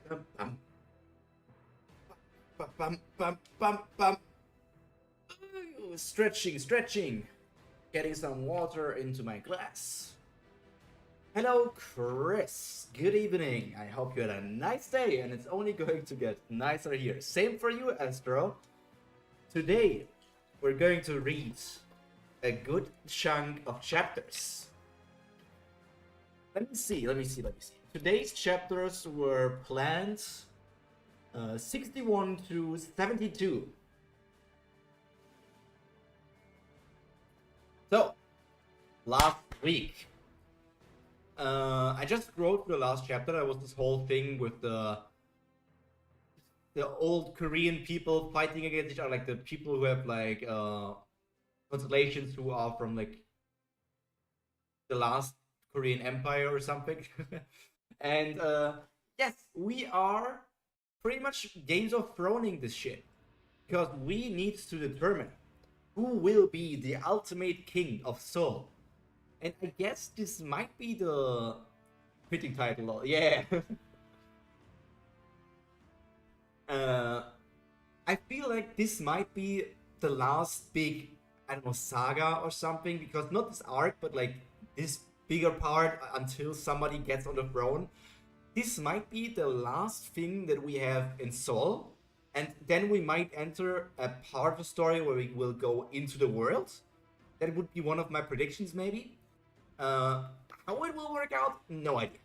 Bum, bum, bum, bum, bum, bum, bum. Ooh, stretching. Getting some water into my glass. Hello, Chris. Good evening. I hope you had a nice day, and it's only going to get nicer here. Same for you, Astro. Today, we're going to read a good chunk of chapters. Let me see. Today's chapters were planned 61 through 72. So, last week, I just wrote the last chapter. There was this whole thing with the old Korean people fighting against each other, like the people who have like constellations who are from like the last Korean Empire or something. And yes, we are pretty much Games of Throning this shit, because we need to determine who will be the ultimate king of Seoul. And I guess this might be the fitting title. Yeah. I feel like this might be the last big, I don't know, saga or something, because not this arc, but like this bigger part until somebody gets on the throne. This might be the last thing that we have in Seoul, and then we might enter a part of the story where we will go into the world. That would be one of my predictions, maybe. How it will work out, no idea.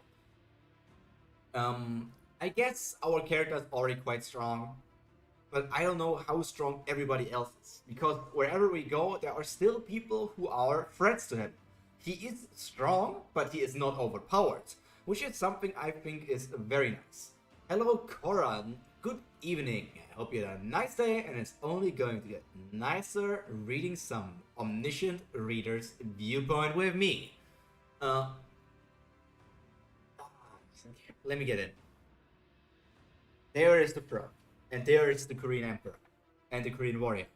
I guess our character is already quite strong, but I don't know how strong everybody else is, because wherever we go, there are still people who are threats to him. He is strong, but he is not overpowered, which is something I think is very nice. Hello, Koran. Good evening. I hope you had a nice day, and it's only going to get nicer reading some Omniscient Reader's viewpoint with me. Let me get it. There is the throne, and there is the Korean Emperor, and the Korean warrior.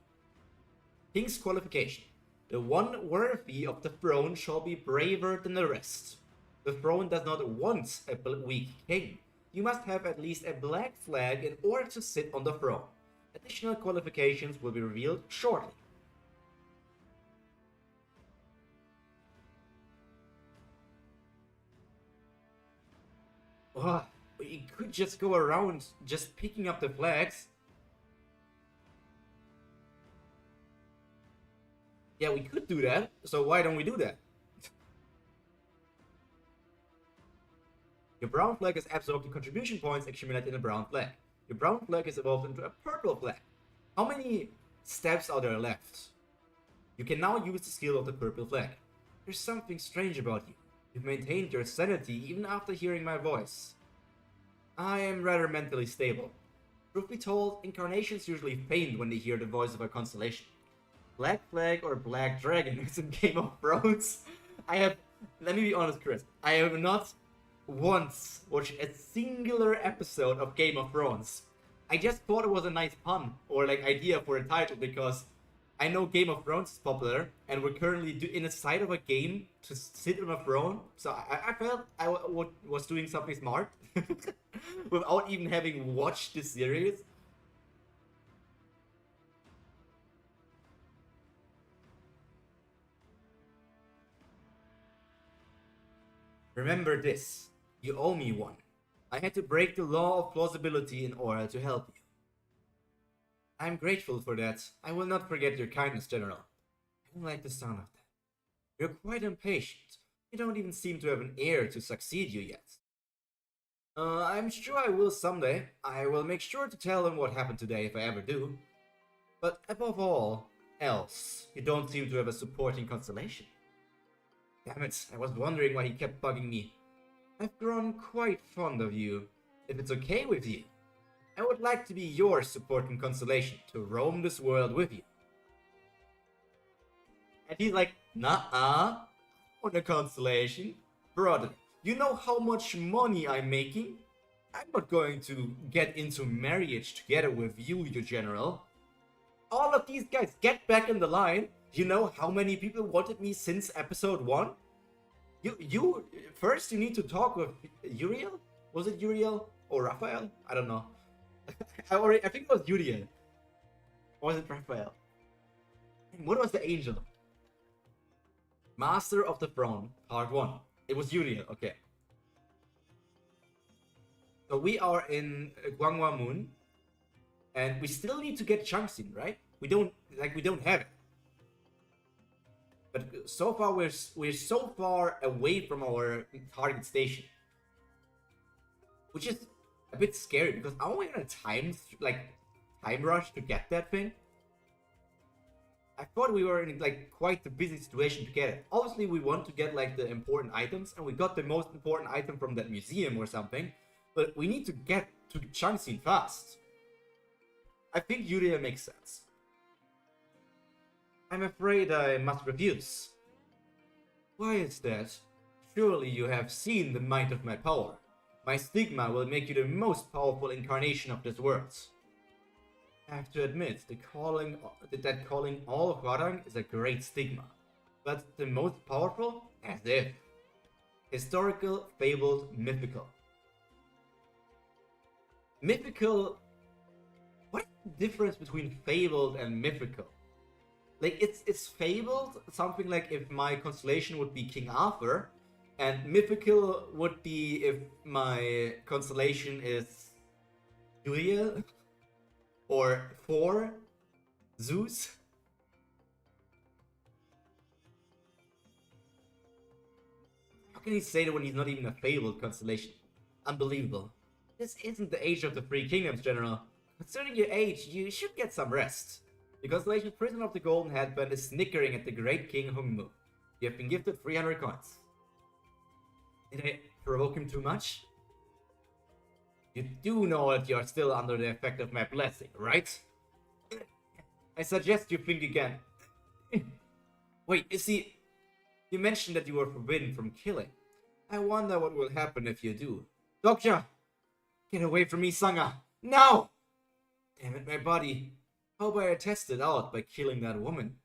King's qualification. The one worthy of the throne shall be braver than the rest. The throne does not want a weak king. You must have at least a black flag in order to sit on the throne. Additional qualifications will be revealed shortly. Oh, we could just go around just picking up the flags. Yeah, we could do that, so why don't we do that? Your brown flag has absorbed the contribution points accumulated in a brown flag. Your brown flag is evolved into a purple flag. How many steps are there left? You can now use the skill of the purple flag. There's something strange about you. You've maintained your sanity even after hearing my voice. I am rather mentally stable. Truth be told, incarnations usually faint when they hear the voice of a constellation. Black Flag or Black Dragon is in Game of Thrones. Let me be honest, Chris, I have not once watched a singular episode of Game of Thrones. I just thought it was a nice pun or like idea for a title, because I know Game of Thrones is popular, and we're currently in a side of a game to sit on a throne. So I felt I was doing something smart without even having watched the series. Remember this, you owe me one. I had to break the law of plausibility in order to help you. I'm grateful for that. I will not forget your kindness, General. I don't like the sound of that. You're quite impatient. You don't even seem to have an heir to succeed you yet. I'm sure I will someday. I will make sure to tell him what happened today if I ever do. But above all else, you don't seem to have a supporting constellation. Damn it, I was wondering why he kept bugging me. I've grown quite fond of you. If it's okay with you, I would like to be your supporting constellation to roam this world with you. And he's like, nah-uh, on a constellation. Brother, you know how much money I'm making? I'm not going to get into marriage together with you, your general. All of these guys, get back in the line. You know how many people wanted me since episode 1? You first you need to talk with Uriel? Was it Uriel? Or Raphael? I don't know. I think it was Uriel. Or was it Raphael? What was the angel? Master of the Throne, part 1. It was Uriel, okay. So we are in Guanghua Moon, and we still need to get Changxin, right? We don't have it. But so far we're so far away from our target station, which is a bit scary because are we gonna time rush to get that thing? I thought we were in like quite a busy situation to get it. Obviously we want to get like the important items, and we got the most important item from that museum or something, but we need to get to Changxin fast. I think Yuria makes sense. I'm afraid I must refuse. Why is that? Surely you have seen the might of my power. My stigma will make you the most powerful incarnation of this world. I have to admit, that calling all Hwarang is a great stigma. But the most powerful? As if. Historical, fabled, mythical. Mythical... What is the difference between fabled and mythical? Like, it's fabled, something like if my constellation would be King Arthur, and mythical would be if my constellation is Uriel, or Thor, Zeus. How can he say that when he's not even a fabled constellation? Unbelievable. This isn't the age of the Three Kingdoms, General. Concerning your age, you should get some rest. The constellation Prisoner of the Golden Headband is snickering at the great King Hungmu. You have been gifted 300 coins. Did I provoke him too much? You do know that you are still under the effect of my blessing, right? I suggest you think again. Wait, you see, you mentioned that you were forbidden from killing. I wonder what will happen if you do. Dokja! Get away from me, Sangha! Now! Damn it, my body. How about I test it out by killing that woman?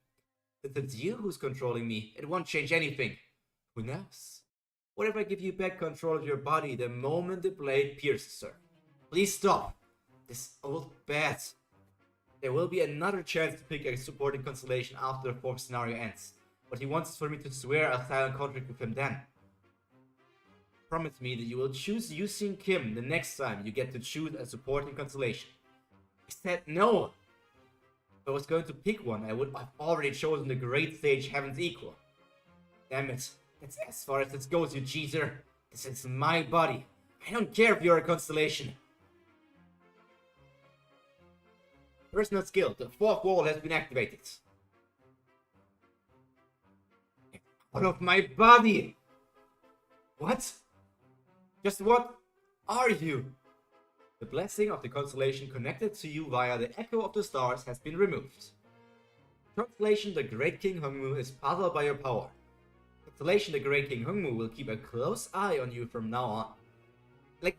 If it's you who's controlling me, it won't change anything. Who knows? What if I give you back control of your body the moment the blade pierces her? Please stop. This old bat. There will be another chance to pick a supporting constellation after the 4th scenario ends. But he wants for me to swear a silent contract with him then. Promise me that you will choose Yusin Kim the next time you get to choose a supporting constellation. I said no. If I was going to pick one, I would have already chosen the great sage Heaven's Equal. Damn it. That's as far as it goes, you geezer. This is my body. I don't care if you're a constellation. Personal skill. The 4th wall has been activated. Out of my body! What? Just what are you? The blessing of the constellation connected to you via the echo of the stars has been removed. Constellation the Great King Hungmu is puzzled by your power. Constellation the Great King Hungmu will keep a close eye on you from now on. Like,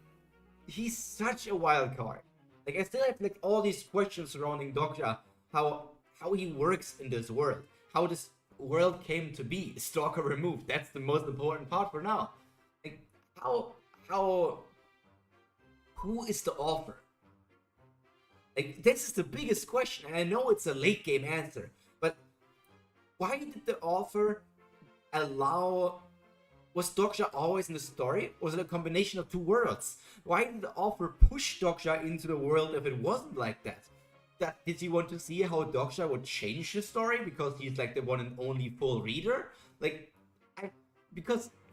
he's such a wild card. Like, I still have like all these questions surrounding Dokja, how he works in this world, how this world came to be. Stalker removed. That's the most important part for now. Like, who is the author? Like, this is the biggest question, and I know it's a late game answer, but why did the author allow... Was Dokja always in the story? Or was it a combination of two worlds? Why did the author push Dokja into the world if it wasn't like that? Did he want to see how Dokja would change the story because he's like the one and only full reader? Like,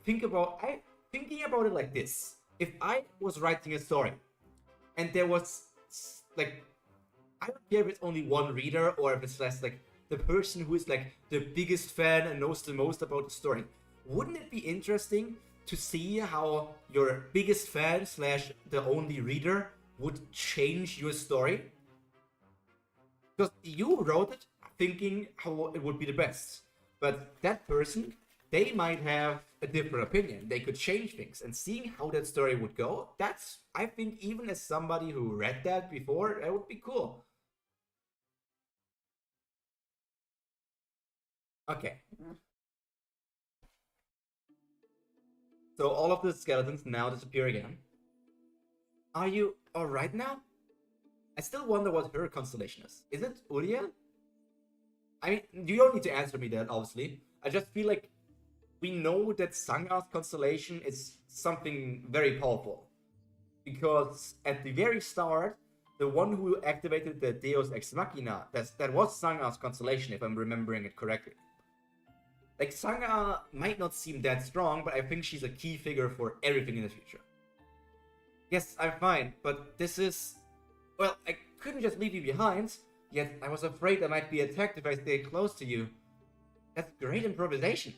thinking about it like this. If I was writing a story and there was like, I don't care if it's only one reader or if it's less like the person who is like the biggest fan and knows the most about the story. Wouldn't it be interesting to see how your biggest fan / the only reader would change your story? Because you wrote it thinking how it would be the best. But that person, they might have a different opinion. They could change things. And seeing how that story would go, that's, I think, even as somebody who read that before, that would be cool. Okay. So all of the skeletons now disappear again. Are you alright now? I still wonder what her constellation is. Is it Uriel? I mean, you don't need to answer me that, obviously. I just feel like we know that Sanga's constellation is something very powerful. Because at the very start, the one who activated the Deus Ex Machina, that was Sanga's constellation, if I'm remembering it correctly. Like, Sanga might not seem that strong, but I think she's a key figure for everything in the future. Yes, I'm fine, but this is... Well, I couldn't just leave you behind, yet I was afraid I might be attacked if I stayed close to you. That's great improvisation.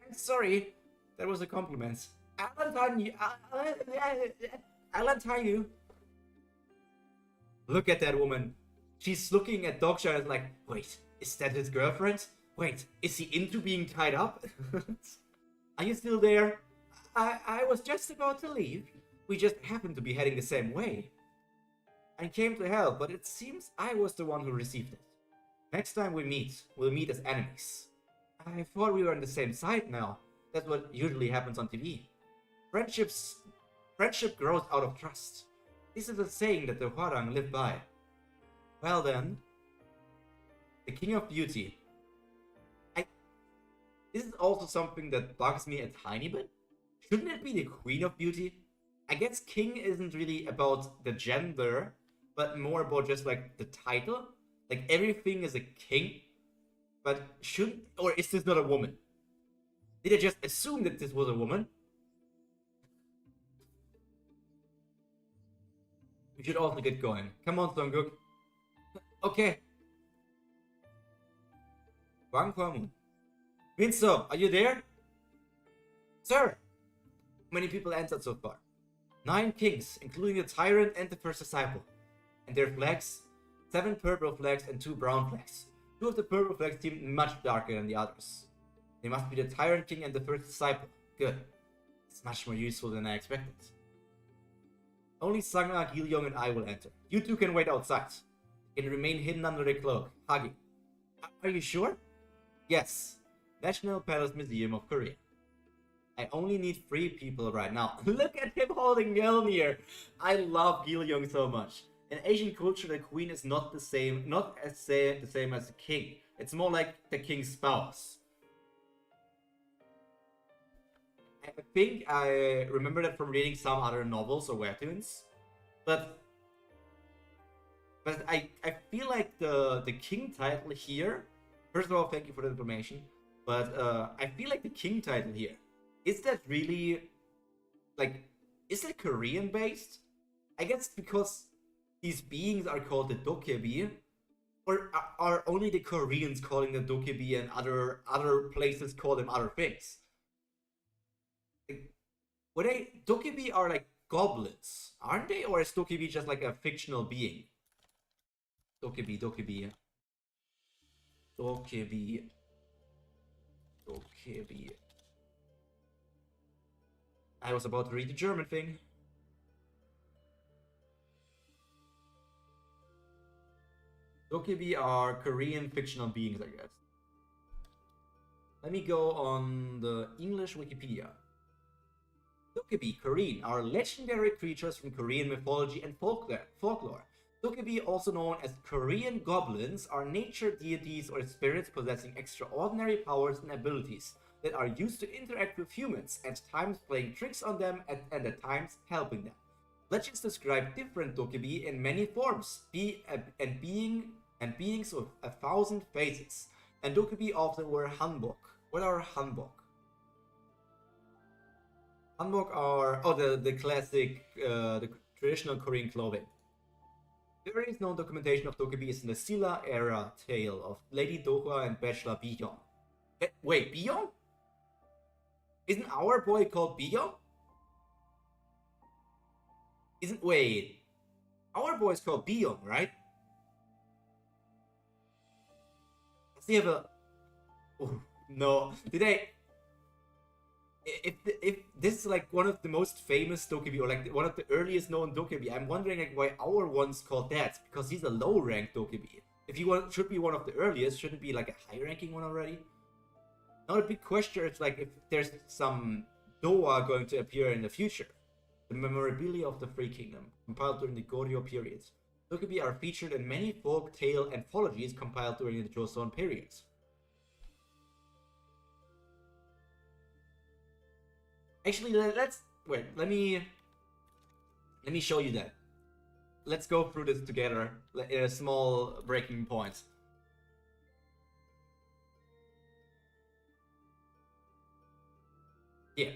I'm sorry, that was a compliment. Alantine. Look at that woman. She's looking at Dogsha and is like, wait, is that his girlfriend? Wait, is he into being tied up? Are you still there? I was just about to leave. We just happened to be heading the same way. I came to help, but it seems I was the one who received it. Next time we meet, we'll meet as enemies. I thought we were on the same side now. That's what usually happens on TV. Friendship grows out of trust. This is a saying that the Hwarang live by. Well then, the King of Beauty. This is also something that bugs me a tiny bit. Shouldn't it be the Queen of Beauty? I guess King isn't really about the gender, but more about just like the title. Like everything is a king. But or is this not a woman? Did I just assume that this was a woman? We should also get going. Come on, Sunguk. Okay. Wang Kwamun. Winsor, are you there? Sir! How many people entered so far? 9 kings, including the Tyrant and the first disciple. And their flags? 7 purple flags and 2 brown flags. 2 of the purple flags seem much darker than the others. They must be the Tyrant King and the first disciple. Good. It's much more useful than I expected. Only Sanga, Gilyong, and I will enter. You two can wait outside. You can remain hidden under the cloak. Hagi. Are you sure? Yes. National Palace Museum of Korea. I only need 3 people right now. Look at him holding Mjolnir! I love Gilyong so much. In Asian culture, the queen is not the same as the king. It's more like the king's spouse. I think I remember that from reading some other novels or webtoons. But I feel like the king title here... First of all, thank you for the information. But I feel like the king title here, is that really, like, is that Korean based? I guess because these beings are called the Dokkaebi, or are only the Koreans calling them Dokkaebi and other places call them other things? Like, Dokkaebi are like goblins, aren't they? Or is Dokkaebi just like a fictional being? Dokkaebi. I was about to read the German thing. Dokkaebi are Korean fictional beings, I guess. Let me go on the English Wikipedia. Dokkaebi, Korean, are legendary creatures from Korean mythology and folklore. Dokkaebi, also known as Korean goblins, are nature deities or spirits possessing extraordinary powers and abilities that are used to interact with humans, at times playing tricks on them and at times helping them. Legends describe different Dokkaebi in many forms, and beings with 1,000 faces. And Dokkaebi often wear hanbok. What are hanbok? Hanbok are the classic, the traditional Korean clothing. The earliest known documentation of Dokkaebi is in the Silla era tale of Lady Dohwa and Bachelor Biyong. Wait, Biyong? Isn't our boy called Biyong? Wait. Our boy is called Biyong, right? Does he have a... Oh, no. Did I... If this is like one of the most famous Dokkaebi, or like one of the earliest known Dokkaebi, I'm wondering like why our one's called that, because he's a low rank Dokkaebi. If he should be one of the earliest, shouldn't it be like a high ranking one already? Now the big question is like if there's some Doa going to appear in the future. the memorabilia of the Free Kingdom, compiled during the Goryeo period. Dokkaebi are featured in many folk tale anthologies compiled during the Joseon period. Actually, let's wait. Let me show you that. Let's go through this together in a small breaking point. Yeah.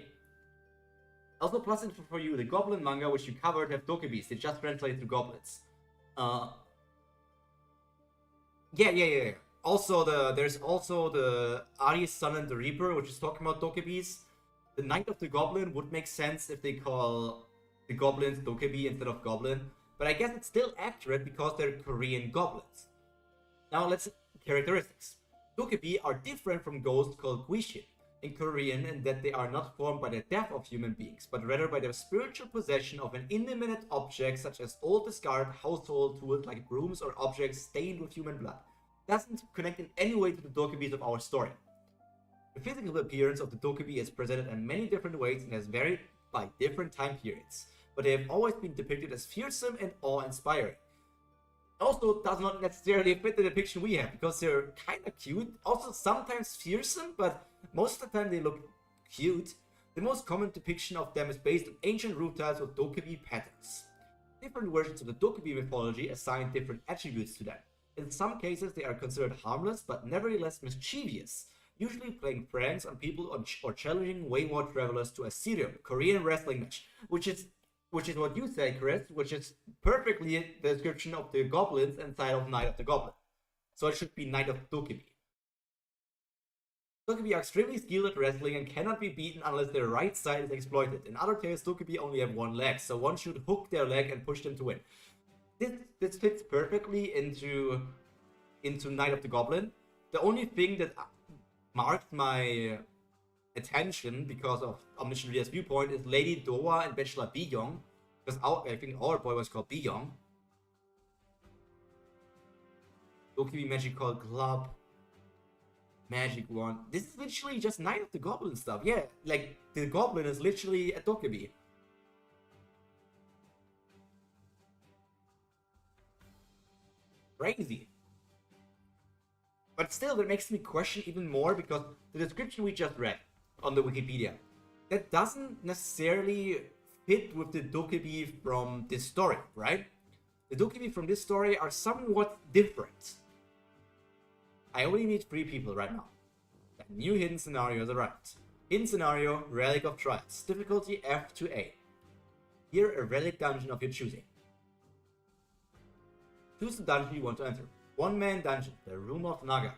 Also, plus info for you: the Goblin manga which you covered have Dokkaebis. They just translate to goblins. Yeah. Also, there's also the Ari's Son and the Reaper, which is talking about Dokkaebis. The Knight of the Goblin would make sense if they call the goblins Dokkaebi instead of Goblin, but I guess it's still accurate because they're Korean goblins. Now let's characteristics. Dokkaebi are different from ghosts called Guishin in Korean in that they are not formed by the death of human beings, but rather by the spiritual possession of an inanimate object such as old discarded household tools like brooms or objects stained with human blood. Doesn't connect in any way to the Dokkaebis of our story. The physical appearance of the Dokkaebi is presented in many different ways and has varied by different time periods, but they have always been depicted as fearsome and awe-inspiring. Also, does not necessarily fit the depiction we have, because they're kinda cute, also sometimes fearsome, but most of the time they look cute. The most common depiction of them is based on ancient rune tiles with Dokkaebi patterns. Different versions of the Dokkaebi mythology assign different attributes to them. In some cases they are considered harmless, but nevertheless mischievous, usually playing pranks on people or challenging wayward travelers to a serial Korean wrestling match, which is what you say, Chris, which is perfectly the description of the goblins inside of Knight of the Goblin. So it should be Knight of Dokkaebi. Dokkaebi are extremely skilled at wrestling and cannot be beaten unless their right side is exploited. In other tales, Dokkaebi only have one leg, so one should hook their leg and push them to win. This fits perfectly into Knight of the Goblin. The only thing that marked my attention because of Omniscient Reader's viewpoint is Lady Doa and Bachelor Biyong, because I think our boy was called Biyong. Dokkaebi Magical Club, Magic Wand. This is literally just Knight of the Goblin stuff. Yeah, like the Goblin is literally a Dokkaebi. Crazy. But still, that makes me question even more because the description we just read on the Wikipedia, that doesn't necessarily fit with the Dokkaebi from this story, right? The Dokkaebi from this story are somewhat different. I only need 3 people right now. A new hidden scenario has arrived. Hidden scenario, Relic of Trials. Difficulty F to A. Here, a relic dungeon of your choosing. Choose the dungeon you want to enter. 1-man dungeon, the Room of Nagak.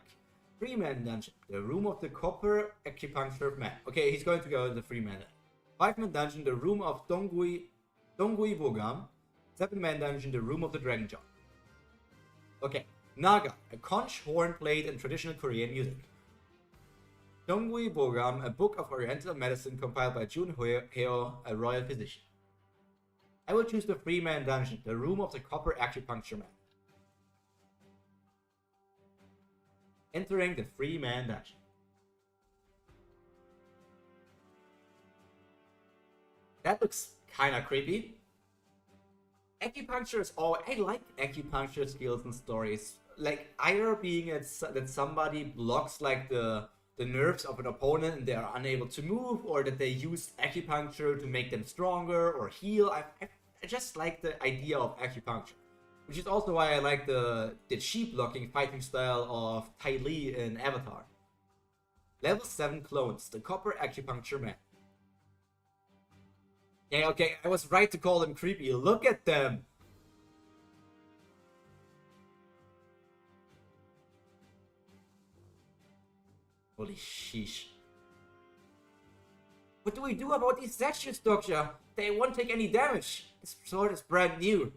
3-man dungeon, the Room of the Copper Acupuncture Man. Okay, he's going to go in the 3-man. 5-man dungeon, the Room of Donggui Bogam. 7-man dungeon, the Room of the Dragon Jaw. Okay, Naga, a conch, horn played in traditional Korean music. Donggui Bogam, a book of Oriental medicine compiled by Jun Heo, a royal physician. I will choose the 3-man dungeon, the Room of the Copper Acupuncture Man. Entering the 3-man dungeon. That looks kinda creepy. Acupuncture is all. I like acupuncture skills and stories. Like either being that somebody blocks like the nerves of an opponent and they are unable to move, or that they use acupuncture to make them stronger or heal. I just like the idea of acupuncture. Which is also why I like the chi blocking fighting style of Tai Li in Avatar. Level 7 clones, the Copper Acupuncture Man. Yeah, okay, I was right to call them creepy. Look at them! Holy sheesh. What do we do about these statues, Doctor? They won't take any damage. This sword is brand new.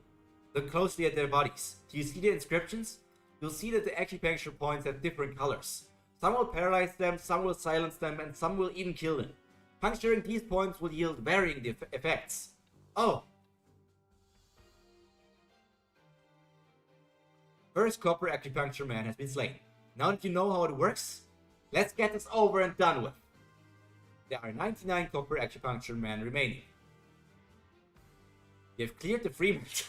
Look closely at their bodies. Do you see the inscriptions? You'll see that the acupuncture points have different colors. Some will paralyze them, some will silence them, and some will even kill them. Puncturing these points will yield varying effects. Oh! First Copper Acupuncture Man has been slain. Now that you know how it works, let's get this over and done with. There are 99 Copper Acupuncture Men remaining. You've cleared the free match.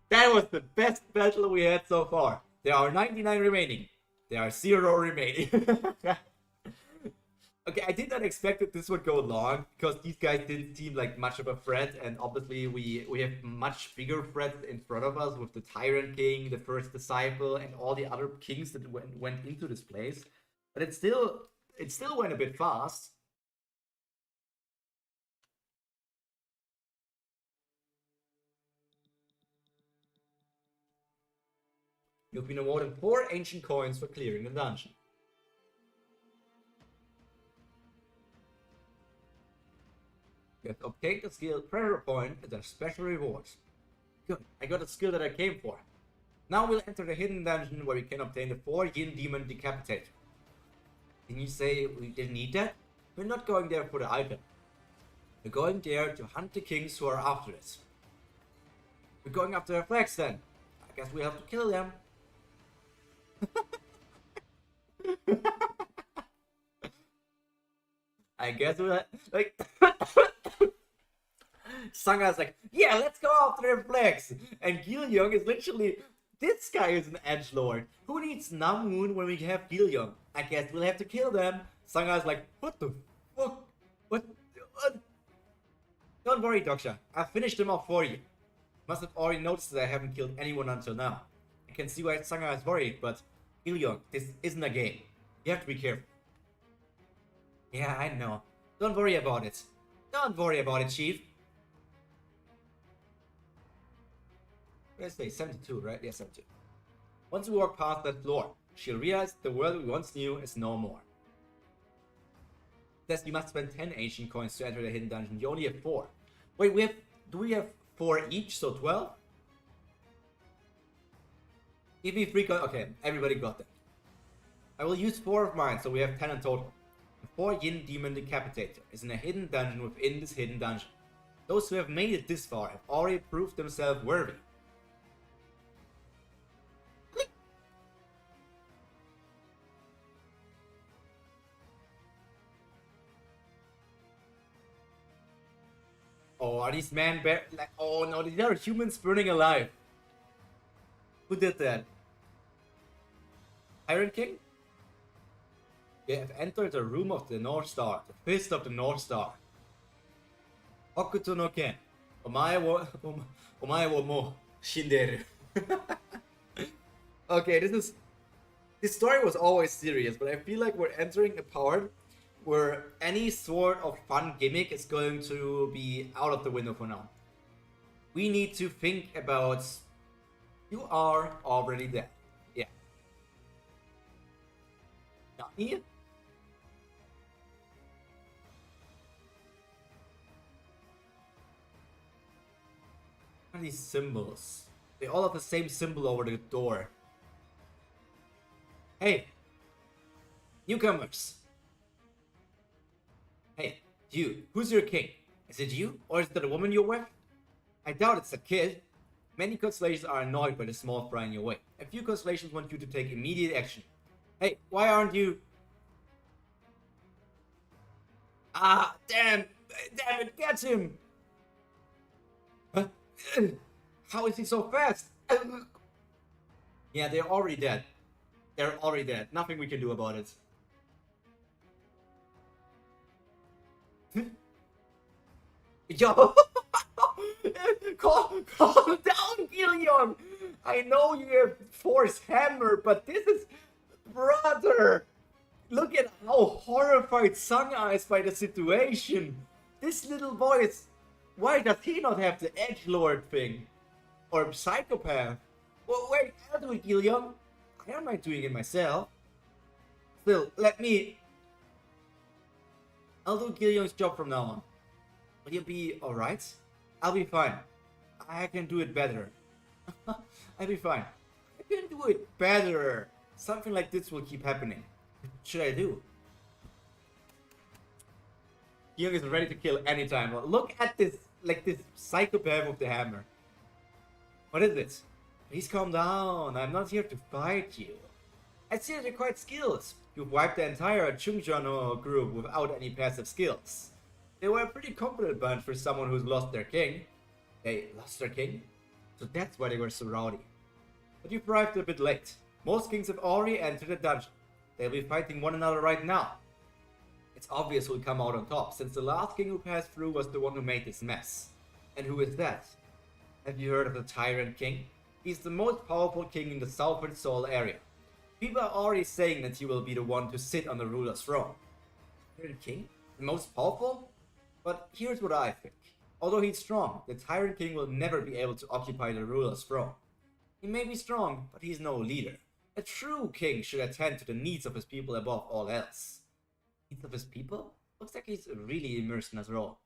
That was the best battle we had so far. There are 99 remaining. There are 0 remaining. Okay, I did not expect that this would go long, because these guys didn't seem like much of a threat, and obviously we have much bigger threats in front of us with the Tyrant King, the First Disciple, and all the other kings that went into this place. But it still went a bit fast. You've been awarded 4 ancient coins for clearing the dungeon. You have obtained the skill Pressure Point as a special reward. Good, I got a skill that I came for. Now we'll enter the hidden dungeon where we can obtain the 4 Yin Demon Decapitator. Can you say we didn't need that? We're not going there for the item. We're going there to hunt the kings who are after it. We're going after their flags then. I guess we have to kill them. I guess we'll like Sanga's like, yeah, let's go after their flags. And Gilyoung is literally, this guy is an edgelord. Who needs Namun when we have Gilyoung? I guess we'll have to kill them. Sanga's like, what the fuck? What? Don't worry, Doksha. I've finished them off for you. Must have already noticed that I haven't killed anyone until now. I can see why Sanga is worried, but Gilyoung, this isn't a game. You have to be careful. Yeah, I know. Don't worry about it. Don't worry about it, Chief. Let's say 72, right? Yeah, 72. Once we walk past that floor, she'll realize the world we once knew is no more. Says you must spend 10 ancient coins to enter the hidden dungeon. You only have 4. Wait, do we have 4 each, so 12? Give me 3 coins. Okay, everybody got them. I will use 4 of mine, so we have 10 in total. The 4 Yin Demon Decapitator is in a hidden dungeon within this hidden dungeon. Those who have made it this far have already proved themselves worthy. Oh, are these like, oh no, these are humans burning alive. Who did that? Tyrant King? You have entered the room of the North Star, the fist of the North Star. Okuto no Ken. Omae wo mo shinderu. Okay, this story was always serious, but I feel like we're entering a part where any sort of fun gimmick is going to be out of the window for now. We need to think about, you are already dead. Yeah. Nani? What are these symbols? They all have the same symbol over the door. Hey! Newcomers! Hey, you, who's your king? Is it you, or is it the woman you're with? I doubt it's a kid. Many constellations are annoyed by the small fry in your way. A few constellations want you to take immediate action. Hey, why aren't you... Ah, damn it, catch him! Huh? How is he so fast? Yeah, they're already dead. They're already dead. Nothing we can do about it. Yo! calm down, Gillion! I know you have Force Hammer, but this is... Brother! Look at how horrified Sanga is by the situation. This little boy is... Why does he not have the edgelord thing? Or psychopath? Well, wait, I'll do it, Gillion. I don't mind doing it myself. Still, let me... I'll do Gillion's job from now on. Will you be alright? I'll be fine. I can do it better. I'll be fine. I can do it better. Something like this will keep happening. What should I do? Gillion is ready to kill anytime. Well, look at this, like this psychopath with the hammer. What is it? Please calm down. I'm not here to fight you. I see that you're quite skilled. You've wiped the entire Chungjono group without any passive skills. They were a pretty competent bunch for someone who's lost their king. They lost their king? So that's why they were so rowdy. But you've arrived a bit late. Most kings have already entered the dungeon. They'll be fighting one another right now. It's obvious who'll come out on top, since the last king who passed through was the one who made this mess. And who is that? Have you heard of the Tyrant King? He's the most powerful king in the Southern Seoul area. People are already saying that he will be the one to sit on the ruler's throne. Tyrant King? The most powerful? But here's what I think. Although he's strong, the Tyrant King will never be able to occupy the ruler's throne. He may be strong, but he's no leader. A true king should attend to the needs of his people above all else. Needs of his people? Looks like he's really immersed in his role.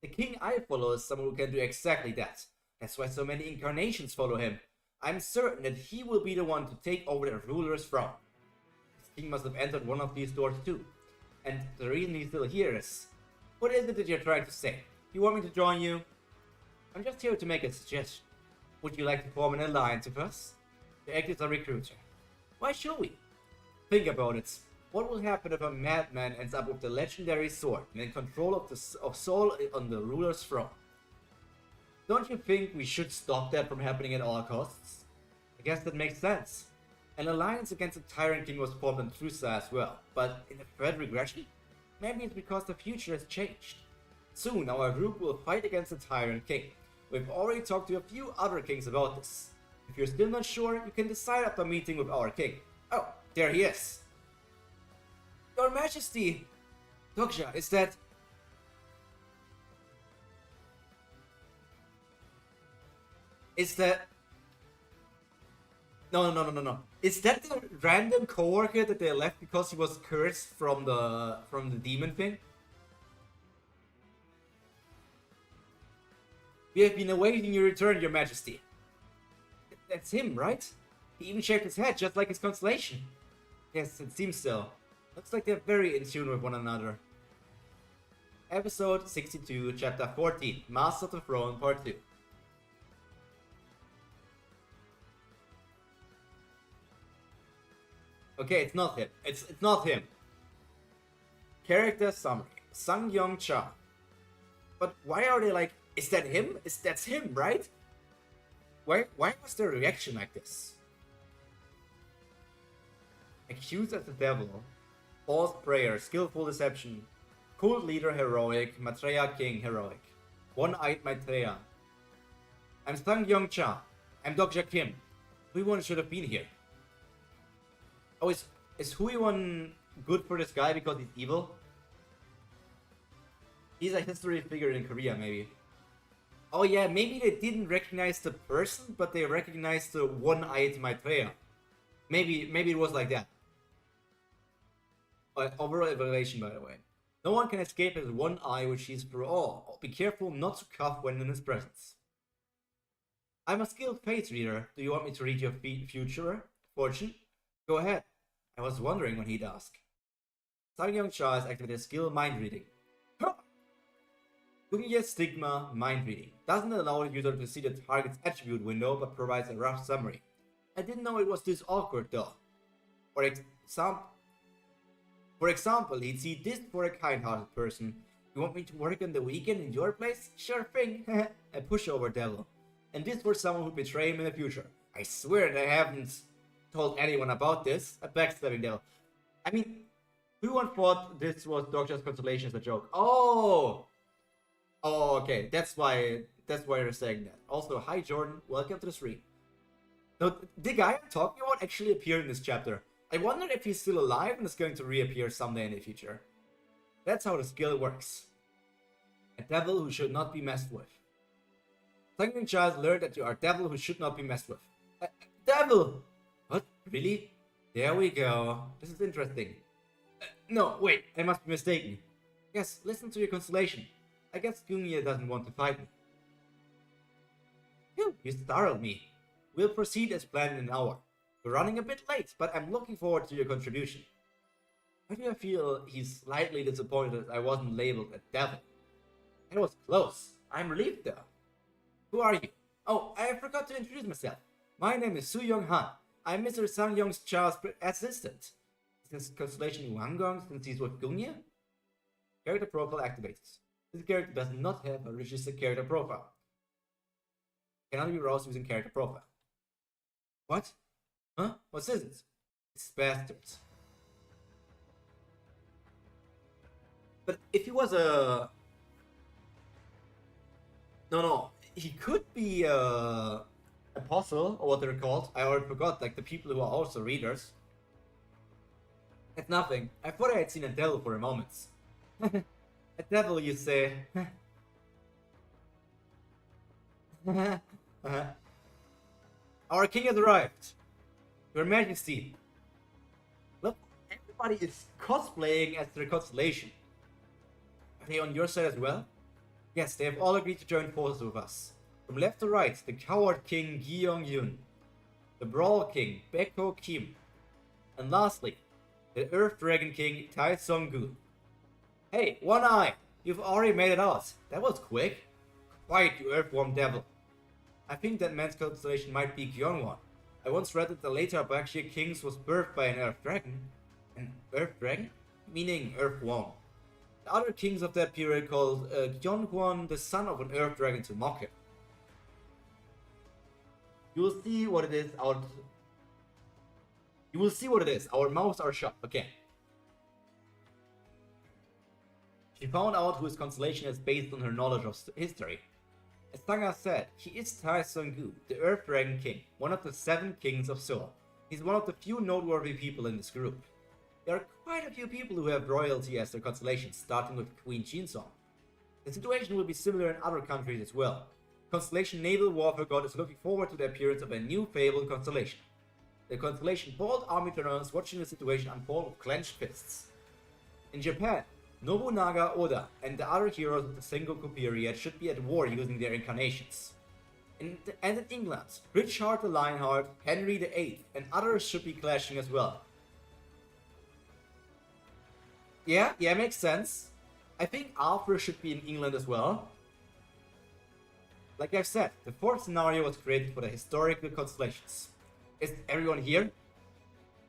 The king I follow is someone who can do exactly that. That's why so many incarnations follow him. I'm certain that he will be the one to take over the ruler's throne. This king must have entered one of these doors too. And the reason he's still here is... What is it that you're trying to say? You want me to join you? I'm just here to make a suggestion. Would you like to form an alliance with us? To act as a recruiter. Why should we? Think about it. What will happen if a madman ends up with the legendary sword and in control of Seoul on the ruler's throne? Don't you think we should stop that from happening at all costs? I guess that makes sense. An alliance against the Tyrant King was formed in Trusa as well, but in a thread regression? Maybe it's because the future has changed. Soon our group will fight against the Tyrant King. We've already talked to a few other kings about this. If you're still not sure, you can decide after meeting with our king. Oh, there he is. Your Majesty! Dokkaebi, is that... Is that... No. Is that the random coworker that they left because he was cursed from the demon thing? We have been awaiting your return, Your Majesty. That's him, right? He even shaved his head, just like his constellation. Yes, it seems so. Looks like they're very in tune with one another. Episode 62, Chapter 14, Master of the Throne, Part 2. Okay, it's not him. It's not him. Character summary. Sang-Young Cha. But why are they like, is that him? That's him, right? Why was their reaction like this? Accused as the devil. False prayer, skillful deception. Cult leader heroic. Maitreya king heroic. One-eyed Maitreya. I'm Sang-Young Cha. I'm Dokkaebi Kim. Who should have been here? Oh, is Huiwon good for this guy because he's evil? He's a history figure in Korea, maybe. Oh yeah, maybe they didn't recognize the person, but they recognized the one-eyed Maitreya. Maybe it was like that. Overall evaluation, by the way. No one can escape his one eye, which sees through all. Be careful not to cough when in his presence. I'm a skilled fate reader. Do you want me to read your future fortune? Go ahead. I was wondering when he'd ask. Sang-Young Cha has activated skill mind reading. Gunya's Stigma mind reading doesn't allow the user to see the target's attribute window, but provides a rough summary. I didn't know it was this awkward though. For example, he'd see this for a kind-hearted person. You want me to work on the weekend in your place? Sure thing. A pushover devil. And this for someone who'd betray him in the future. I swear that I haven't told anyone about this. A backstabbing devil. I mean, who thought this was Dokkaebi's constellation as a joke? Oh, okay. That's why you're saying that. Also, hi Jordan. Welcome to the stream. Now, the guy I'm talking about actually appeared in this chapter. I wonder if he's still alive and is going to reappear someday in the future. That's how the skill works. A devil who should not be messed with. Sang-Young Cha has learned that you are a devil who should not be messed with. Devil! What? Really? There we go. This is interesting. No, wait, I must be mistaken. Yes, listen to your constellation. I guess Gunya doesn't want to fight me. Phew, you startled me. We'll proceed as planned in an hour. We're running a bit late, but I'm looking forward to your contribution. Why do I feel he's slightly disappointed I wasn't labeled a devil? It was close. I'm relieved though. Who are you? Oh, I forgot to introduce myself. My name is Su-Young Han. I'm Mr. Sang-Young Cha's assistant. Is this constellation Wangong since he's with Gunya? Character profile activated. This character does not have a registered character profile. Cannot be browsed using character profile. What? Huh? What's this? It's bastards. But if he was a... No. He could be a... apostle, or what they're called. I already forgot, like the people who are also readers. It's nothing. I thought I had seen a devil for a moment. A devil, you say? Our king has arrived. Your Majesty. Look, everybody is cosplaying as their constellation. Are they on your side as well? Yes, they have all agreed to join forces with us. From left to right, the Coward King Gyeong-yun, the Brawl King Baekho Kim, and lastly, the Earth Dragon King Tai Sung-gu. Hey, One Eye, you've already made it out. That was quick. Quiet, you Earthworm Devil. I think that man's constellation might be Gyeongwon. I once read that the later Bakshir Kings was birthed by an Earth Dragon. An Earth Dragon? Meaning Earthworm. The other kings of that period called Gyeonghwan the son of an Earth Dragon to mock him. You will see what it is. You will see what it is. Our mouths are shut. Okay. She found out who his constellation is based on her knowledge of history. As Sanga said, he is Tai Sung-gu, the Earth Dragon King, one of the 7 kings of Seoul. He's one of the few noteworthy people in this group. There are quite a few people who have royalty as their constellation, starting with Queen Jinsong. The situation will be similar in other countries as well. Constellation Naval Warfare God is looking forward to the appearance of a new fabled constellation. The constellation Bold Army Turner is watching the situation unfold with clenched fists. In Japan, Nobunaga Oda and the other heroes of the Sengoku period should be at war using their incarnations. And in England, Richard the Lionheart, Henry VIII, and others should be clashing as well. Yeah, makes sense. I think Arthur should be in England as well. Like I've said, the 4th scenario was created for the historical constellations. Is everyone here?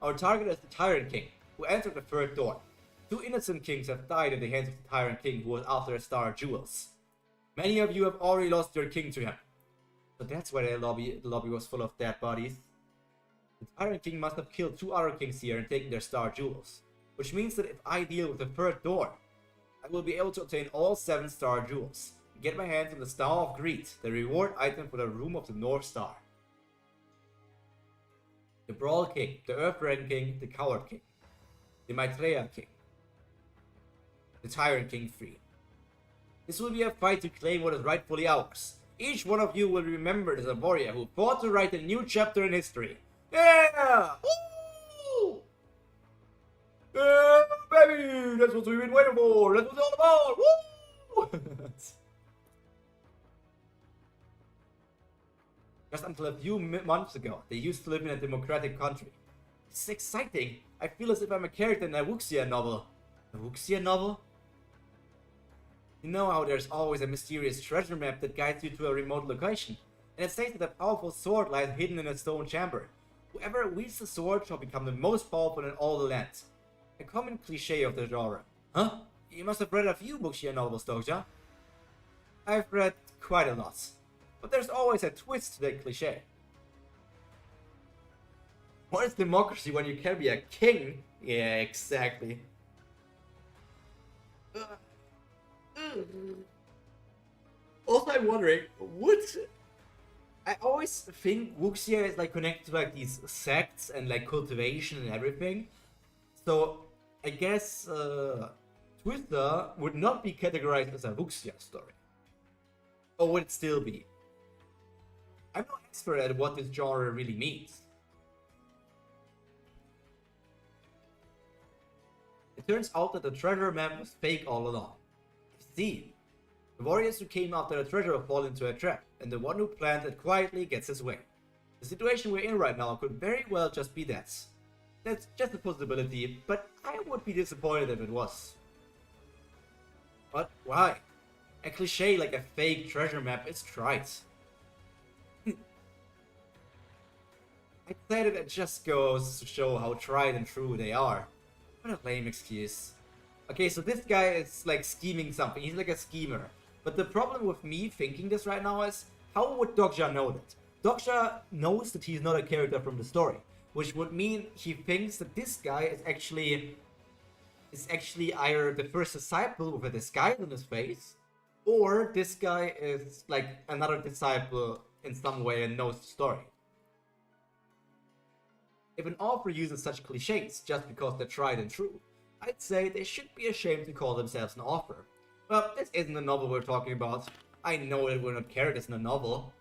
Our target is the Tyrant King, who entered the 3rd door. 2 innocent kings have died in the hands of the Tyrant King, who was after a star jewels. Many of you have already lost your king to him. So that's why the lobby was full of dead bodies. The Tyrant King must have killed 2 other kings here and taken their star jewels. Which means that if I deal with the 3rd door, I will be able to obtain all 7 star jewels. Get my hands on the Star of Greed, the reward item for the Room of the North Star. The Brawl King, the Earth Dragon King, the Coward King, the Maitreya King, the Tyrant King 3. This will be a fight to claim what is rightfully ours. Each one of you will be remembered as a warrior who fought to write a new chapter in history. Yeah! Woo! Yeah, baby! That's what we've been waiting for! That's what it's all about! Woo! Just until a few months ago, they used to live in a democratic country. This is exciting. I feel as if I'm a character in a wuxia novel. A wuxia novel? You know how there's always a mysterious treasure map that guides you to a remote location, and it states that a powerful sword lies hidden in a stone chamber. Whoever wields the sword shall become the most powerful in all the lands. A common cliche of the genre. Huh? You must have read a few wuxia novels, Doja. I've read quite a lot. But there's always a twist to that cliche. What is democracy when you can be a king? Yeah, exactly. Also, I'm wondering, I always think wuxia is like connected to like these sects and like cultivation and everything. So I guess Twister would not be categorized as a wuxia story. Or would it still be? I'm no expert at what this genre really means. It turns out that the treasure map was fake all along. See, the warriors who came after the treasure fall into a trap, and the one who planned it quietly gets his way. The situation we're in right now could very well just be that. That's just a possibility, but I would be disappointed if it was. But why? A cliche like a fake treasure map is trite. I said it just goes to show how tried and true they are. What a lame excuse. Okay, so this guy is like scheming something. He's like a schemer. But the problem with me thinking this right now is, how would Dokkaebi know that? Dokkaebi knows that he's not a character from the story, which would mean he thinks that this guy is actually either the first disciple with a disguise on his face, or this guy is like another disciple in some way and knows the story. If an author uses such cliches just because they're tried and true, I'd say they should be ashamed to call themselves an author. Well, this isn't the novel we're talking about. I know that we're not characters in a novel.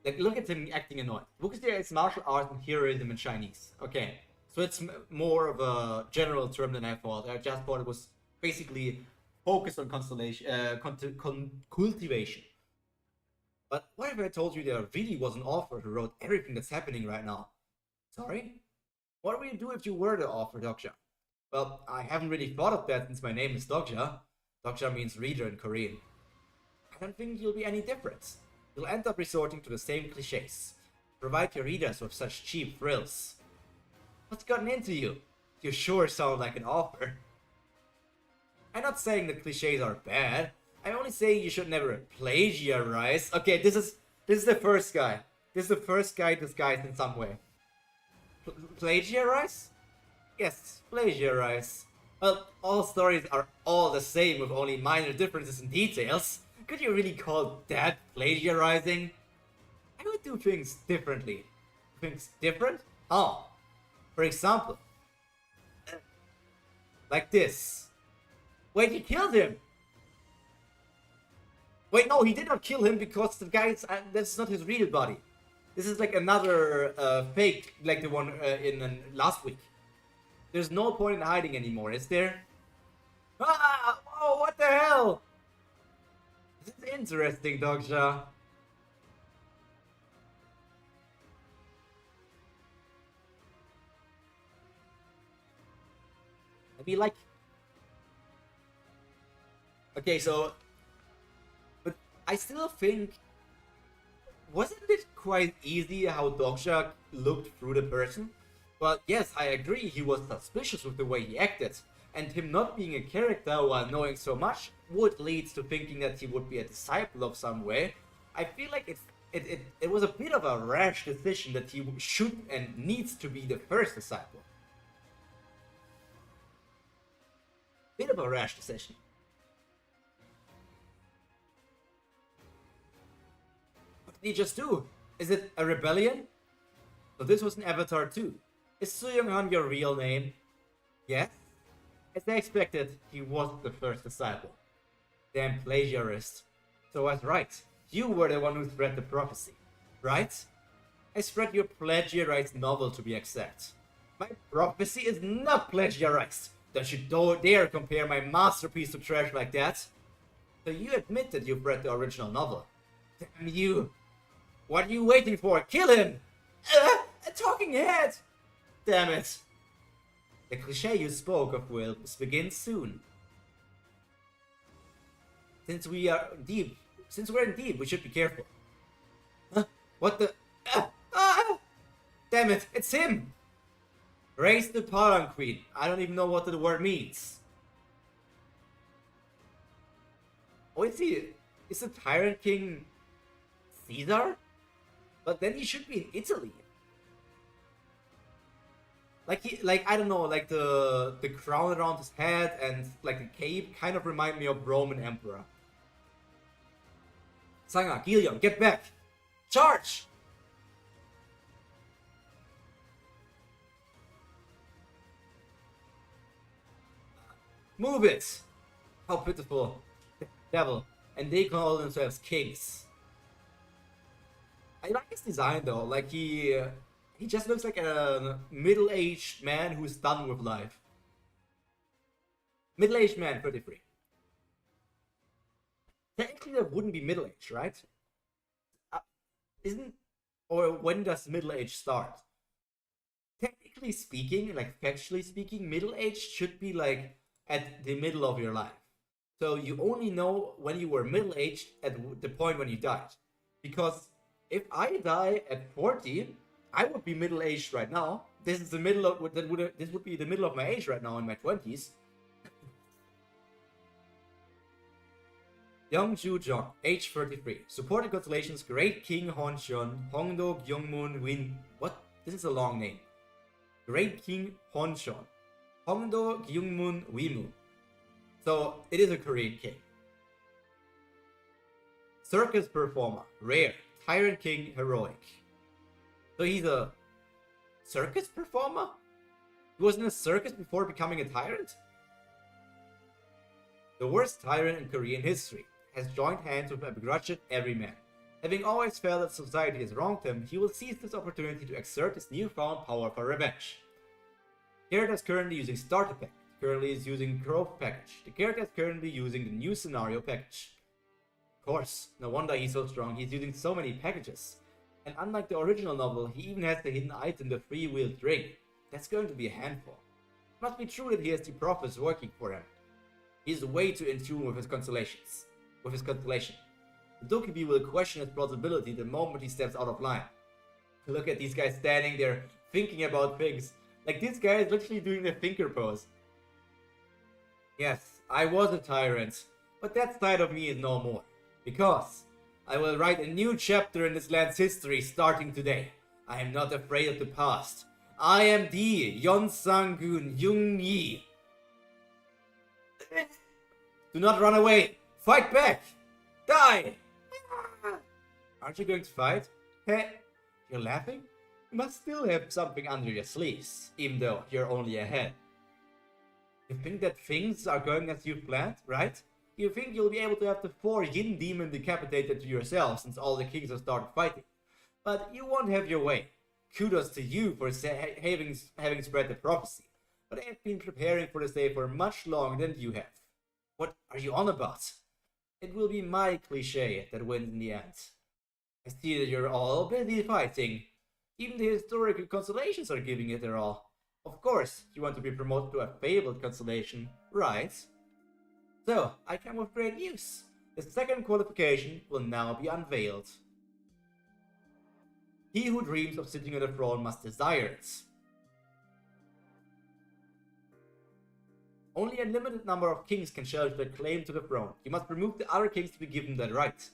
Like, look at him acting annoyed. Because there is martial arts and heroism in Chinese. Okay, so it's more of a general term than I thought. I just thought it was basically focused on cultivation. But what if I told you there really was an author who wrote everything that's happening right now? Sorry? What would you do if you were the author, Dokkaebi? Well, I haven't really thought of that since my name is Dokkaebi. Dokkaebi means reader in Korean. I don't think you'll be any different. You'll end up resorting to the same cliches. Provide your readers with such cheap thrills. What's gotten into you? You sure sound like an author. I'm not saying that cliches are bad. I'm only saying you should never plagiarize. Okay, this is the first guy. This is the first guy disguised in some way. Plagiarize? Yes, plagiarize. Well, all stories are all the same with only minor differences in details. Could you really call that plagiarizing? I would do things differently. Things different? Oh. For example. Like this. Wait, he killed him! Wait, no, he did not kill him because the guy's... that's not his real body. This is like another fake, like the one in last week. There's no point in hiding anymore, is there? Ah! Oh, what the hell? This is interesting, Dokkaebi. I mean, like... Okay, so... But I still think... Wasn't it quite easy how Dokkaebi looked through the person? Well, yes, I agree, he was suspicious with the way he acted. And him not being a character while knowing so much would lead to thinking that he would be a disciple of some way. I feel like it was a bit of a rash decision that he should and needs to be the first disciple. Bit of a rash decision. What did he just do? Is it a rebellion? So this was an Avatar too. Is Su Young-han your real name? Yes? As I expected, he wasn't the first disciple. Damn plagiarist. So I was right. You were the one who spread the prophecy, right? I spread your plagiarized novel to be exact. My prophecy is not plagiarized. Don't you dare compare my masterpiece to trash like that. So you admit that you've read the original novel. Damn you. What are you waiting for? Kill him! A talking head! Damn it. The cliche you spoke of will begin soon. Since we're in deep, we should be careful. Huh? What the... Damn it, it's him! Raise the Paran Queen. I don't even know what the word means. Oh, is the Tyrant King Caesar? But then he should be in Italy. Like I don't know, like the crown around his head and like the cape kind of remind me of Roman Emperor. Sanga, Gilliam, get back! Charge! Move it! How pitiful. Devil. And they call themselves kings. I like his design though, like he just looks like a middle-aged man who's done with life. Middle-aged man, 33. Technically that wouldn't be middle-aged, right? Or when does middle-age start? Technically speaking, like factually speaking, middle-age should be like at the middle of your life. So you only know when you were middle-aged at the point when you died. Because if I die at 40, I would be middle-aged right now. This is the middle of this would be the middle of my age right now, in my 20s. Young Ju Jong, age 33. Supported constellations Great King Honshon, Hongdo Gyungmun Win. What? This is a long name. Great King Honshon, Hongdo Gyungmun Wimu. So it is a Korean king. Circus performer, rare. Tyrant King, heroic. So he's a circus performer? He was in a circus before becoming a tyrant? The worst tyrant in Korean history has joined hands with a begrudged everyman. Having always felt that society has wronged him, he will seize this opportunity to exert his newfound power for revenge. The character is currently using Starter Pack. The currently is using Growth Package. The character is currently using the new Scenario Package. Of course, no wonder he's so strong, he's using so many packages. And unlike the original novel, he even has the hidden item, the Free-Wheeled Ring. That's going to be a handful. It must be true that he has the prophets working for him. He's way too in tune with his constellation. The Dokkaebi will question his plausibility the moment he steps out of line. Look at these guys standing there, thinking about things. Like, this guy is literally doing the thinker pose. Yes, I was a tyrant, but that side of me is no more. Because I will write a new chapter in this land's history starting today. I am not afraid of the past. I am the Yeonsang-gun Jung Yi. Do not run away. Fight back. Die. Aren't you going to fight? Hey, you're laughing? You must still have something under your sleeves, even though you're only ahead. You think that things are going as you've planned, right? You think you'll be able to have the 4 Yin demon decapitated to yourself since all the kings have started fighting. But you won't have your way. Kudos to you for having spread the prophecy. But I have been preparing for this day for much longer than you have. What are you on about? It will be my cliche that wins in the end. I see that you're all busy fighting. Even the historical constellations are giving it their all. Of course, you want to be promoted to a fabled constellation, right? So, I come with great news. The second qualification will now be unveiled. He who dreams of sitting on the throne must desire it. Only a limited number of kings can challenge their claim to the throne. You must remove the other kings to be given that right.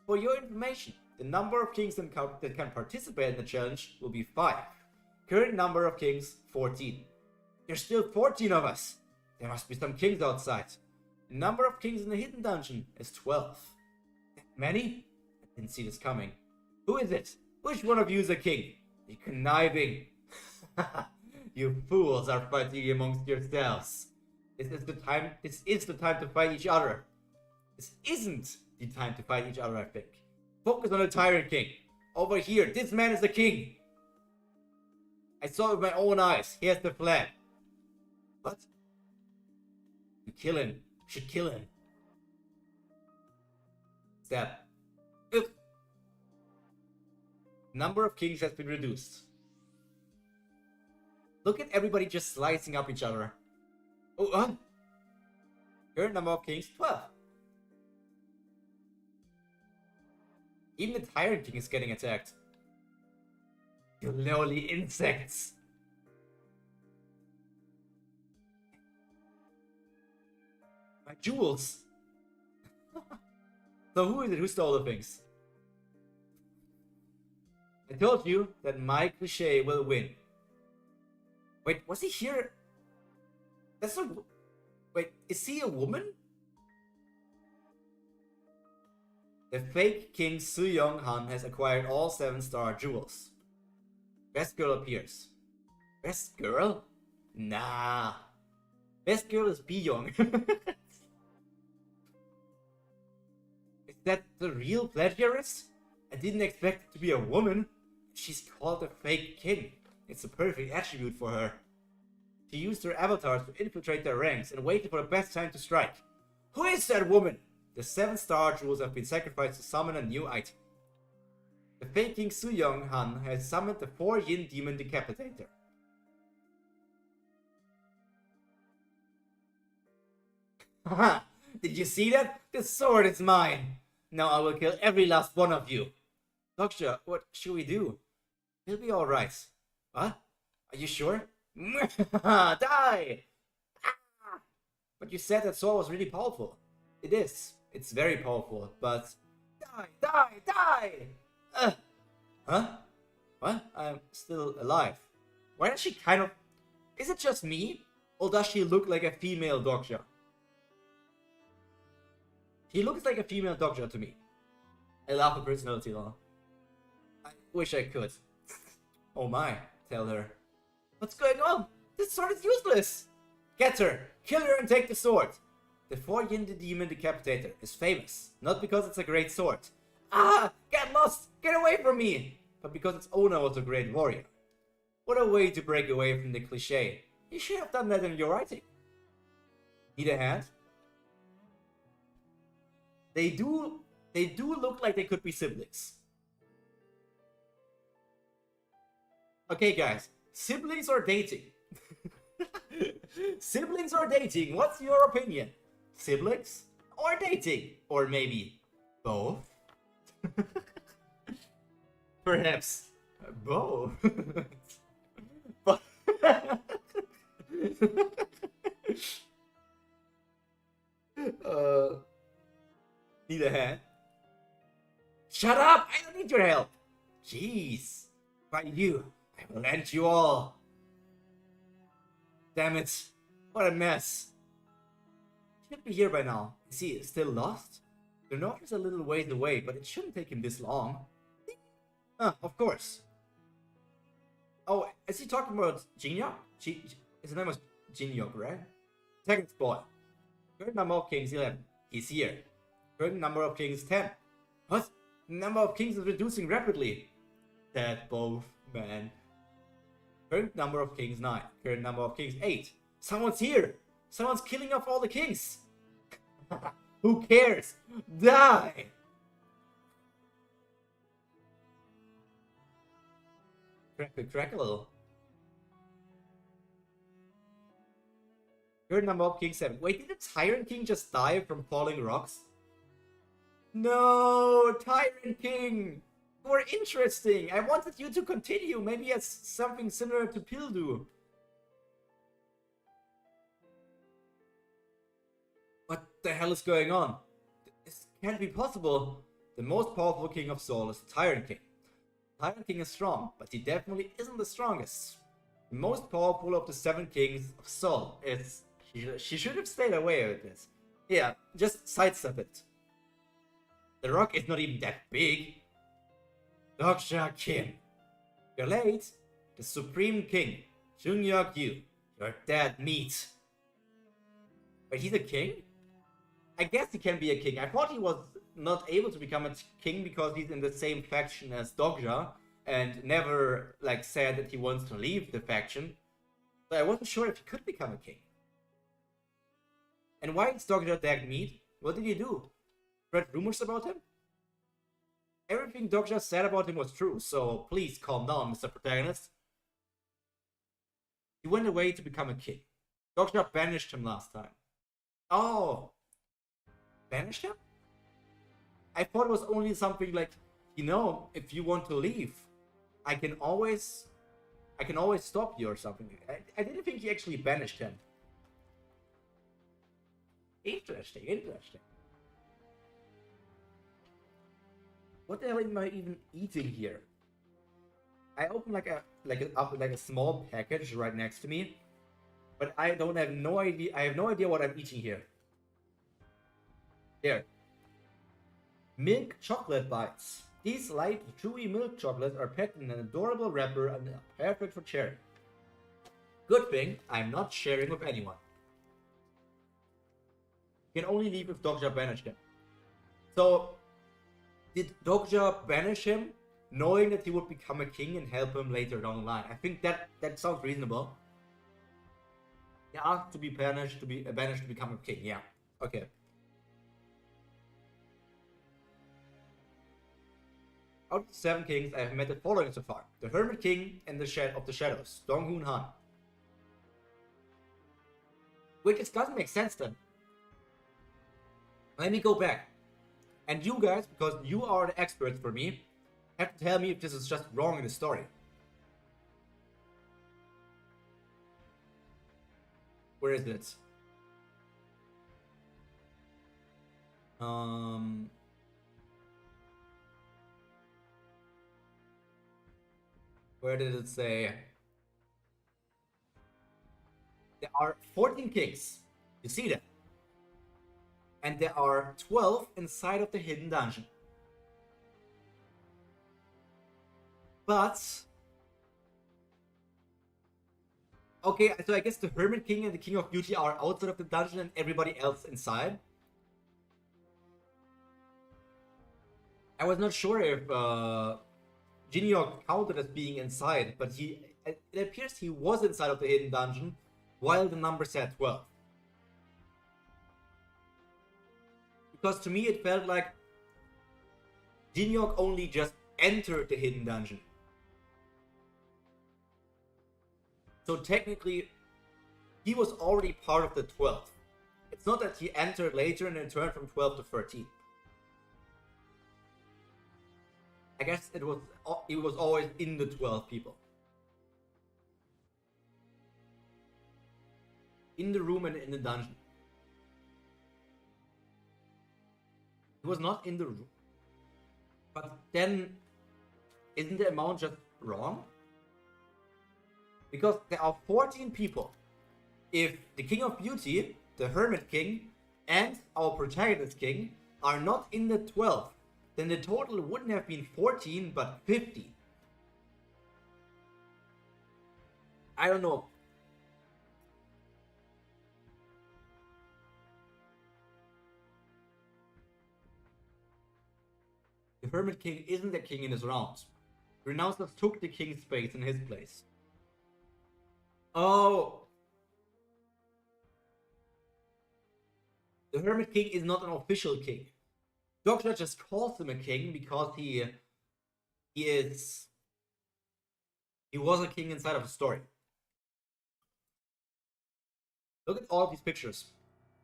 For your information, the number of kings that can participate in the challenge will be 5. Current number of kings, 14. There's still 14 of us. There must be some kings outside. The number of kings in the hidden dungeon is 12. That many? I didn't see this coming. Who is it? Which one of you is a king? The conniving. You fools are fighting amongst yourselves. This is the time to fight each other. This isn't the time to fight each other, I think. Focus on the Tyrant King. Over here, this man is the king. I saw it with my own eyes. He has the flag. What? You kill him. You should kill him. Stab. Oop. Number of kings has been reduced. Look at everybody just slicing up each other. Oh, current number of kings, 12. Even the Tyrant King is getting attacked. You lowly insects. My jewels. So who is it who stole the things? I told you that my cliche will win. Wait, was he here? That's a... Wait, is he a woman? The fake King Soo-young-han has acquired all 7-star jewels. Best girl appears. Best girl? Nah. Best girl is Bi-young. Is that the real plagiarist? I didn't expect it to be a woman. She's called a fake king. It's a perfect attribute for her. She used her avatars to infiltrate their ranks and waited for the best time to strike. Who is that woman? The 7-star jewels have been sacrificed to summon a new item. The fake King Soo-young-han has summoned the 4 Yin Demon Decapitator. Haha! Did you see that? The sword is mine! Now I will kill every last one of you. Doctor, what should we do? He'll be alright. What? Are you sure? Die! Ah! But you said that sword was really powerful. It is. It's very powerful, but... Die! Die! Die! Huh? What? I'm still alive. Why does she kind of... Is it just me? Or does she look like a female Dokja? She looks like a female Dokja to me. I love her personality though. I wish I could. Oh my, tell her. What's going on? This sword is useless! Get her! Kill her and take the sword! The 4-Yin the Demon Decapitator is famous, not because it's a great sword. Ah! Get lost! Get away from me! But because its owner was a great warrior. What a way to break away from the cliche. You should have done that in your writing. Need a hand? They do look like they could be siblings. Okay guys, siblings or dating? Siblings or dating? What's your opinion? Siblings or dating? Or maybe both? Perhaps both. But need a hand? Shut up! I don't need your help! Jeez. By you, I will end you all. Damn it. What a mess. Should be here by now. Is he still lost? The north is a little ways away, but it shouldn't take him this long. Ah, of course. Oh, is he talking about Jinyok? His name was Jinyok, right? Second spot. Current number of kings 11. He's here. Current number of kings 10. What? The number of kings is reducing rapidly. That both, man. Current number of kings 9. Current number of kings 8. Someone's here! Someone's killing off all the kings! Who cares? Die! Crackle. Current number of kings 7. Wait, did the Tyrant King just die from falling rocks? No! Tyrant King! You were interesting! I wanted you to continue, maybe as something similar to Pildu. What the hell is going on? This can't be possible. The most powerful king of Sol is the Tyrant King. Tyrant King is strong, but he definitely isn't the strongest. The most powerful of the 7 kings of Sol is... She should have stayed away with this. Yeah, just sidestep it. The rock is not even that big. Dokja Kim. You're late. The Supreme King. Jungyok Yu. You're dead meat. But he's a king? I guess he can be a king. I thought he was not able to become a king because he's in the same faction as Dokja and never like said that he wants to leave the faction. But I wasn't sure if he could become a king. And why is Dokja dead meat? What did he do? Spread rumors about him? Everything Dokja said about him was true, so please calm down, Mr. Protagonist. He went away to become a king. Dokja banished him last time. Oh! Banished him? I thought it was only something like, you know, if you want to leave, I can always stop you or something. I didn't think he actually banished him. Interesting. What the hell am I even eating here? I opened like a small package right next to me, but I have no idea. I have no idea what I'm eating here. Here. Milk chocolate bites. These light, chewy milk chocolates are packed in an adorable wrapper and are perfect for sharing. Good thing I'm not sharing with anyone. You can only leave if Dokja banished him. So, did Dokja banish him, knowing that he would become a king and help him later down the line? I think that sounds reasonable. He asked to be banished to become a king. Yeah. Okay. Out of the 7 kings, I have met the following so far: the Hermit King and the of the Shadows, Donghoon Han. Which it doesn't make sense then. Let me go back. And you guys, because you are the experts for me, have to tell me if this is just wrong in the story. Where is it? Where did it say? There are 14 kings. You see that? And there are 12 inside of the hidden dungeon. But okay, so I guess the Hermit King and the King of Beauty are outside of the dungeon and everybody else inside. I was not sure if Jinhyuk counted as being inside, but it appears he was inside of the hidden dungeon while the number said 12. Because to me it felt like Jinhyuk only just entered the hidden dungeon. So technically, he was already part of the 12. It's not that he entered later and then turned from 12 to 13. I guess it was always in the 12 people. In the room and in the dungeon. He was not in the room. But then, isn't the amount just wrong? Because there are 14 people. If the King of Beauty, the Hermit King, and our protagonist king are not in the 12, then the total wouldn't have been 14, but 50. I don't know. The Hermit King isn't a king in his round. Renouncers took the king's space in his place. Oh! The Hermit King is not an official king. Dokkaebi just calls him a king because he was a king inside of a story. Look at all of these pictures.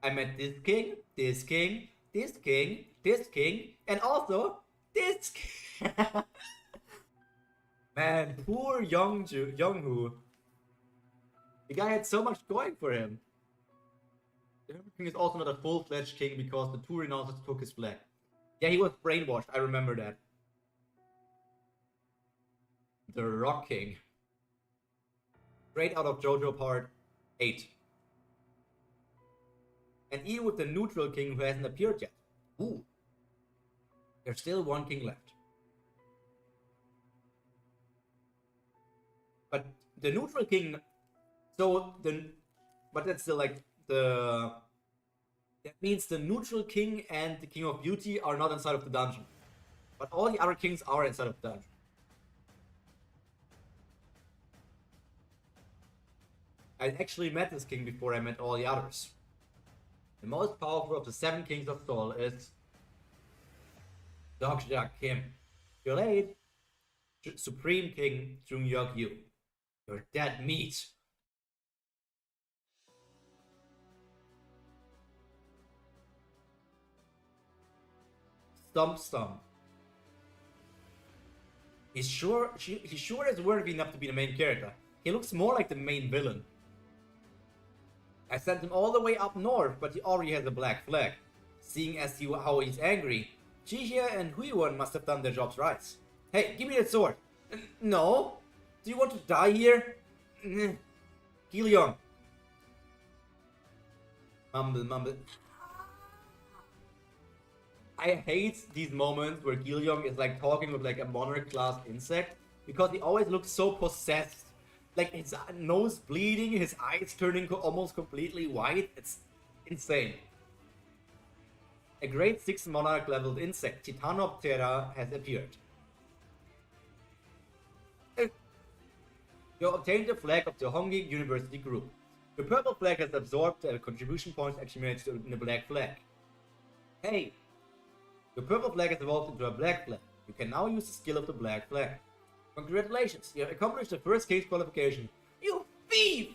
I met this king, this king, this king, this king, and also this king. Man, poor Young-hoo. The guy had so much going for him. The Hermit King is also not a full-fledged king because the two renouncers took his flag. Yeah, he was brainwashed, I remember that. The Rock King. Straight out of JoJo Part 8. And even with the neutral king who hasn't appeared yet. Ooh. There's still one king left. But the neutral king... But that's still like the... That means the neutral king and the King of Beauty are not inside of the dungeon. But all the other kings are inside of the dungeon. I actually met this king before I met all the others. The most powerful of the 7 kings of Seoul is Dokkaebi. You're late. Supreme King Junhyuk-yu. You're dead meat. Stump. He sure is worthy enough to be the main character. He looks more like the main villain. I sent him all the way up north, but he already has a black flag. Seeing as how he's angry, Jihye and Huiwon must have done their jobs right. Hey, give me that sword. No? Do you want to die here? Gil-young. Mumble. I hate these moments where Gil-young is like talking with like a monarch class insect because he always looks so possessed. Like his nose bleeding, his eyes turning almost completely white. It's insane. A grade 6 monarch leveled insect, Titanoptera, has appeared. You obtained the flag of the Hongik University Group. The purple flag has absorbed the contribution points accumulated in the black flag. Hey! The purple flag has evolved into a black flag. You can now use the skill of the black flag. Congratulations, you have accomplished the first case qualification. You thief!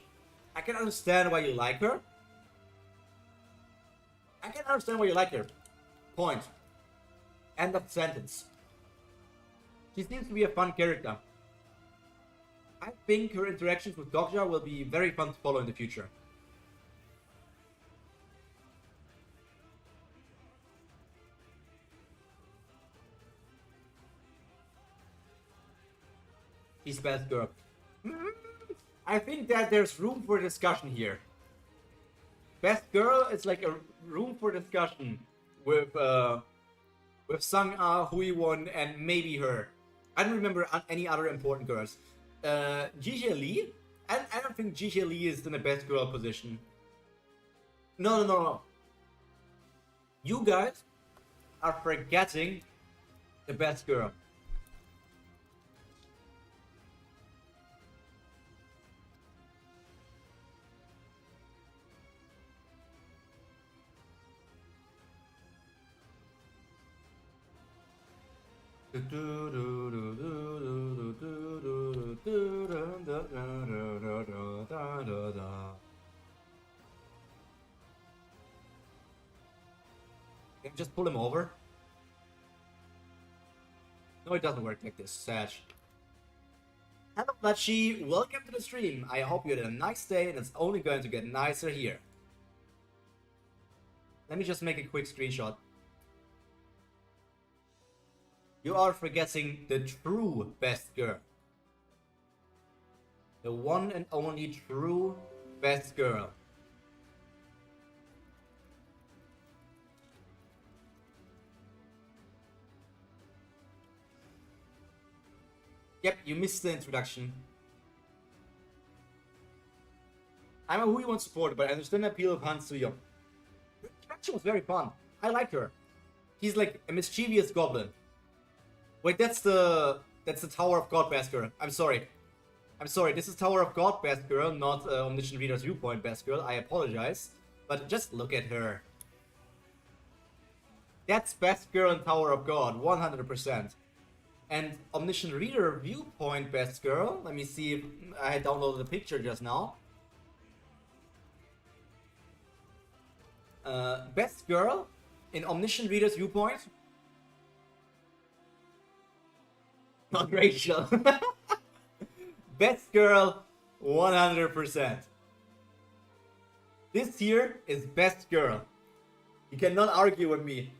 I can understand why you like her. I can understand why you like her. Point. End of sentence. She seems to be a fun character. I think her interactions with Dokkaebi will be very fun to follow in the future. She's best girl. I think that there's room for discussion here. Best girl is like a room for discussion with Sang-ah, Hui-won, and maybe her. I don't remember any other important girls. Jijie Lee? I don't think Jijie Lee is in the best girl position. No. You guys are forgetting the best girl. Can you just pull him over? No, it doesn't work like this, Sage. Hello, Lachi. Welcome to the stream. I hope you had a nice day, and it's only going to get nicer here. Let me just make a quick screenshot. You are forgetting the true best girl. The one and only true best girl. Yep, you missed the introduction. I'm a Hui-won supporter, but I understand the appeal of Han Soo-young. The introduction was very fun. I like her. He's like a mischievous goblin. Wait, that's the Tower of God best girl. I'm sorry. This is Tower of God best girl, not Omniscient Reader's Viewpoint best girl. I apologize. But just look at her. That's best girl in Tower of God, 100%. And Omniscient Reader Viewpoint best girl. Let me see if I downloaded the picture just now. Best girl in Omniscient Reader's Viewpoint. Not Rachel. Best girl, 100%. This here is best girl. You cannot argue with me.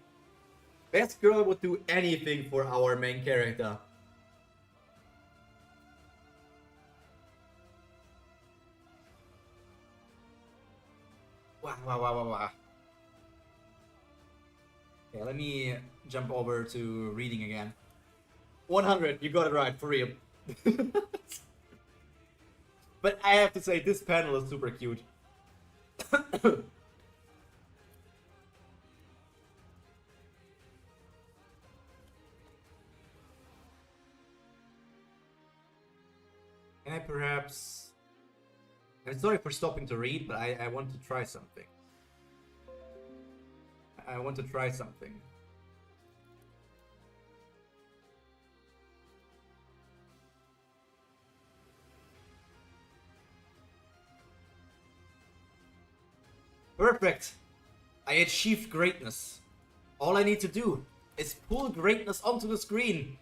Best girl would do anything for our main character. Wow. Okay, let me jump over to reading again. 100, you got it right, for real. But I have to say, this panel is super cute. Can I perhaps... I'm sorry for stopping to read, but I want to try something. I want to try something. Perfect! I achieved greatness. All I need to do is pull greatness onto the screen.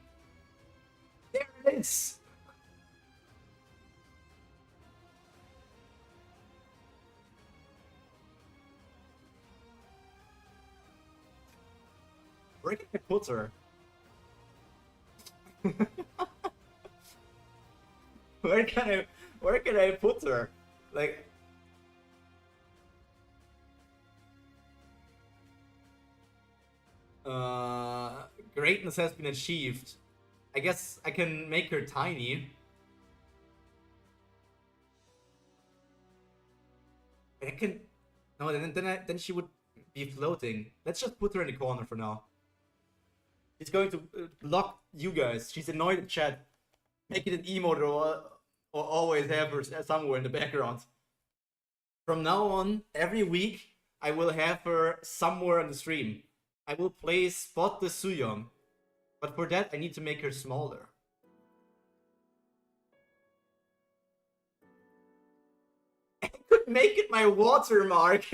There it is! Where can I put her? Where can I put her? Like... greatness has been achieved. I guess I can make her tiny. And I can... No, then she would be floating. Let's just put her in the corner for now. She's going to block you guys. She's annoyed at chat. Make it an emote or always have her somewhere in the background. From now on, every week, I will have her somewhere on the stream. I will play Spot the Soo-young. But for that, I need to make her smaller. I could make it my watermark.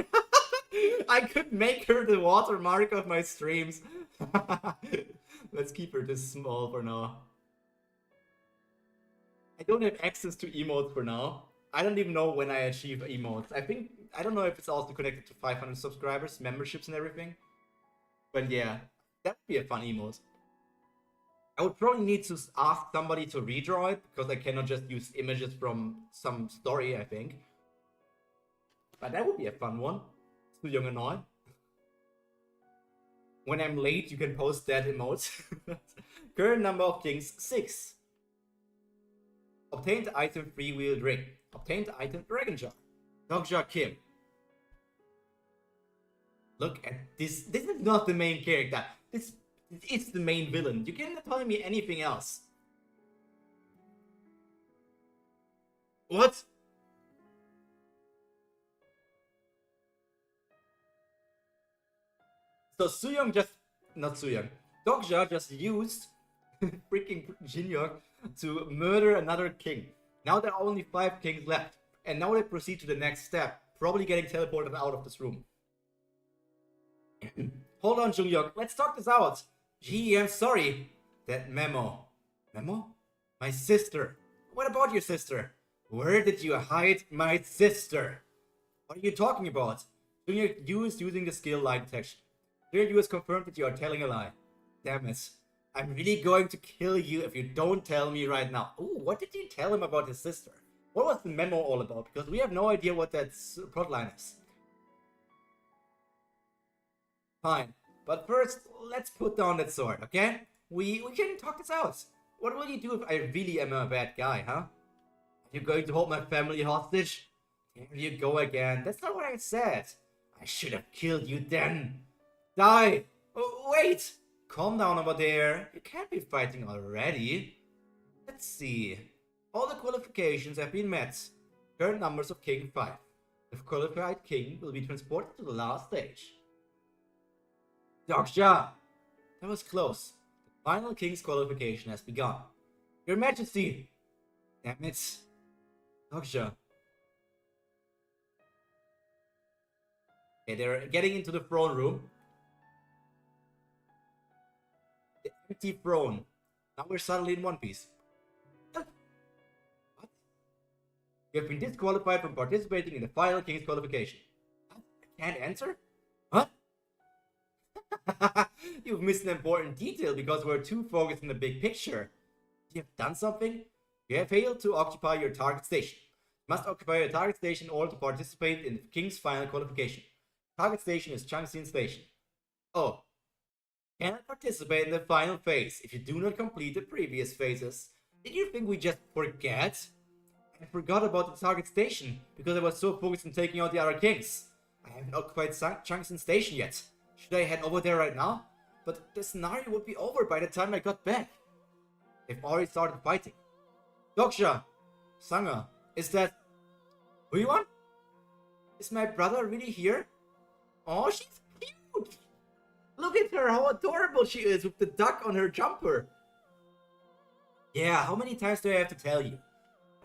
I could make her the watermark of my streams. Let's keep her this small for now. I don't have access to emotes for now. I don't even know when I achieve emotes. I don't know if it's also connected to 500 subscribers, memberships and everything. But yeah, that would be a fun emote. I would probably need to ask somebody to redraw it, because I cannot just use images from some story, I think. But that would be a fun one. Too young and all. When I'm late, you can post that emote. Current number of kings, 6. Obtained item, free-wheeled ring. Obtained item, dragon jar. Dokkaebi Kim. Look at this. This is not the main character. This is the main villain. You cannot tell me anything else. What? So Sooyoung just... Not Sooyoung. Dokkaebi just used freaking Jinyoung to murder another king. Now there are only 5 kings left. And now they proceed to the next step. Probably getting teleported out of this room. Hold on, Jungyuk. Let's talk this out. Gee, I'm sorry. That memo. Memo? My sister. What about your sister? Where did you hide my sister? What are you talking about? Jungyuk, you is using the skill lie detection. Here you has confirmed that you are telling a lie. Damn it. I'm really going to kill you if you don't tell me right now. Ooh, what did you tell him about his sister? What was the memo all about? Because we have no idea what that plotline is. Fine. But first, let's put down that sword, okay? We can talk this out. What will you do if I really am a bad guy, huh? Are you going to hold my family hostage? There you go again. That's not what I said. I should have killed you then. Die! Oh, wait! Calm down over there. You can't be fighting already. Let's see. All the qualifications have been met. Current numbers of King 5. The qualified king will be transported to the last stage. Dokkaebi! That was close. The final king's qualification has begun. Your Majesty! Damn it. Dokkaebi. Okay, they're getting into the throne room. The empty throne. Now we're suddenly in One Piece. What? You have been disqualified from participating in the final king's qualification. I can't answer? What? You've missed an important detail because we're too focused on the big picture. You have done something? You have failed to occupy your target station. You must occupy your target station in order to participate in the King's final qualification. Target station is Changxin Station. Oh. Cannot participate in the final phase if you do not complete the previous phases. Did you think we just forget? I forgot about the target station because I was so focused on taking out the other kings. I haven't occupied Changxin Station yet. Should I head over there right now? But the scenario would be over by the time I got back. They've already started fighting. Dokkaebi! Sangha, is that... Who you want? Is my brother really here? Oh, she's cute! Look at her, how adorable she is with the duck on her jumper. Yeah, how many times do I have to tell you?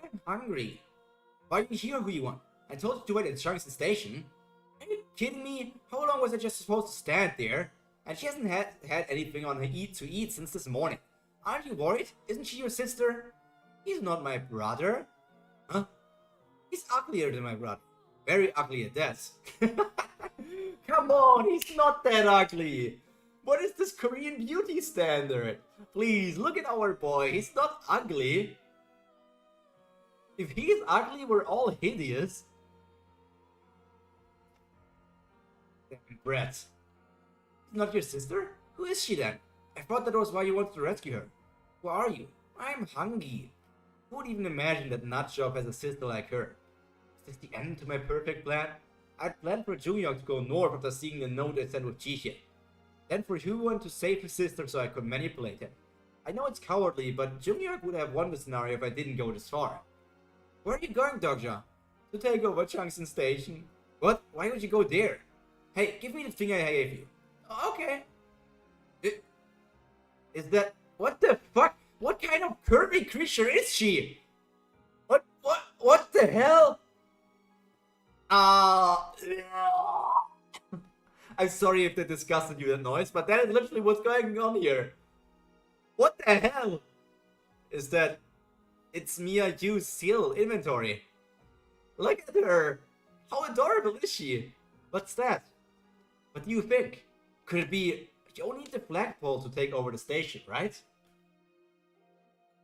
I'm hungry. Why are you here, who you want? I told you to wait at Changxin Station. Are you kidding me? How long was I just supposed to stand there? And she hasn't had anything on her to eat since this morning. Aren't you worried? Isn't she your sister? He's not my brother. Huh? He's uglier than my brother. Very ugly at that. Come on, he's not that ugly. What is this Korean beauty standard? Please, look at our boy. He's not ugly. If he's ugly, we're all hideous. Damn Brett. Not your sister? Who is she then? I thought that was why you wanted to rescue her. Who are you? I'm hungry. Who would even imagine that Nutjob has a sister like her? Is this the end to my perfect plan? I'd planned for Jungyong to go north after seeing the note I sent with Jishin. Then for Hyewon to save his sister so I could manipulate him. I know it's cowardly, but Jungyong would have won the scenario if I didn't go this far. Where are you going, Dokkaebi? To take over Changxin Station. What? Why would you go there? Hey, give me the thing I gave you. Okay. Is that... What the fuck? What kind of curvy creature is she? What the hell? I'm sorry if that disgusted you, that noise, but that is literally what's going on here. What the hell? Is that... It's Mia Yu's seal inventory. Look at her. How adorable is she? What's that? What do you think? Could it be... You only need the flagpole to take over the station, right?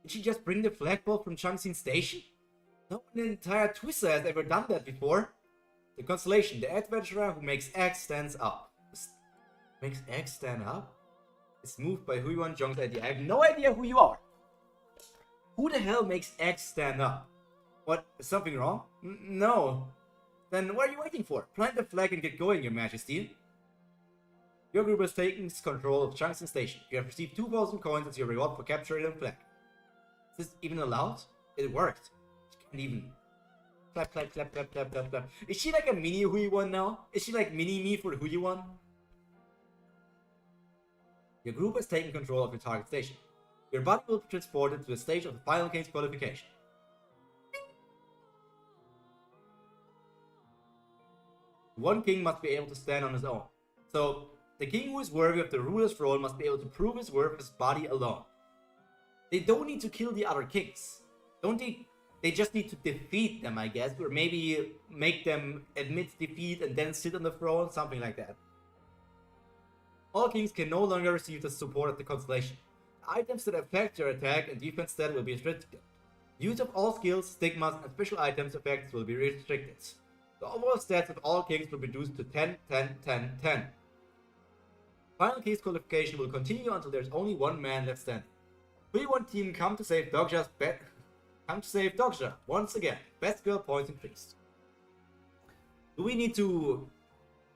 Did she just bring the flagpole from Changxin Station? No one in the entire Twister has ever done that before. The constellation, the adventurer who makes X stands up. Makes X stand up? It's moved by Huiyuan Zhong's idea. I have no idea who you are. Who the hell makes X stand up? What? Is something wrong? No. Then what are you waiting for? Plant the flag and get going, Your Majesty. Your group has taken control of Changxin Station. You have received 2,000 coins as your reward for capturing the flag. Is this even allowed? It worked. She can't even... Clap, clap, clap, clap, clap, clap, clap. Is she like a mini Huiyuan now? Is she like mini-me for Huiyuan? Your group has taken control of your target station. Your body will be transported to the stage of the final king's qualification. One king must be able to stand on his own. So, the king who is worthy of the ruler's throne must be able to prove his worth with his body alone. They don't need to kill the other kings. They just need to defeat them, I guess. Or maybe make them admit defeat and then sit on the throne, something like that. All kings can no longer receive the support of the constellation. Items that affect your attack and defense stat will be restricted. Use of all skills, stigmas, and special items effects will be restricted. The overall stats of all kings will be reduced to 10, 10, 10, 10. Final king's qualification will continue until there's only one man left standing. Huiyuan team come to save Dokja once again. Best girl points increased. Do we need to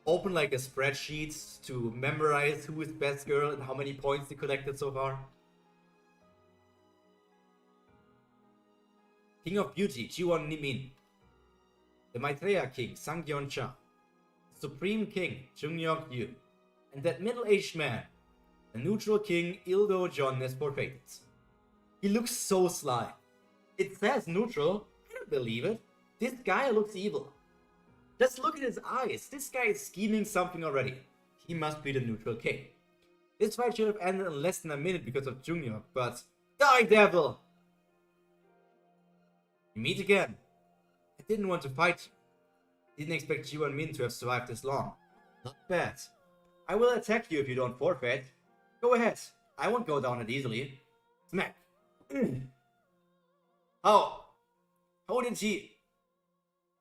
open like a spreadsheet to memorize who is best girl and how many points they collected so far? King of Beauty, Jiwon Min. The Maitreya King, Sang Yeon Cha. Supreme King, Jung Yok Yu. And that middle-aged man, the neutral king, Ildo John Nesportated. He looks so sly. It says neutral. I don't believe it. This guy looks evil. Just look at his eyes. This guy is scheming something already. He must be the neutral king. This fight should have ended in less than a minute because of Junghyuk, but... Die, devil! We meet again. I didn't want to fight you. Didn't expect you and Min to have survived this long. Not bad. I will attack you if you don't forfeit. Go ahead. I won't go down it easily. Smack. How did he...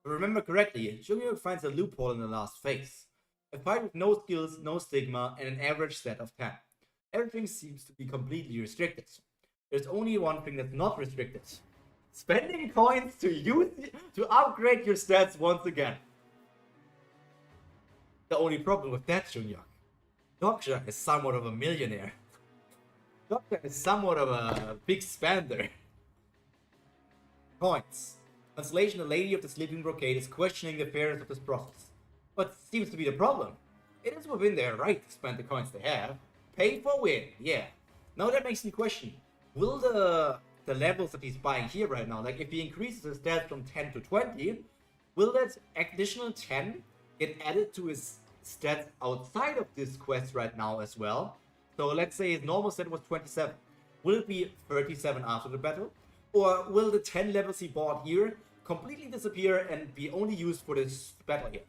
If I remember correctly, Junghyuk finds a loophole in the last phase. A fight with no skills, no stigma, and an average stat of 10. Everything seems to be completely restricted. There's only one thing that's not restricted. Spending coins to upgrade your stats once again. The only problem with that, Junghyuk, Dokja is somewhat of a millionaire. Dokja is somewhat of a big spender. Coins. Constellation, the Lady of the Sleeping Brocade, is questioning the fairness of this process. What seems to be the problem? It is within their right to spend the coins they have. Pay for win, yeah. Now that makes me question, will the levels that he's buying here right now, like if he increases his stats from 10 to 20, will that additional 10 get added to his stats outside of this quest right now as well? So let's say his normal stat was 27. Will it be 37 after the battle? Or will the 10 levels he bought here completely disappear and be only used for this battle here?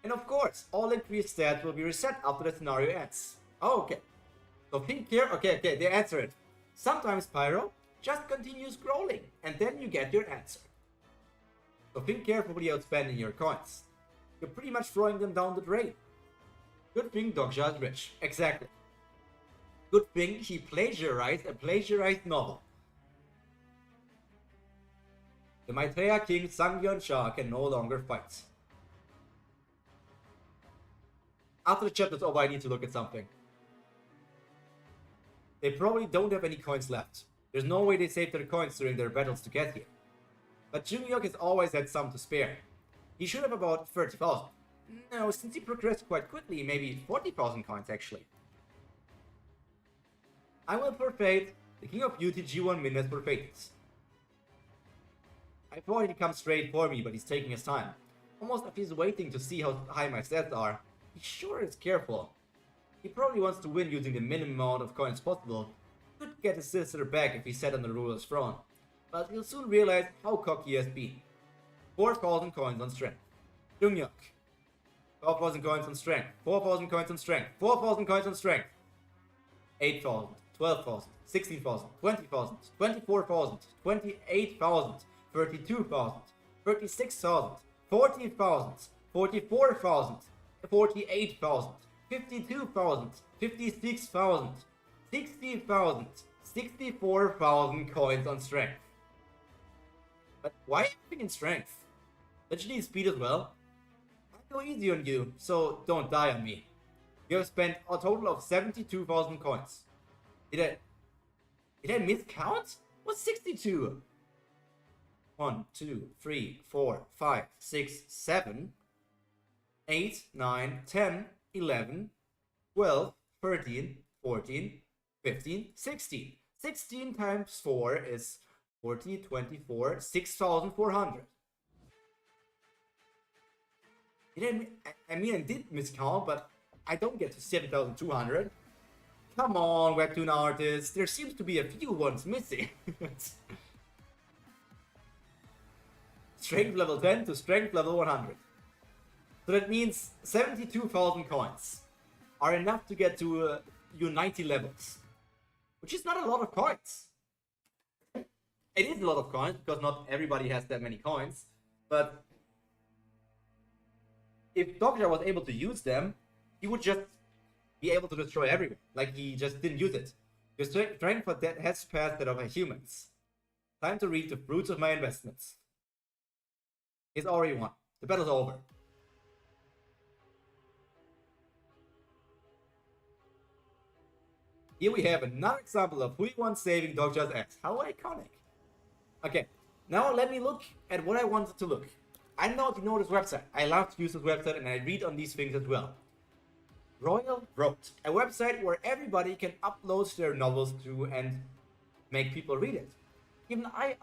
And of course, all increased stats will be reset after the scenario ends. Oh, okay. So think here, okay, they answer it. Sometimes, Pyro, just continue scrolling, and then you get your answer. So think carefully about spending your coins. You're pretty much throwing them down the drain. Good thing Dokja is rich. Exactly. Good thing he plagiarized a plagiarized novel. The Maitreya King Sang Yeon Cha can no longer fight. After the chapter's over, I need to look at something. They probably don't have any coins left. There's no way they saved their coins during their battles to get here. But Junghyuk has always had some to spare. He should have about 30,000. No, since he progressed quite quickly, maybe 40,000 coins actually. I will forfeit the King of Beauty G1 Min has forfeited. I thought he'd come straight for me, but he's taking his time. Almost if he's waiting to see how high my stats are. He sure is careful. He probably wants to win using the minimum amount of coins possible. Could get his sister back if he sat on the ruler's throne. But he'll soon realize how cocky he has been. 4,000 coins on strength. Junghyuk. 12,000 coins on strength. 4,000 coins on strength. 4,000 coins on strength. 8,000. 12,000, 16,000, 20,000, 24,000, 28,000, 32,000, 36,000, 40,000, 44,000, 48,000, 52,000, 56,000, 60,000, 64,000 coins on strength. But why everything in strength? Don't you need speed as well? I'll go easy on you, so don't die on me. You have spent a total of 72,000 coins. Did I miscount? What's 62? 1, 2, 3, 4, 5, 6, 7, 8, 9, 10, 11, 12, 13, 14, 15, 16. 16 times 4 is 40, 24, 6,400. I mean, I did miscount, but I don't get to 7,200. Come on, Webtoon artists. There seems to be a few ones missing. Strength level 10 to strength level 100. So that means 72,000 coins are enough to get to your 90 levels. Which is not a lot of coins. It is a lot of coins because not everybody has that many coins. But if Dokkaebi was able to use them, he would just be able to destroy everyone. Like he just didn't use it. Your strength for that has passed that of humans. Time to reap the fruits of my investments. He's already won. The battle's over. Here we have another example of Huiwan saving Dokkaebi's ass. How iconic. Okay, now let me look at what I wanted to look. I know you know this website. I love to use this website and I read on these things as well. Royal Road, a website where everybody can upload their novels to and make people read it. Even I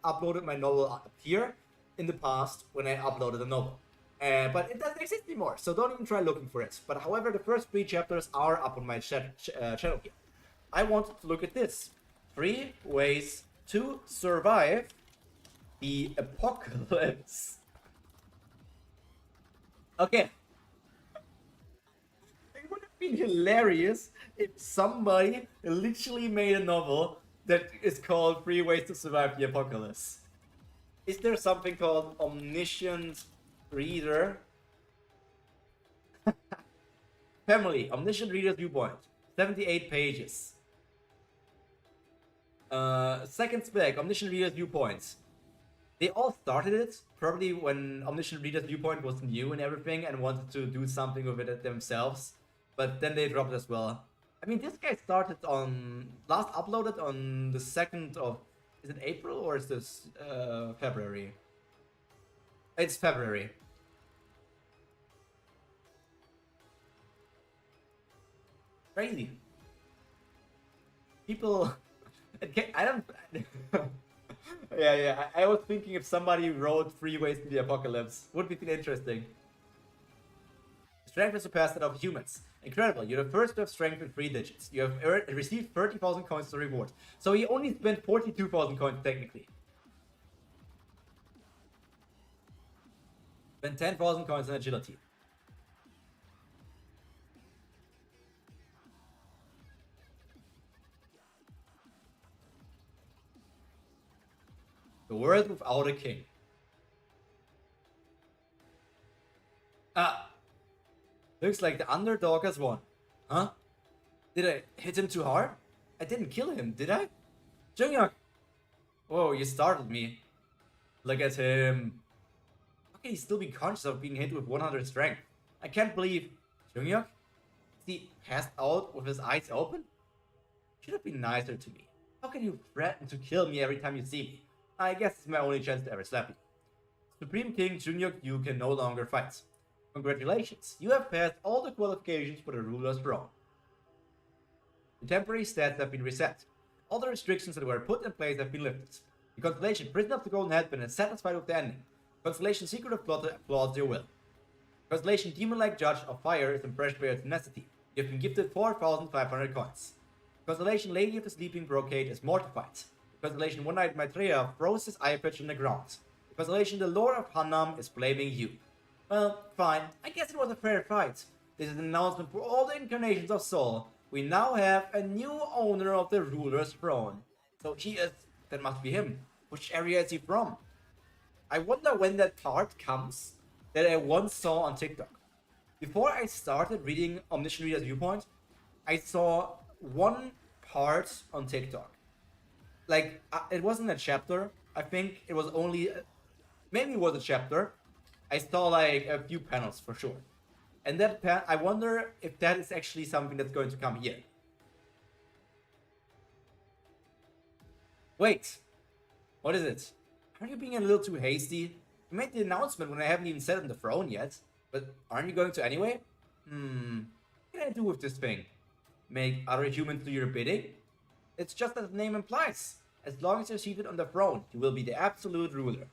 uploaded my novel up here in the past when I uploaded a novel. But it doesn't exist anymore, so don't even try looking for it. But however, the first 3 chapters are up on my channel here. I wanted to look at this. 3 ways to survive the apocalypse. Okay. It would have been hilarious if somebody literally made a novel that is called 3 Ways to Survive the Apocalypse. Is there something called Omniscient Reader? Family, Omniscient Reader's Viewpoint. 78 pages. Second spec, Omniscient Reader's Viewpoint. They all started it, probably when Omniscient Reader's Viewpoint was new and everything and wanted to do something with it themselves. But then they dropped it as well. I mean, this guy started on... last uploaded on the 2nd of... is it April or is this February? It's February. Crazy. People... I don't... yeah, I was thinking if somebody wrote 3 Ways to the Apocalypse. Would be interesting. Strength is surpassed that of humans. Incredible, you're the first to have strength in 3 digits. You have received 30,000 coins as a reward. So he only spent 42,000 coins technically. Spent 10,000 coins on agility. The world without a king. Looks like the underdog has won. Huh? Did I hit him too hard? I didn't kill him, did I? Junghyuk! Whoa, you startled me. Look at him. How can he still be conscious of being hit with 100 strength? I can't believe... Junghyuk? Is he passed out with his eyes open? Should have been nicer to me. How can you threaten to kill me every time you see me? I guess it's my only chance to ever slap you. Supreme King Junghyuk, you can no longer fight. Congratulations, you have passed all the qualifications for the ruler's throne. The temporary stats have been reset. All the restrictions that were put in place have been lifted. The constellation Prison of the Golden Headband is satisfied with the ending. Constellation Secret of Blood applauds your will. Constellation Demon-like Judge of Fire is impressed by your tenacity. You have been gifted 4,500 coins. Constellation Lady of the Sleeping Brocade is mortified. Constellation One-Eyed Maitreya throws his eye patch on the ground. Constellation The Lord of Hanam is blaming you. Well, fine. I guess it was a fair fight. This is an announcement for all the incarnations of Soul. We now have a new owner of the ruler's throne. So that must be him. Which area is he from? I wonder when that part comes that I once saw on TikTok. Before I started reading Omniscient Reader's viewpoint, I saw one part on TikTok. Like, it wasn't a chapter. I think it was only, maybe it was a chapter. I saw like a few panels for sure. And that I wonder if that is actually something that's going to come here. Wait, what is it? Aren't you being a little too hasty? You made the announcement when I haven't even sat on the throne yet. But aren't you going to anyway? What can I do with this thing? Make other humans do your bidding? It's just as the name implies. As long as you're seated on the throne, you will be the absolute ruler.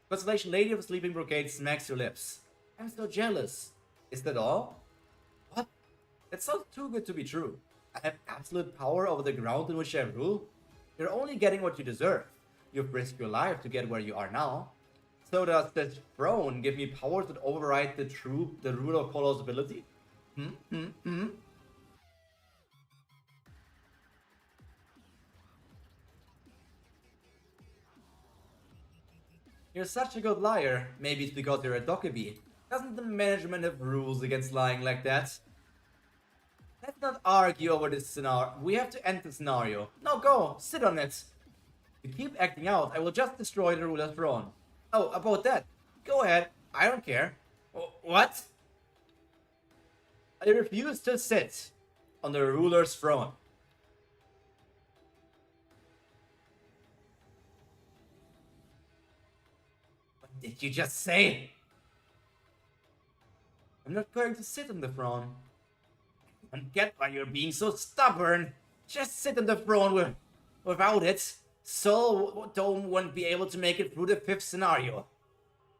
Constellation Lady of the Sleeping Brocade smacks your lips. I'm so jealous. Is that all? What? That sounds too good to be true. I have absolute power over the ground in which I rule? You're only getting what you deserve. You've risked your life to get where you are now. So does this throne give me powers that override the rule of plausibility? You're such a good liar. Maybe it's because you're a Dokkaebi. Doesn't the management have rules against lying like that? Let's not argue over this scenario. We have to end the scenario. No, go. Sit on it. If you keep acting out, I will just destroy the ruler's throne. Oh, about that. Go ahead. I don't care. What? I refuse to sit on the ruler's throne. What did you just say? I'm not going to sit on the throne. I don't get why you're being so stubborn. Just sit on the throne without it. So Dome won't be able to make it through the 5th scenario. What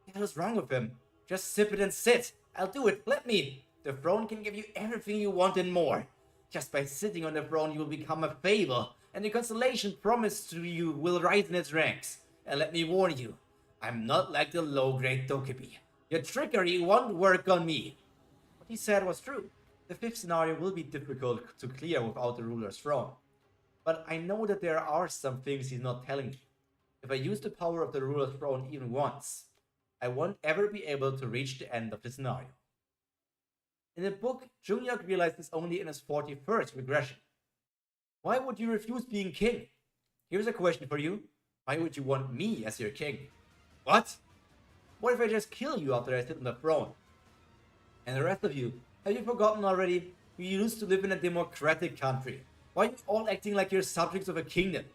the hell is wrong with him? Just sip it and sit. I'll do it. Let me. The throne can give you everything you want and more. Just by sitting on the throne, you will become a fable, and the constellation promised to you will rise in its ranks. And let me warn you, I'm not like the low-grade Dokkaebi. Your trickery won't work on me. What he said was true. The 5th scenario will be difficult to clear without the ruler's throne. But I know that there are some things he's not telling me. If I use the power of the ruler's throne even once, I won't ever be able to reach the end of the scenario. In the book, Jungyuk realized this only in his 41st regression. Why would you refuse being king? Here's a question for you. Why would you want me as your king? What? What if I just kill you after I sit on the throne? And the rest of you, have you forgotten already? You used to live in a democratic country. Why are you all acting like you're subjects of a kingdom?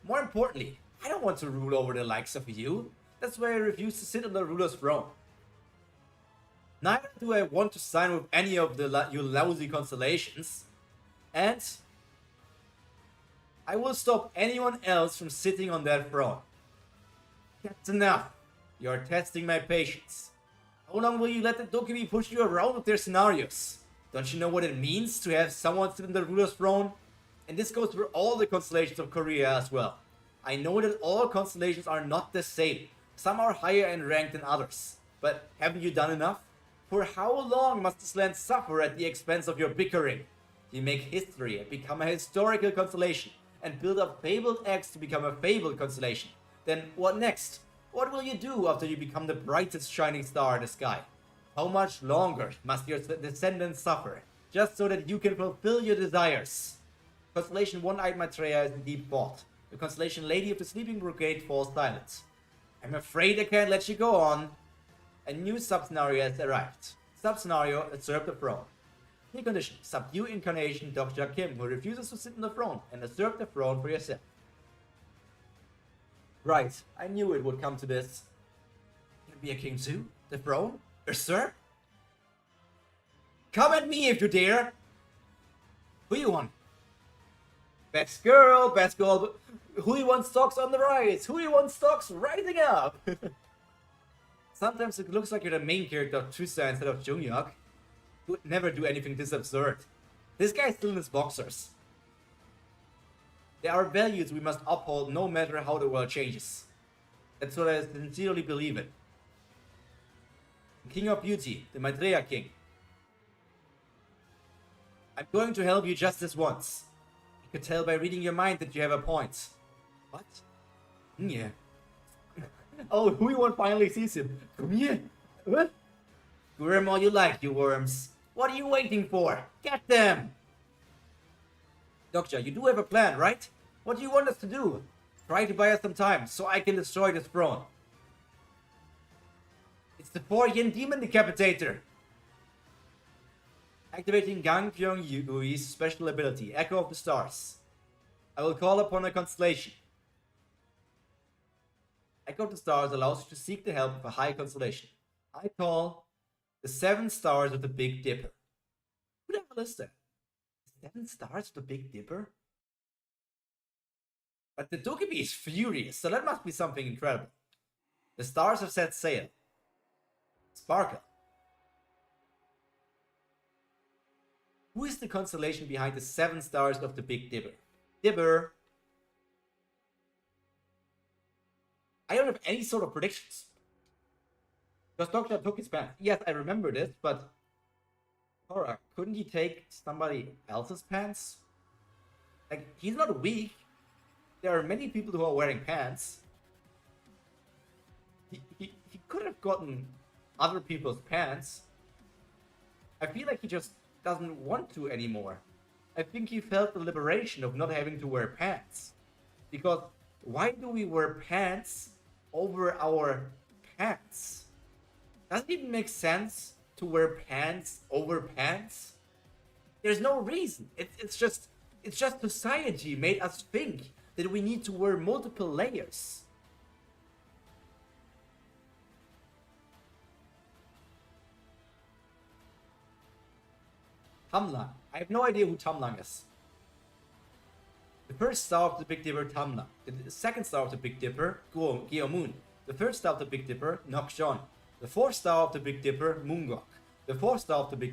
More importantly, I don't want to rule over the likes of you. That's why I refuse to sit on the ruler's throne. Neither do I want to sign with any of you lousy constellations. And I will stop anyone else from sitting on that throne. That's enough. You're testing my patience. How long will you let the Dokkaebi push you around with their scenarios? Don't you know what it means to have someone sit on the ruler's throne? And this goes for all the constellations of Korea as well. I know that all constellations are not the same. Some are higher in rank than others. But haven't you done enough? For how long must this land suffer at the expense of your bickering? You make history and become a historical constellation, and build up fabled eggs to become a fabled constellation. Then what next? What will you do after you become the brightest shining star in the sky? How much longer must your descendants suffer, just so that you can fulfill your desires? Constellation One-Eyed Maitreya is in deep thought. The constellation Lady of the Sleeping Brocade falls silent. I'm afraid I can't let you go on. A new sub-scenario has arrived. Sub-scenario, usurp the throne. New condition, subdue incarnation Dr. Kim, who refuses to sit on the throne, and usurp the throne for yourself. Right, I knew it would come to this. Can be a king too? The throne? Usurp? Come at me if you dare! Who you want? Best girl, who you want stocks on the rise? Who you want stocks rising up? Sometimes it looks like you're the main character of Trista instead of Jungyuk. You would never do anything this absurd. This guy's still in his boxers. There are values we must uphold no matter how the world changes. That's what I sincerely believe in. King of Beauty, the Maitreya King. I'm going to help you just this once. I could tell by reading your mind that you have a point. What? Yeah. Oh, one finally sees him. Come here. What? Worm all you like, you worms. What are you waiting for? Get them! Doctor, you do have a plan, right? What do you want us to do? Try to buy us some time, so I can destroy this throne. It's the 4-yin demon decapitator! Activating Gang Pyong-yui's special ability, Echo of the Stars. I will call upon a constellation. Echo of the Stars allows you to seek the help of a high constellation. I call the 7 stars of the Big Dipper. Who the hell is that? 7 stars of the Big Dipper? But the Dokkaebi is furious, so that must be something incredible. The stars have set sail. Sparkle. Who is the constellation behind the 7 stars of the Big Dipper? Dipper. I don't have any sort of predictions. Because Doctor took his pants. Yes, I remember this, but... Alright, couldn't he take somebody else's pants? Like, he's not weak. There are many people who are wearing pants. He could have gotten other people's pants. I feel like he just doesn't want to anymore. I think he felt the liberation of not having to wear pants. Because why do we wear pants over our pants? Doesn't it make sense to wear pants over pants? There's no reason. It's just society made us think that we need to wear multiple layers. Tamlang. I have no idea who Tamlang is. The first star of the Big Dipper, Tamlang. The second star of the Big Dipper, Geomun. The third star of the Big Dipper, Nokjon. The fourth star of the Big Dipper, Mungok. The fourth star of the Big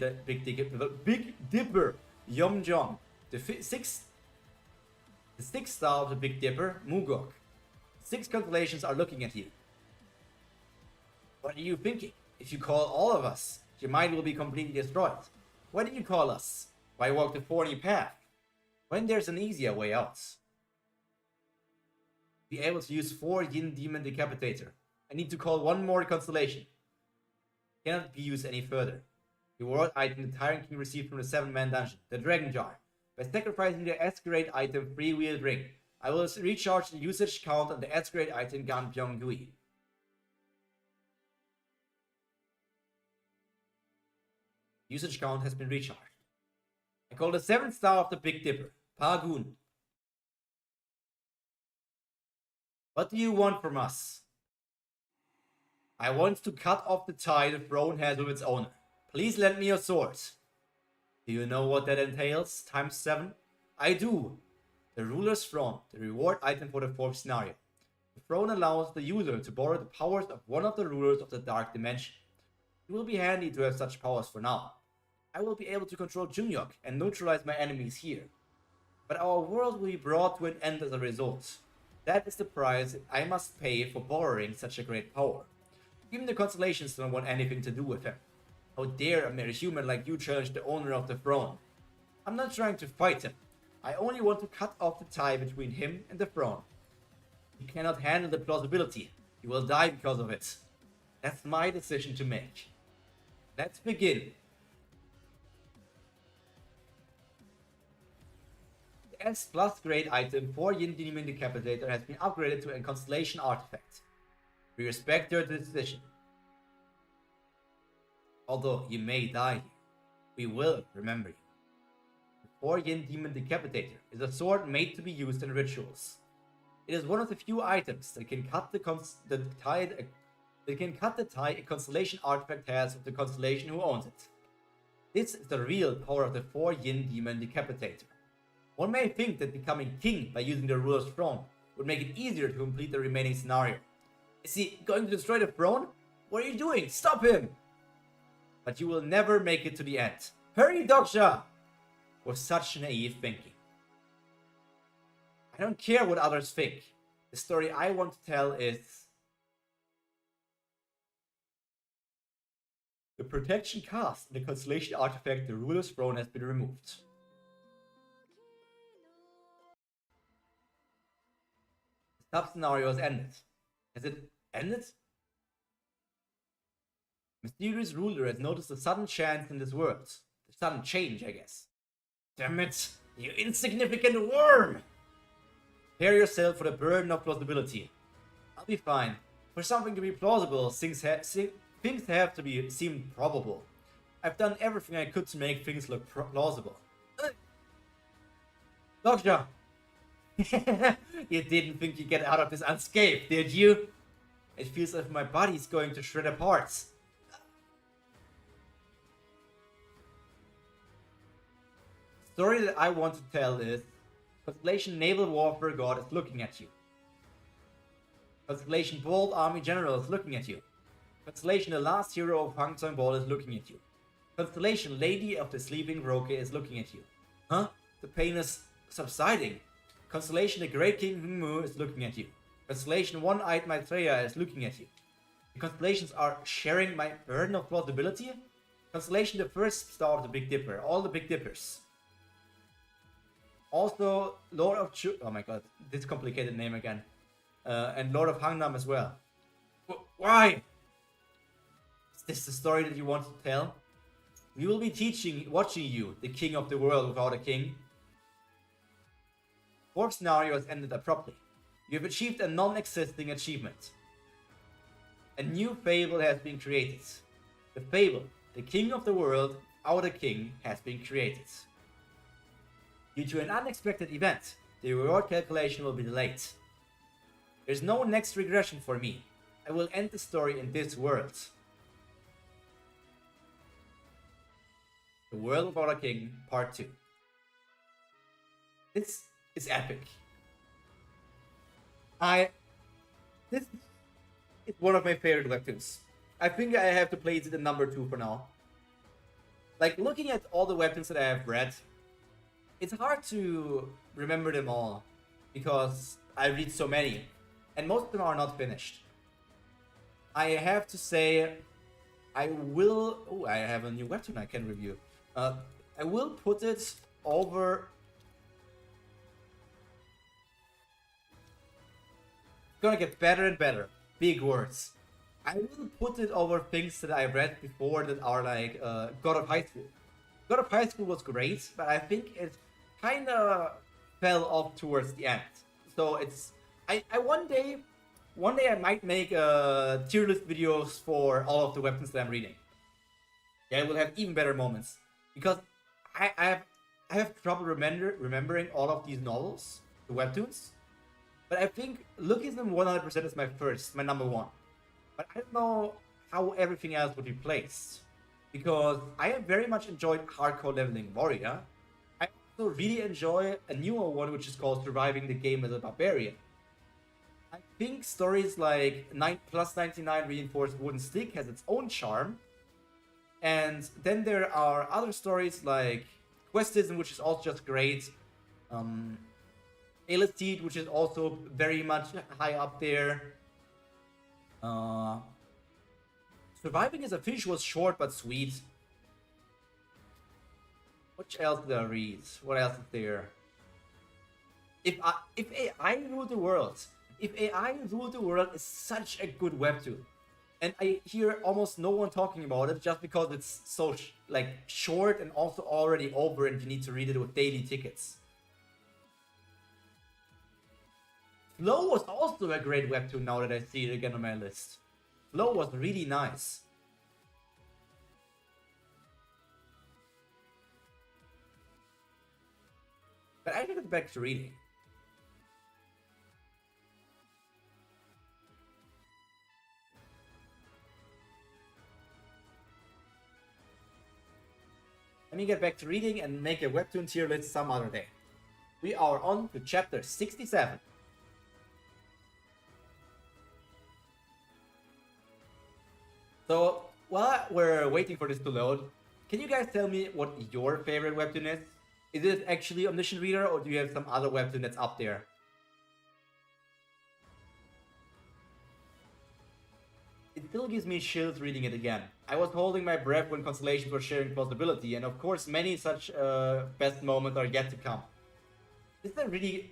Dipper, Yomjong. The sixth star of the Big Dipper, Mugok. 6 constellations are looking at you. What are you thinking? If you call all of us, your mind will be completely destroyed. Why did you call us? Why walk the thorny path? When there's an easier way out. Be able to use 4 Yin Demon Decapitator. I need to call one more constellation. Cannot be used any further. Reward item the Tyrant King received from the 7-man dungeon, the Dragon Jar. By sacrificing the S-grade item Freewheeled Ring, I will recharge the usage count on the S-grade item Ganpyeong Gui. Usage count has been recharged. I call the 7th star of the Big Dipper, Pagun. What do you want from us? I want to cut off the tie the throne has with its owner. Please lend me your sword. Do you know what that entails? Times 7? I do. The ruler's throne, the reward item for the 4th scenario. The throne allows the user to borrow the powers of one of the rulers of the dark dimension. It will be handy to have such powers for now. I will be able to control Junyok and neutralize my enemies here. But our world will be brought to an end as a result. That is the price I must pay for borrowing such a great power. Even the constellations don't want anything to do with him. How dare a mere human like you challenge the owner of the throne? I'm not trying to fight him. I only want to cut off the tie between him and the throne. He cannot handle the plausibility. He will die because of it. That's my decision to make. Let's begin. The S plus grade item 4 Yin Demon Decapitator has been upgraded to a constellation artifact. We respect your decision. Although you may die here, we will remember you. The 4 Yin Demon Decapitator is a sword made to be used in rituals. It is one of the few items that can cut the tie a constellation artifact has of the constellation who owns it. This is the real power of the 4 Yin Demon Decapitator. One may think that becoming king by using the ruler's throne would make it easier to complete the remaining scenario. Is he going to destroy the throne? What are you doing? Stop him! But you will never make it to the end. Hurry, Doksha! With such naive thinking. I don't care what others think. The story I want to tell is... The protection cast in the constellation artifact, the ruler's throne, has been removed. Sub-scenario has ended. Has it ended? Mysterious ruler has noticed a sudden chance in this world. A sudden change, I guess. Damn it, you insignificant worm! Prepare yourself for the burden of plausibility. I'll be fine. For something to be plausible, things have to seem probable. I've done everything I could to make things look plausible. Doctor! You didn't think you'd get out of this unscathed, did you? It feels as if my body's going to shred apart. The story that I want to tell is Constellation Naval Warfare God is looking at you. Constellation Bold Army General is looking at you. Constellation The Last Hero of Hang Sang Ball is looking at you. Constellation Lady of the Sleeping Roke is looking at you. Huh? The pain is subsiding. Constellation The Great King Hmu is looking at you. Constellation One-Eyed Maitreya is looking at you. The constellations are sharing my burden of plausibility. Constellation The First Star of the Big Dipper. All the Big Dippers. Also, Lord of oh my god, this complicated name again. And Lord of Hangnam as well. Why? Is this the story that you want to tell? We will be watching you, the king of the world without a king. Fourth scenario has ended abruptly. You have achieved a non-existing achievement. A new fable has been created. The fable, the king of the world without a king, has been created. Due to an unexpected event, the reward calculation will be delayed. There's no next regression for me. I will end the story in this world. The World Without a King, Part 2. This is epic. This is one of my favorite webtoons. I think I have to place it in number 2 for now. Like, looking at all the webtoons that I have read, it's hard to remember them all, because I read so many, and most of them are not finished. I have to say, I have a new webtoon I can review. I will put it over... It's gonna get better and better. Big words. I will put it over things that I read before that are like God of High School. God of High School was great, but I think it kind of fell off towards the end. So it's I one day I might make tier list videos for all of the webtoons that I'm reading. Yeah, I will have even better moments, because I have trouble remembering all of these novels, the webtoons. But I think Lookism 100% is my number one. But I don't know how everything else would be placed, because I have very much enjoyed Hardcore Leveling Warrior. I also really enjoy a newer one which is called Surviving the Game as a Barbarian. I think stories like 9+99 Reinforced Wooden Stick has its own charm. And then there are other stories like Questism, which is also just great. Elitide, which is also very much high up there. Surviving as a Fish was short but sweet. What else did I read? What else is there? If AI Ruled the World. If AI Ruled the World is such a good webtoon. And I hear almost no one talking about it just because it's so short and also already over, and you need to read it with daily tickets. Flow was also a great webtoon now that I see it again on my list. Flow was really nice. But I should get back to reading. Let me get back to reading and make a webtoon tier list some other day. We are on to chapter 67. So, while we're waiting for this to load, can you guys tell me what your favorite webtoon is? Is it actually Omniscient Reader, or do you have some other webtoon that's up there? It still gives me chills reading it again. I was holding my breath when constellations were sharing plausibility, and of course many such best moments are yet to come. This is a really,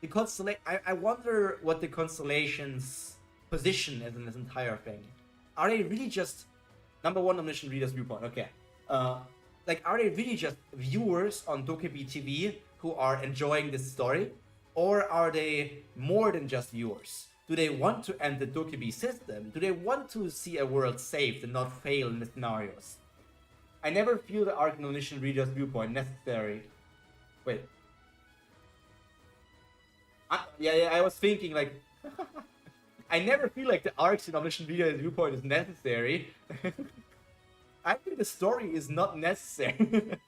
the constellation. I wonder what the constellation's position is in this entire thing. Are they really just number one Omniscient Reader's viewpoint? Okay, like are they really just viewers on Dokkaebi TV who are enjoying this story, or are they more than just viewers? Do they want to end the Dokkaebi system? Do they want to see a world saved and not fail in the scenarios? I never feel the arc in Omniscient Reader's viewpoint necessary. Wait. Yeah, I was thinking like... I never feel like the arcs in Omniscient Reader's viewpoint is necessary. I think the story is not necessary.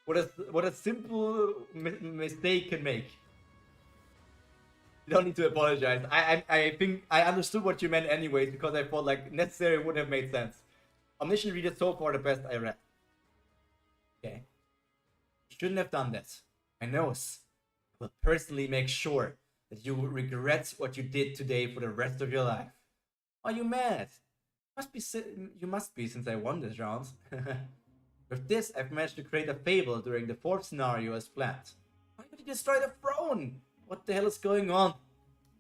What a simple mistake can make. You don't need to apologize. I think I understood what you meant anyways, because I thought like necessary wouldn't have made sense. Omniscient Reader so far the best I read. Okay. You shouldn't have done that. I know. I will personally make sure that you will regret what you did today for the rest of your life. Are you mad? You must be since I won this round. With this, I've managed to create a fable during the 4th scenario as planned. Why did you destroy the throne? What the hell is going on?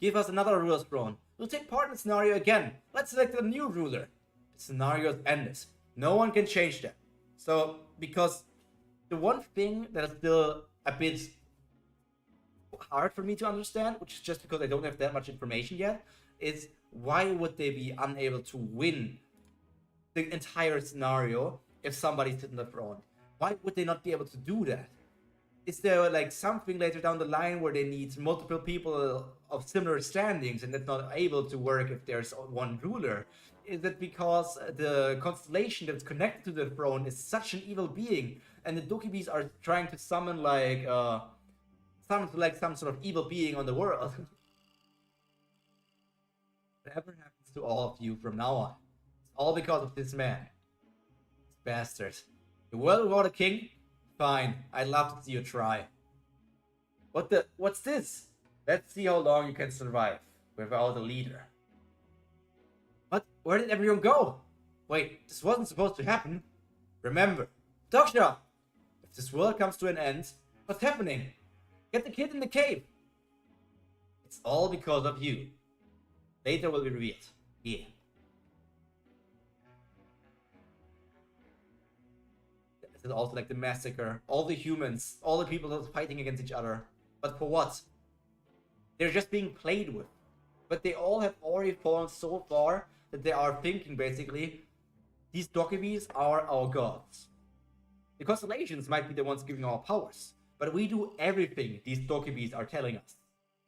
Give us another ruler's throne. We'll take part in the scenario again. Let's select a new ruler. The scenario is ended. No one can change that. So, because the one thing that is still a bit hard for me to understand, which is just because I don't have that much information yet, is why would they be unable to win the entire scenario if somebody's sitting on the throne? Why would they not be able to do that? Is there like something later down the line where they need multiple people of similar standings and that's not able to work if there's one ruler? Is it because the constellation that's connected to the throne is such an evil being and the Dokkaebis are trying to summon like some sort of evil being on the world? Whatever happens to all of you from now on, it's all because of this man. This bastard. The world without a king? Fine, I'd love to see you try. What's this? Let's see how long you can survive without a leader. What? Where did everyone go? Wait, this wasn't supposed to happen. Remember, Dokkaebi! If this world comes to an end, what's happening? Get the kid in the cave! It's all because of you. Later will be revealed. Yeah. This is also like the massacre. All the humans, all the people that are fighting against each other. But for what? They're just being played with. But they all have already fallen so far that they are thinking basically, these Dokkaebis are our gods. The constellations might be the ones giving our powers. But we do everything these Dokkaebis are telling us.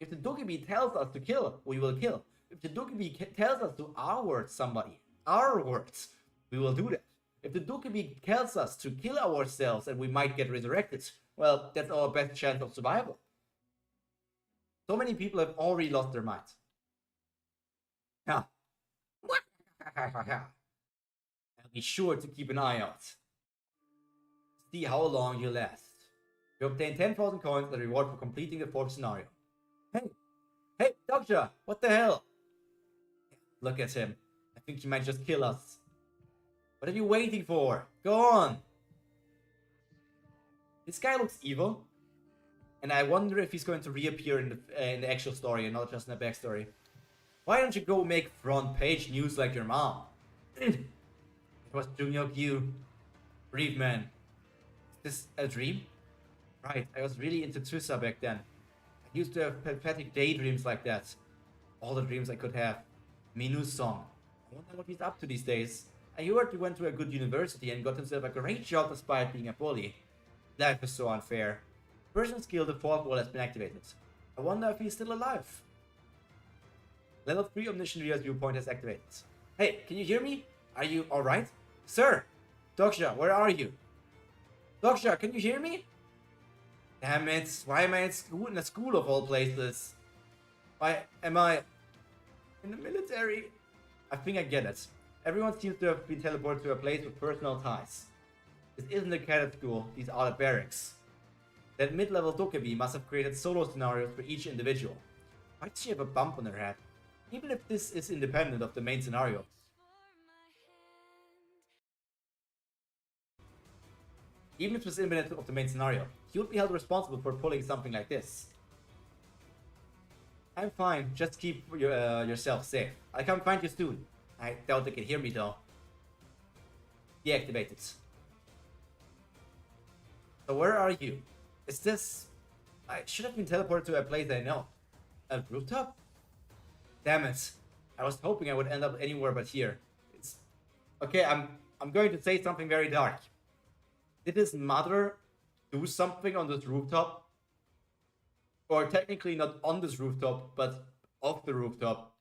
If the Dokkaebi tells us to kill, we will kill. If the Dokkaebi tells us to our somebody, our words, we will do that. If the Dokkaebi tells us to kill ourselves and we might get resurrected, well, that's our best chance of survival. So many people have already lost their minds. Now, I'll be sure to keep an eye out. See how long you last. You obtain 10,000 coins as a reward for completing the 4th scenario. Hey, Dokkaebi, what the hell? Look at him. I think he might just kill us. What are you waiting for? Go on! This guy looks evil. And I wonder if he's going to reappear in the actual story and not just in the backstory. Why don't you go make front page news like your mom? It was Junghyuk. Breathe, man. Is this a dream? Right, I was really into Twissa back then. I used to have pathetic daydreams like that. All the dreams I could have. Minu's song. I wonder what he's up to these days. I heard he went to a good university and got himself a great job despite being a bully. Life is so unfair. Personal skill, the 4th wall has been activated. I wonder if he's still alive. Level 3 Omniscient Reader's viewpoint has activated. Hey, can you hear me? Are you alright? Sir! Dokkaebi, where are you? Dokkaebi, can you hear me? Damn it, why am I in a school of all places? Why am I in the military? I think I get it. Everyone seems to have been teleported to a place with personal ties. This isn't a cadet school, these are the barracks. That mid-level Dokkaebi must have created solo scenarios for each individual. Why does she have a bump on her head? Even if this is independent of the main scenario. Even if it's independent of the main scenario, you'll be held responsible for pulling something like this. I'm fine, just keep yourself safe. I'll come find you soon. I doubt they can hear me though. Deactivated. So where are you? Is this... I should have been teleported to a place I know. A rooftop? Damn it. I was hoping I would end up anywhere but here. It's... Okay, I'm going to say something very dark. Did his mother do something on this rooftop? Or technically not on this rooftop, but off the rooftop.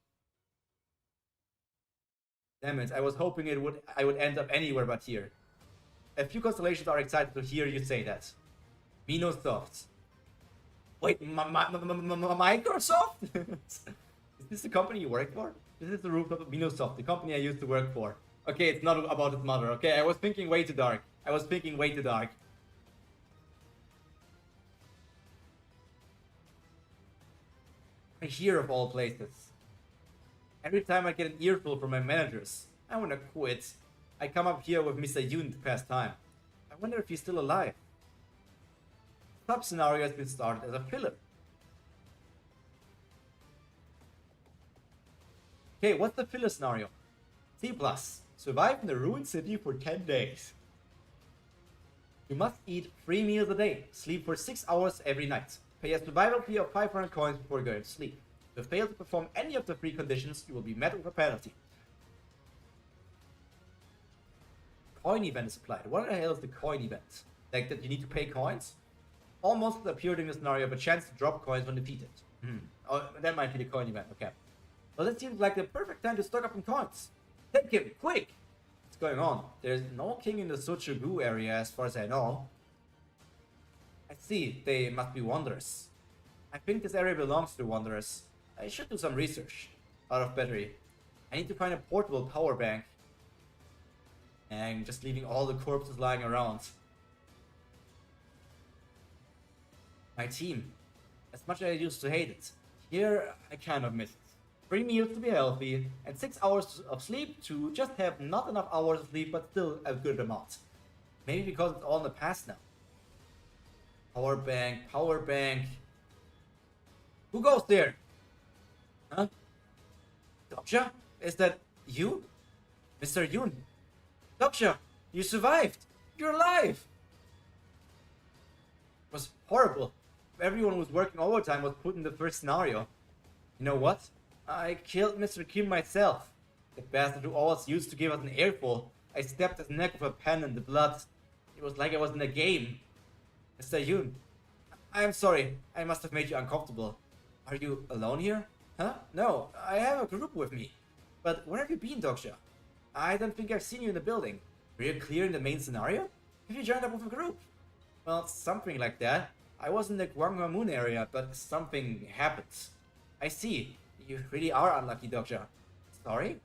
Damn it, I was hoping I would end up anywhere but here. A few constellations are excited to hear you say that. Microsoft. Wait, Microsoft? Is this the company you work for? This is the rooftop of Microsoft, the company I used to work for. Okay, it's not about his mother. Okay, I was thinking way too dark. Here of all places. Every time I get an earful from my managers, I wanna quit. I come up here with Mr. Yoon to pass time. I wonder if he's still alive. Sub-scenario has been started as a filler. Okay, what's the filler scenario? C+. Survive in the ruined city for 10 days. You must eat 3 meals a day, sleep for 6 hours every night. Pay a survival fee of 500 coins before going to sleep. If you fail to perform any of the 3 conditions, you will be met with a penalty. Coin event is applied. What the hell is the coin event? Like that you need to pay coins? All monsters appeared in the scenario have a chance to drop coins when defeated. Oh, that might be the coin event, okay. Well, that seems like the perfect time to stock up on coins. Take him, quick! What's going on? There's no king in the Sochugu area as far as I know. I see, they must be wanderers. I think this area belongs to wanderers. I should do some research. Out of battery. I need to find a portable power bank. And just leaving all the corpses lying around. My team. As much as I used to hate it, here I kind of miss it. 3 meals to be healthy, and 6 hours of sleep to just have not enough hours of sleep, but still a good amount. Maybe because it's all in the past now. Power bank, power bank. Who goes there? Huh? Dokkaebi? Is that you? Mr. Yoon? Dokkaebi, you survived! You're alive! It was horrible. Everyone who was working overtime was put in the first scenario. You know what? I killed Mr. Kim myself. The bastard who always used to give us an earful. I stabbed his neck with a pen in the blood. It was like I was in a game. Mr. Yoon, I am sorry. I must have made you uncomfortable. Are you alone here? Huh? No, I have a group with me. But where have you been, Dokkaebi? I don't think I've seen you in the building. Were you clear in the main scenario? Have you joined up with a group? Well, something like that. I was in the Gwanghwa Moon area, but something happened. I see. You really are unlucky, Dokkaebi. Sorry?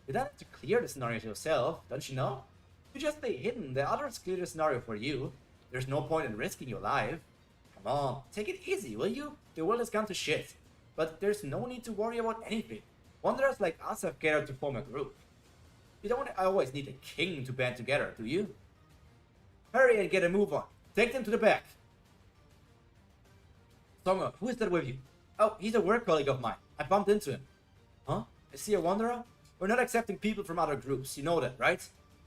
You don't have to clear the scenario yourself, don't you know? You just stay hidden, the others clear the scenario for you. There's no point in risking your life. Come on, take it easy, will you? The world has gone to shit. But there's no need to worry about anything. Wanderers like us have gathered to form a group. You don't always need a king to band together, do you? Hurry and get a move on. Take them to the back. Songo, who is that with you? Oh, he's a work colleague of mine. I bumped into him. Huh? Is he a wanderer? We're not accepting people from other groups. You know that, right?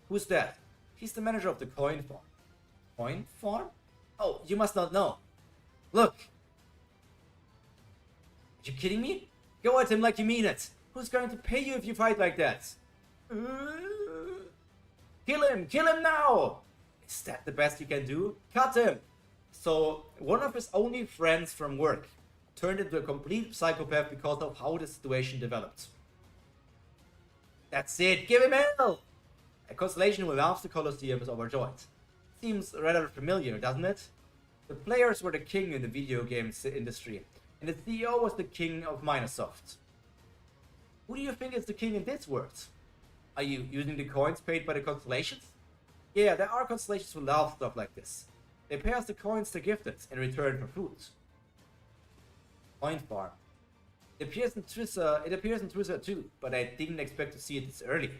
Who's that? He's the manager of the coin farm. Coin farm? Oh, you must not know. Look. Are you kidding me? Go at him like you mean it. Who's going to pay you if you fight like that? Kill him! Kill him now! Is that the best you can do? Cut him! So, one of his only friends from work turned into a complete psychopath because of how the situation developed. That's it! Give him hell! A constellation who loves the coliseum is overjoyed. Seems rather familiar, doesn't it? The players were the king in the video games industry, and the CEO was the king of Microsoft. Who do you think is the king in this world? Are you using the coins paid by the constellations? Yeah, there are constellations who love stuff like this. They pay us the coins to gift it in return for food. Coin farm. It appears in Twitter too, but I didn't expect to see it this early.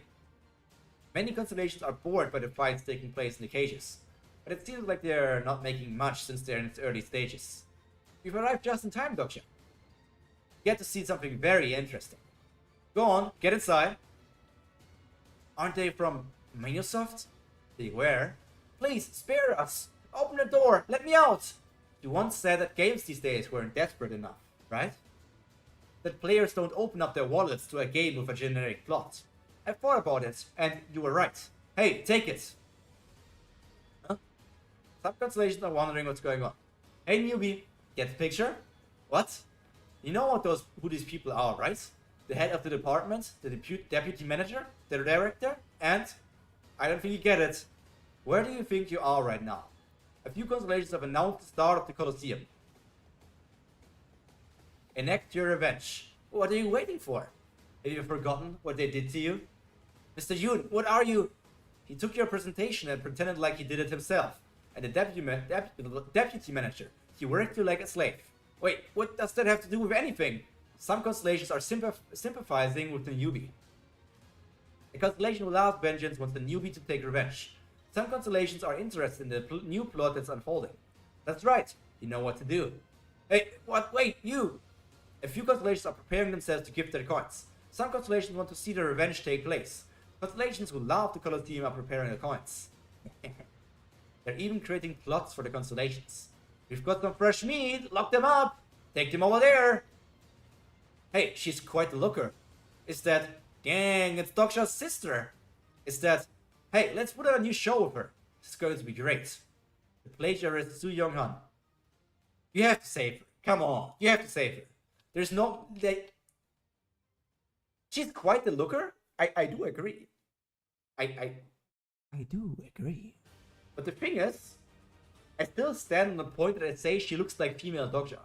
Many constellations are bored by the fights taking place in the cages. but it seems like they're not making much since they're in its early stages. We've arrived just in time, Dokkaebi. Get to see something very interesting. Go on, get inside. Aren't they from Microsoft? They were. Please, spare us. Open the door. Let me out. You once said that games these days weren't desperate enough, right? That players don't open up their wallets to a game with a generic plot. I thought about it, and you were right. Hey, take it. Huh? Some constellations are wondering what's going on. Hey, newbie, get the picture? What? You know who these people are, right? The head of the department, the deputy manager, the director, and... I don't think you get it. Where do you think you are right now? A few constellations have announced the start of the coliseum. Enact your revenge. What are you waiting for? Have you forgotten what they did to you? Mr. Yoon, what are you? He took your presentation and pretended like he did it himself. And the deputy manager, he worked you like a slave. Wait, what does that have to do with anything? Some constellations are sympathizing with the newbie. The constellation will have vengeance wants the newbie to take revenge. Some constellations are interested in the new plot that's unfolding. That's right, you know what to do. Hey, what? Wait, you! A few constellations are preparing themselves to give their coins. Some constellations want to see the revenge take place. Constellations who love the coliseum are preparing their coins. They're even creating plots for the constellations. We've got some fresh meat, lock them up, take them over there. Hey, she's quite a looker. Is that, dang, it's Dokkaebi's sister. Is that, hey, let's put on a new show with her. It's going to be great. The plagiarist Soo Young-han. You have to save her. Come on, you have to save her. There's no, she's quite the looker. I do agree. I do agree. But the thing is, I still stand on the point that I say she looks like female Dokkaebi.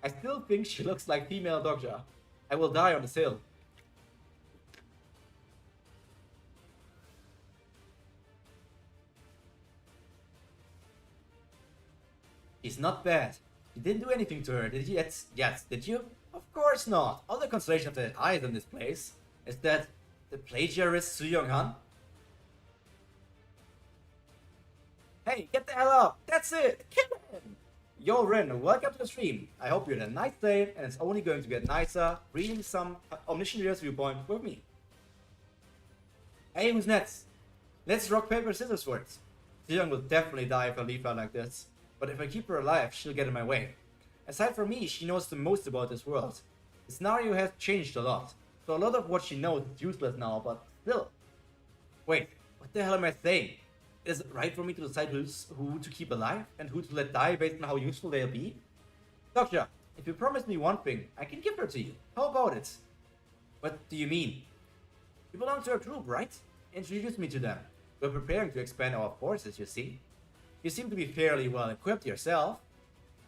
I still think she looks like female Dokkaebi. I will die on this hill. She's not bad. You didn't do anything to her, did you? Yes, did you? Of course not. All the constellation of the eyes in this place. Is that the plagiarist Soo Young-han? Hey, get the hell up! That's it! Kill him! Yo, Ren, welcome to the stream. I hope you had a nice day, and it's only going to get nicer reading some Omniscient Reader's viewpoint with me. Hey, who's next? Let's rock, paper, scissors for it. Soo-young will definitely die if I leave her like this, but if I keep her alive, she'll get in my way. Aside from me, she knows the most about this world. The scenario has changed a lot, so a lot of what she knows is useless now, but still. Wait, what the hell am I saying? Is it right for me to decide who to keep alive and who to let die based on how useful they'll be? Dokkaebi, if you promise me one thing, I can give her to you. How about it? What do you mean? You belong to a group, right? Introduce me to them. We're preparing to expand our forces, you see. You seem to be fairly well equipped yourself.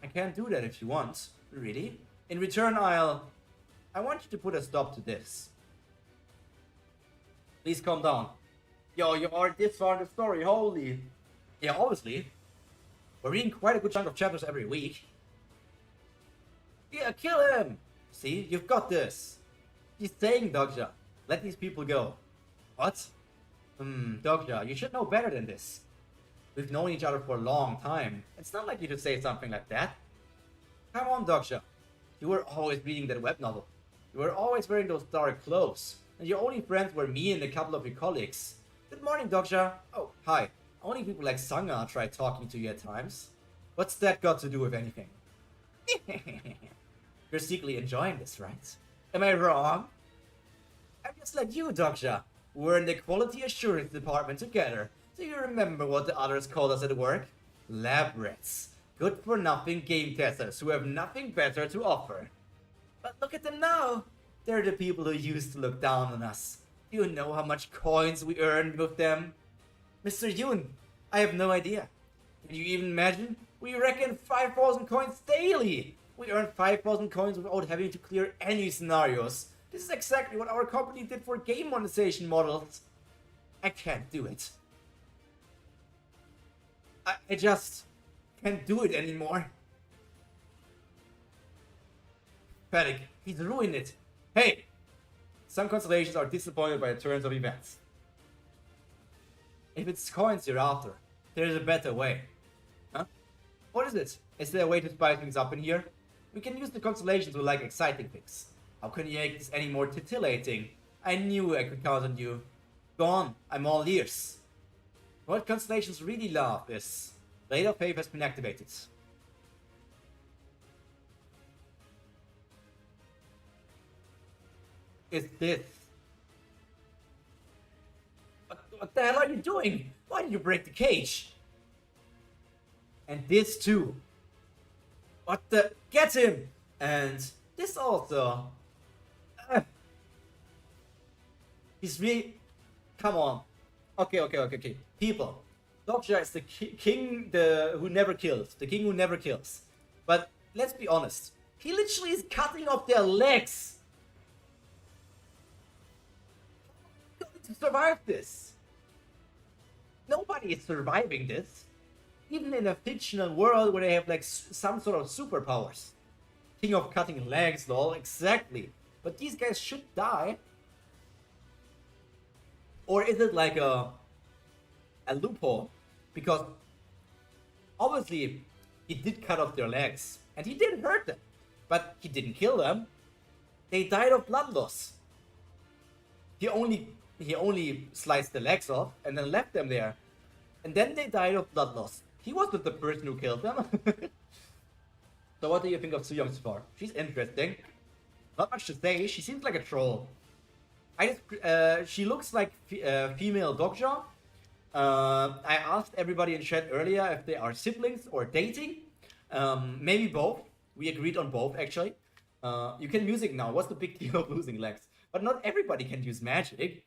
I can't do that if you want. Really? In return, I want you to put a stop to this. Please calm down. Yo, you are this far in the story, holy. Yeah, obviously. We're reading quite a good chunk of chapters every week. Yeah, kill him! See, you've got this. He's saying, Dokkaebi. Let these people go. What? Dokkaebi, you should know better than this. We've known each other for a long time. It's not like you to say something like that. Come on, Dokkaebi. You were always reading that web novel. You were always wearing those dark clothes. And your only friends were me and a couple of your colleagues. Good morning, Dokkaebi. Oh, hi. Only people like Sangha try talking to you at times. What's that got to do with anything? You're secretly enjoying this, right? Am I wrong? I'm just like you, Dokkaebi. We're in the quality assurance department together. Do you remember what the others called us at work? Lab rats. Good for nothing game testers who have nothing better to offer. But look at them now. They're the people who used to look down on us. Do you know how much coins we earned with them? Mr. Yoon, I have no idea. Can you even imagine? We reckon 5,000 coins daily. We earn 5,000 coins without having to clear any scenarios. This is exactly what our company did for game monetization models. I can't do it. I just can't do it anymore. Pathetic. He's ruined it. Hey! Some constellations are disappointed by the turns of events. If it's coins you're after, there's a better way. Huh? What is it? Is there a way to spice things up in here? We can use the constellations to like exciting things. How can you make this any more titillating? I knew I could count on you. Go on, I'm all ears. What constellations really love is Blade of Faith has been activated. Is this? What the hell are you doing? Why did you break the cage? And this too. What the? Get him! And this also. He's really. Come on. Okay. People. Dokkaebi is the king who never kills. The king who never kills. But let's be honest. He literally is cutting off their legs. To survive this. Nobody is surviving this. Even in a fictional world where they have like some sort of superpowers. King of cutting legs, lol, exactly. But these guys should die. Or is it like a loophole? Because obviously he did cut off their legs. And he did hurt them. But he didn't kill them. They died of blood loss. He only sliced the legs off and then left them there. And then they died of blood loss. He wasn't the person who killed them. So what do you think of Sooyoung so far? She's interesting. Not much to say. She seems like a troll. She looks like female Dokkaebi. I asked everybody in chat earlier if they are siblings or dating. Maybe both. We agreed on both actually. You can music now. What's the big deal of losing legs? But not everybody can use magic.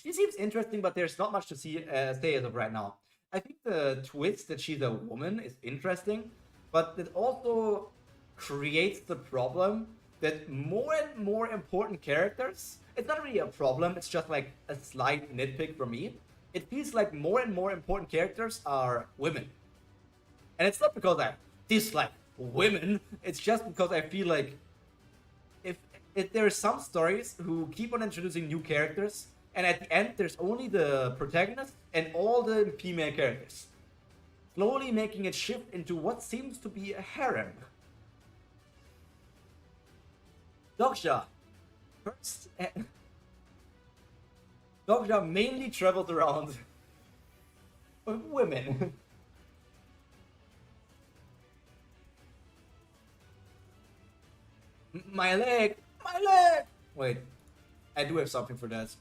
She seems interesting, but there's not much to say as of right now. I think the twist that she's a woman is interesting, but it also creates the problem that more and more important characters, it's not really a problem, it's just like a slight nitpick for me. It feels like more and more important characters are women. And it's not because I dislike women, it's just because I feel like if there are some stories who keep on introducing new characters, and at the end there's only the protagonist and all the female characters, slowly making it shift into what seems to be a harem. Dokkaebi. First, Dokkaebi mainly traveled around with women. My leg! My leg! Wait, I do have something for that.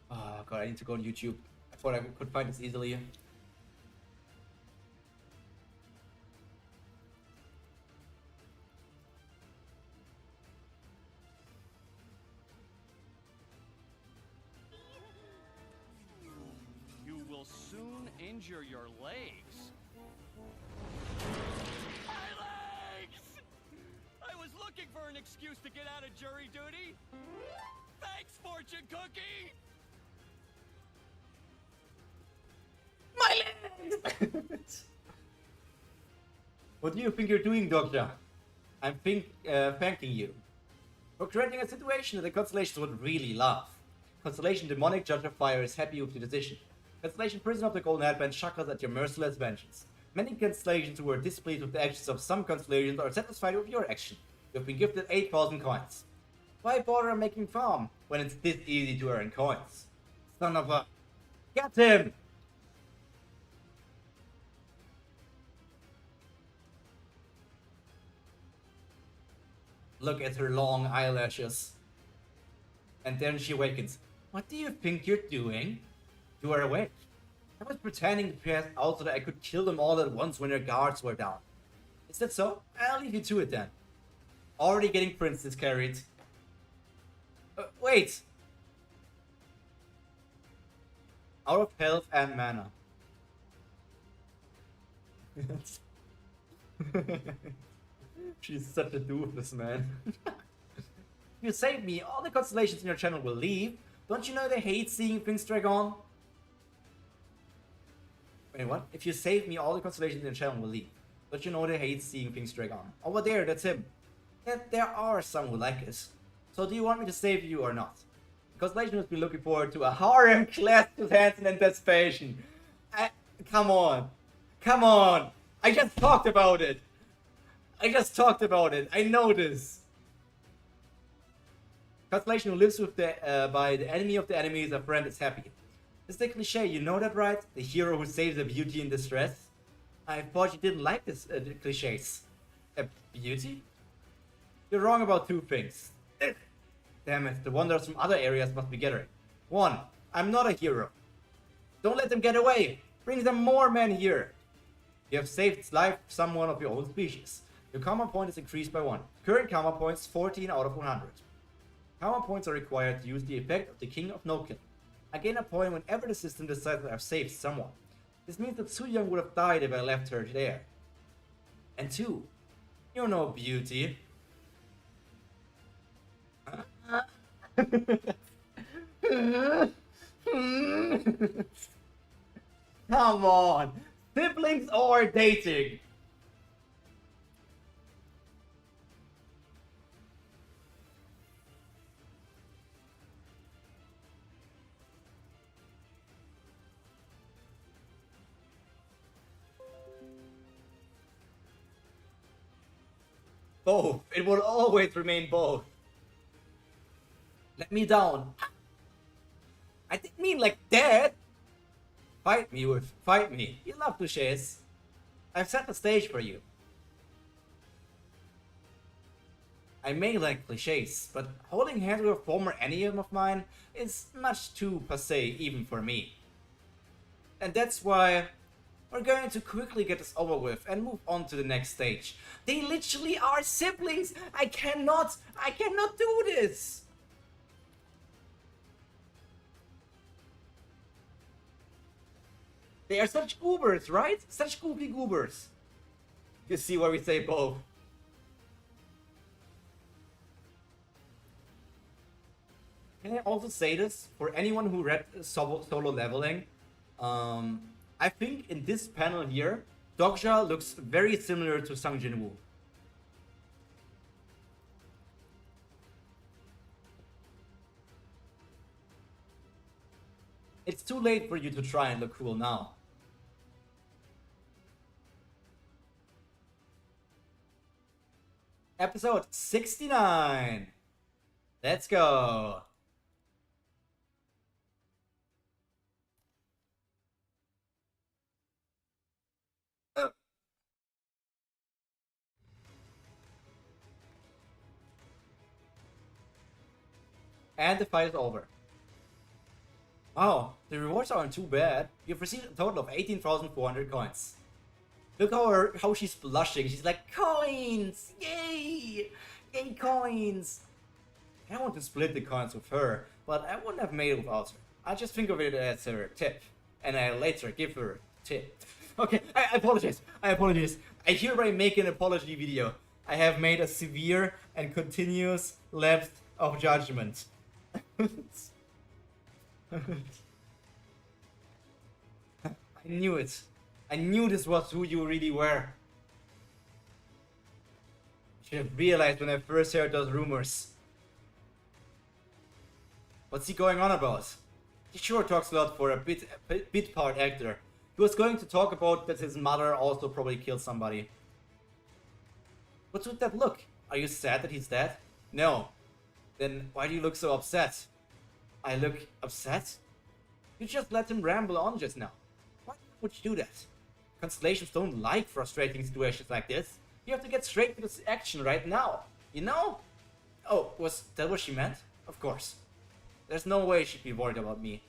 Oh god, I need to go on YouTube. I thought I could find this easily. You will soon injure your legs. My legs! I was looking for an excuse to get out of jury duty. Thanks, fortune cookie! My legs! What do you think you're doing, Dokkaebi? I'm thanking you for creating a situation that the Constellations would really love. Constellation Demonic Judge of Fire is happy with your decision. Constellation Prisoner of the Golden Headband chuckles at your merciless vengeance. Many constellations who are displeased with the actions of some constellations are satisfied with your action. You have been gifted 8,000 coins. Why bother making farm when it's this easy to earn coins? Son of a... Get him! Look at her long eyelashes. And then she awakens. What do you think you're doing? You are awake. I was pretending to pass out so that I could kill them all at once when their guards were down. Is that so? I'll leave you to it then. Already getting princess carried. Wait! Out of health and mana. She's such a doofus, man. You saved me. All the constellations in your channel will leave. Don't you know they hate seeing things drag on? Wait, what? If you save me, all the constellations in the channel will leave. Don't you know they hate seeing things drag on? Over there, that's him. There are some who like it. So do you want me to save you or not? The constellation has been looking forward to a harem clasped with hands in anticipation. Come on. Come on. I just talked about it. I know this. Constellation who lives with by the enemy of the enemy is a friend is happy. It's the cliche, you know that, right? The hero who saves a beauty in distress. I thought you didn't like this cliches. A beauty? You're wrong about two things. Damn it, the wonders from other areas must be gathering. 1. I'm not a hero. Don't let them get away. Bring them more men here. You have saved life of someone of your own species. Your karma point is increased by 1. Current karma points 14 out of 100. Karma points are required to use the effect of the King of No Kill. I gain a point whenever the system decides that I've saved someone. This means that Su Young would have died if I left her there. And 2. You're no beauty. Come on! Siblings or dating? Both. It will always remain both. Let me down. I didn't mean like that. Fight me, Wolf. Fight me. You love cliches. I've set the stage for you. I may like cliches, but holding hands with a former enemy of mine is much too passé even for me. And that's why we're going to quickly get this over with and move on to the next stage. They literally are siblings! I cannot do this! They are such goobers, right? Such goofy goobers. You see why we say both. Can I also say this? For anyone who read Solo Leveling, I think in this panel here, Dokkaebi looks very similar to Sang Jinwoo. It's too late for you to try and look cool now. Episode 69. Let's go. And the fight is over. Wow, the rewards aren't too bad. You've received a total of 18,400 coins. Look how she's blushing. She's like, coins! Yay! Yay, coins! I want to split the coins with her, but I wouldn't have made it without her. I just think of it as her tip, and I later give her a tip. Okay, I apologize. I hereby make an apology video. I have made a severe and continuous lapse of judgment. I knew it. I knew this was who you really were. I should have realized when I first heard those rumors. What's he going on about? He sure talks a lot for a bit part actor. He was going to talk about that his mother also probably killed somebody. What's with that look? Are you sad that he's dead? No. Then why do you look so upset? I look upset? You just let him ramble on just now. Why would you do that? Constellations don't like frustrating situations like this. You have to get straight to this action right now. You know? Oh, was that what she meant? Of course. There's no way she'd be worried about me.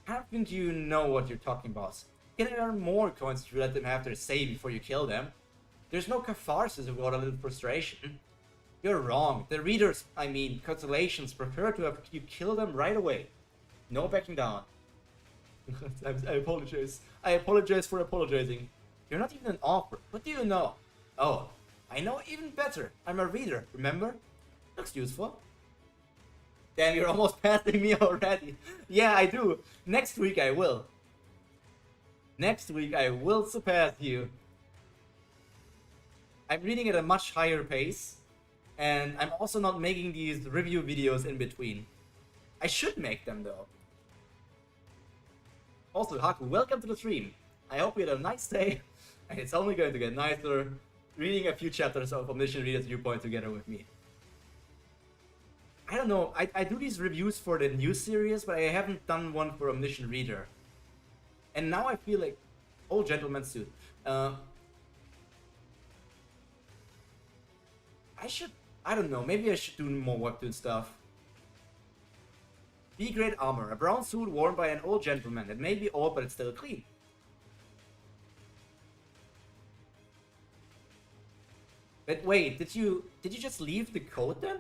Haven't you know what you're talking about? You can earn more coins if you let them have their say before you kill them. There's no catharsis without a little frustration. You're wrong. The readers, I mean, constellations, prefer to have you kill them right away. No backing down. I apologize. I apologize for apologizing. You're not even an author. What do you know? Oh, I know even better. I'm a reader, remember? Looks useful. Damn, you're almost passing me already. Yeah, I do. Next week I will. Next week I will surpass you. I'm reading at a much higher pace, and I'm also not making these review videos in between. I should make them though. Also, Haku, welcome to the stream. I hope you had a nice day, and it's only going to get nicer reading a few chapters of Omniscient Reader's Viewpoint together with me. I don't know, I do these reviews for the new series, but I haven't done one for Omniscient Reader. And now I feel like, old gentleman suit. I don't know, maybe I should do more Webtoon stuff. B-grade armor, a brown suit worn by an old gentleman. It may be old, but it's still clean. But wait, did you just leave the code then?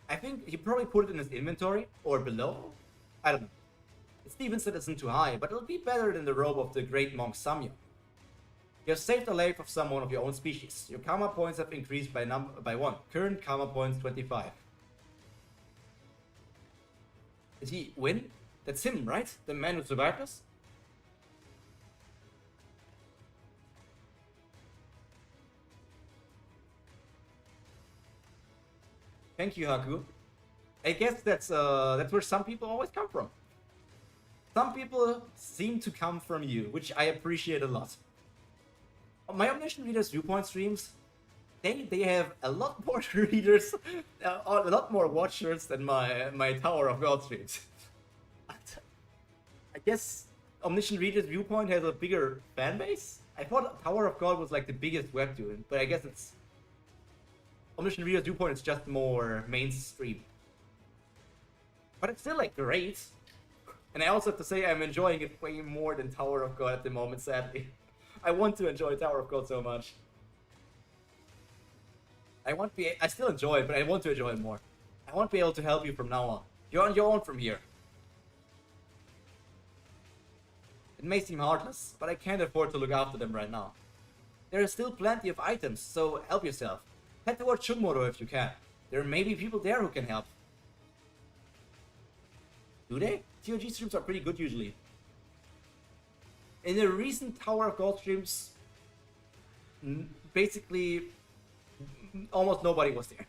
I think he probably put it in his inventory, or below? I don't know. Steven said it's not too high, but it'll be better than the robe of the great monk Samyo. You have saved the life of someone of your own species. Your karma points have increased by 1. Current karma points 25. Did he win? That's him, right? The man who survived us? Thank you, Haku. I guess that's where some people always come from. Some people seem to come from you, which I appreciate a lot. My Omniscient Reader's Viewpoint streams, they have a lot more readers, a lot more watchers than my Tower of God streams. I guess Omniscient Reader's Viewpoint has a bigger fan base? I thought Tower of God was like the biggest webtoon, but I guess it's... Omniscient Reader's Viewpoint is just more mainstream. But it's still like great. And I also have to say I'm enjoying it way more than Tower of God at the moment, sadly. I want to enjoy Tower of God so much. I still enjoy it, but I want to enjoy it more. I won't be able to help you from now on. You're on your own from here. It may seem heartless, but I can't afford to look after them right now. There are still plenty of items, so help yourself. Head towards Shugmoro if you can. There may be people there who can help. Do they? TOG streams are pretty good usually. In the recent Tower of God streams, basically, almost nobody was there.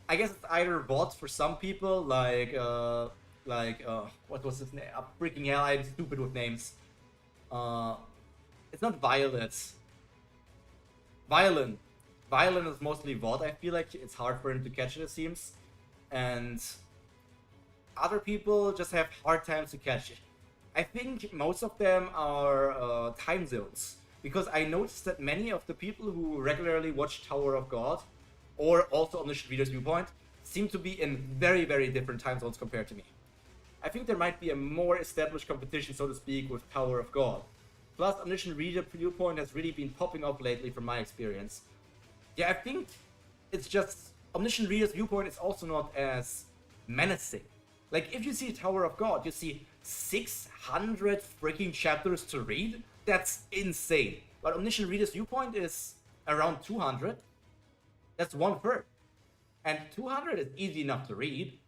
I guess it's either bots for some people, like what was his name? Freaking hell, I'm stupid with names. It's not Violet. Violin. Violin is mostly VOD, I feel like it's hard for him to catch it, it seems. And other people just have hard times to catch it. I think most of them are time zones. Because I noticed that many of the people who regularly watch Tower of God, or also Omniscient Reader's Viewpoint, seem to be in very, very different time zones compared to me. I think there might be a more established competition, so to speak, with Tower of God. Plus, Omniscient Reader Viewpoint has really been popping up lately from my experience. Yeah, I think it's just... Omniscient Reader's Viewpoint is also not as menacing. Like, if you see Tower of God, you see 600 freaking chapters to read? That's insane. But Omniscient Reader's Viewpoint is around 200. That's 1/3. And 200 is easy enough to read.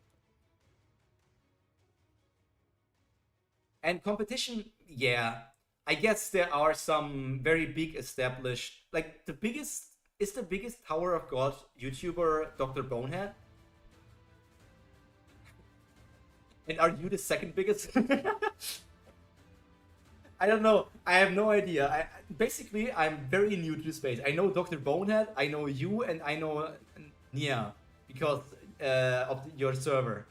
And competition, yeah. I guess there are some very big established... Like, the biggest Tower of God YouTuber Dr. Bonehead? And are you the second biggest? I don't know. I have no idea. Basically, I'm very new to the space. I know Dr. Bonehead, I know you, and I know Nia because of your server.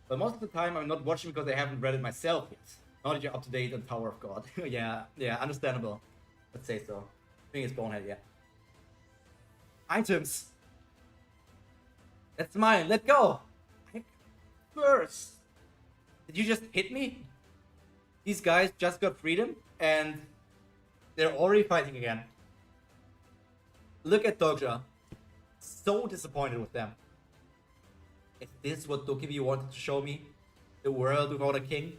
But most of the time, I'm not watching because I haven't read it myself yet. Now that you're up to date on Tower of God. yeah, understandable. Let's say so. I think it's Bonehead, yeah. Items. That's mine. Let go. First. Did you just hit me? These guys just got freedom and they're already fighting again. Look at Dokkaebi. So disappointed with them. Is this what Dokkaebi wanted to show me? The world without a king?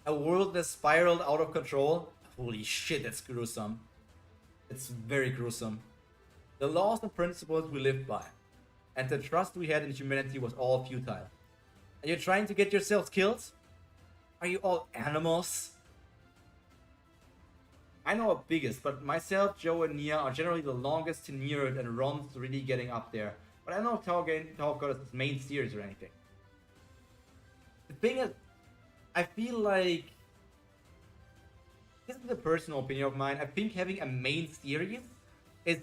A world that spiraled out of control? Holy shit, that's gruesome. It's very gruesome. The laws and principles we lived by, and the trust we had in humanity was all futile. Are you trying to get yourselves killed? Are you all animals? I know our biggest, but myself, Joe, and Nia are generally the longest tenured, and Ron's really getting up there. But I don't know if Talk got his main series or anything. The thing is, I feel like, this is a personal opinion of mine, I think having a main series is,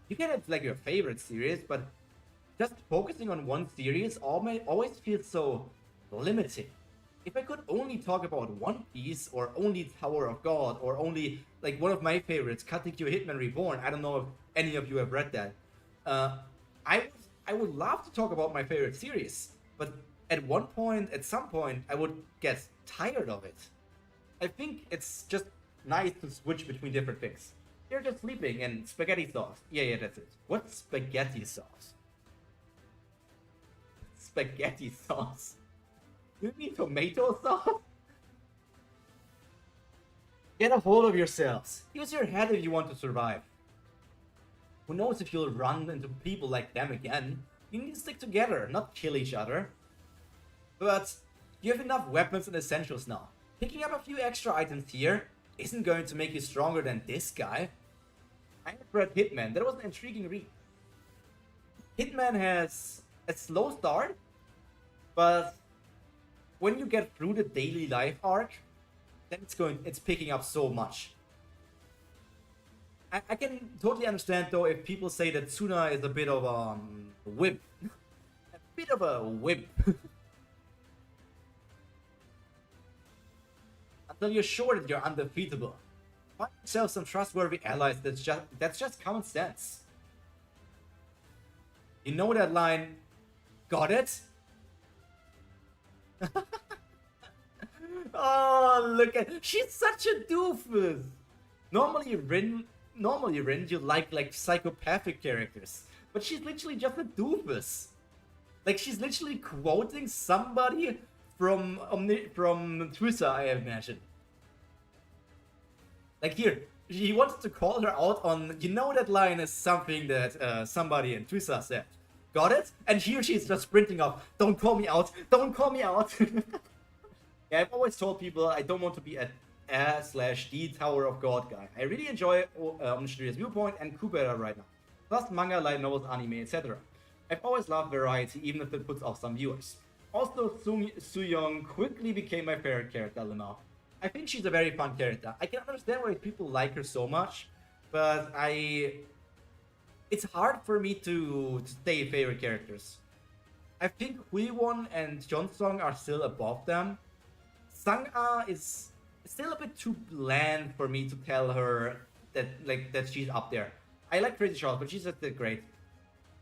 you can have like your favorite series, but just focusing on one series always feels so limiting. If I could only talk about One Piece, or only Tower of God, or only, like, one of my favorites, Katekyo Hitman Reborn, I don't know if any of you have read that. I would love to talk about my favorite series, but at some point, I would get tired of it. I think it's just nice to switch between different things. They're just sleeping and spaghetti sauce. Yeah, that's it. What's spaghetti sauce? Spaghetti sauce? You mean tomato sauce? Get a hold of yourselves. Use your head if you want to survive. Who knows if you'll run into people like them again? You need to stick together, not kill each other. But you have enough weapons and essentials now. Picking up a few extra items here isn't going to make you stronger than this guy. I have read Hitman. That was an intriguing read. Hitman has a slow start, but when you get through the daily life arc, then it's picking up so much. I can totally understand though if people say that Tsuna is a bit of a whip. A bit of a whip. Until you're sure that you're undefeatable. Find yourself some trustworthy allies, that's just common sense. You know that line, got it? Oh, look at, she's such a doofus. Normally Rin, you like psychopathic characters, but she's literally just a doofus. Like, she's literally quoting somebody from Twitter, I imagine. Like, here, he wanted to call her out on, you know, that line is something that somebody in Twitter said. Got it? And here she's just sprinting off. Don't call me out. Don't call me out. Yeah, I've always told people I don't want to be a/the Tower of God guy. I really enjoy Omniscient Reader's Viewpoint and Kubera right now. Plus manga, light novels, anime, etc. I've always loved variety, even if it puts off some viewers. Also, Soo-young quickly became my favorite character, Lemao. I think she's a very fun character. I can understand why people like her so much, but it's hard for me to stay favorite characters. I think Huiwon and Jeonsung are still above them. Sang-ah is still a bit too bland for me to tell her that she's up there. I like Crazy Charles, but she's just great.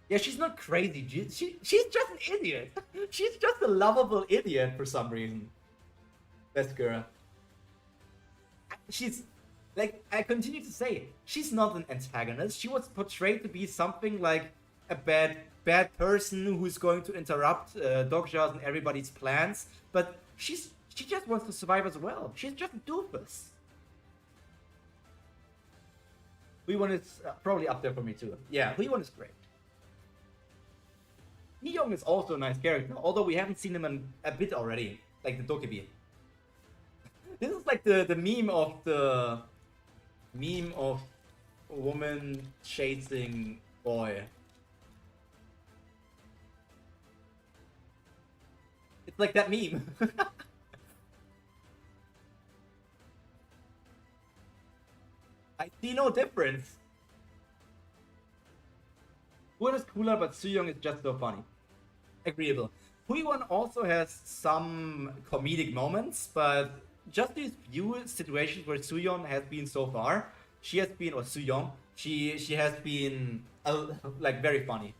Yeah, she's not crazy. She's just an idiot. She's just a lovable idiot for some reason. Best girl. She's, like, I continue to say, she's not an antagonist. She was portrayed to be something like a bad person who's going to interrupt Dokkaebi and everybody's plans. But she just wants to survive as well. She's just a doofus. Huiwon is probably up there for me too. Yeah, Huiwon is great. Hee-young is also a nice character, although we haven't seen him in a bit already, like the Dokkaebi. This is like the meme of a woman chasing boy. It's like that meme. I see no difference. Huiwon is cooler, but Soo-young is just so funny. Agreeable. Huiwon also has some comedic moments, but just these few situations where Soo-young has been so far, she has been like very funny.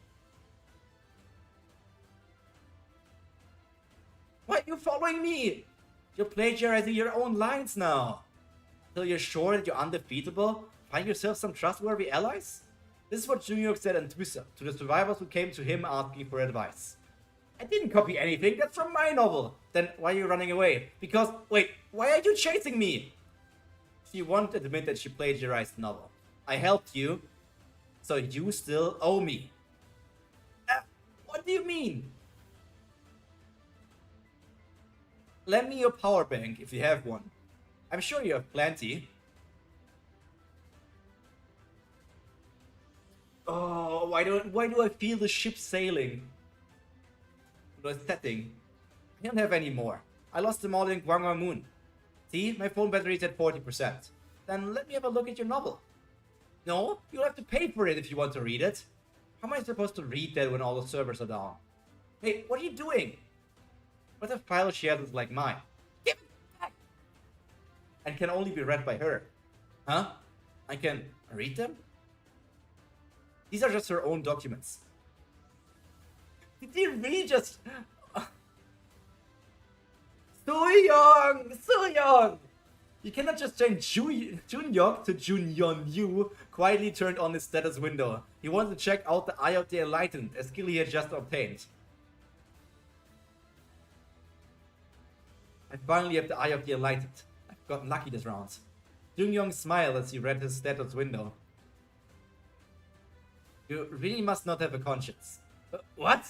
Why are you following me? You're plagiarizing your own lines now. Until you're sure that you're undefeatable, find yourself some trustworthy allies? This is what Junior said on Twitter to the survivors who came to him asking for advice. I didn't copy anything, that's from my novel. Then why are you running away? Because, wait, why are you chasing me? She won't admit that she plagiarized the novel. I helped you, so you still owe me. What do you mean? Lend me your power bank if you have one. I'm sure you have plenty. Oh, why do I feel the ship sailing? The setting. I don't have any more. I lost them all in Gwanghwa Moon. See, my phone battery is at 40%. Then let me have a look at your novel. No, you'll have to pay for it if you want to read it. How am I supposed to read that when all the servers are down? Hey, what are you doing? What if file shared is like mine? Give it back! And can only be read by her. Huh? I can read them? These are just her own documents. Did you really just... Soo-young! You cannot just change Junhyuk to Junyon Yu quietly turned on his status window. He wanted to check out the Eye of the Enlightened, a skill he had just obtained. I finally have the Eye of the Enlightened. I've gotten lucky this round. Junyoung smiled as he read his status window. You really must not have a conscience. What?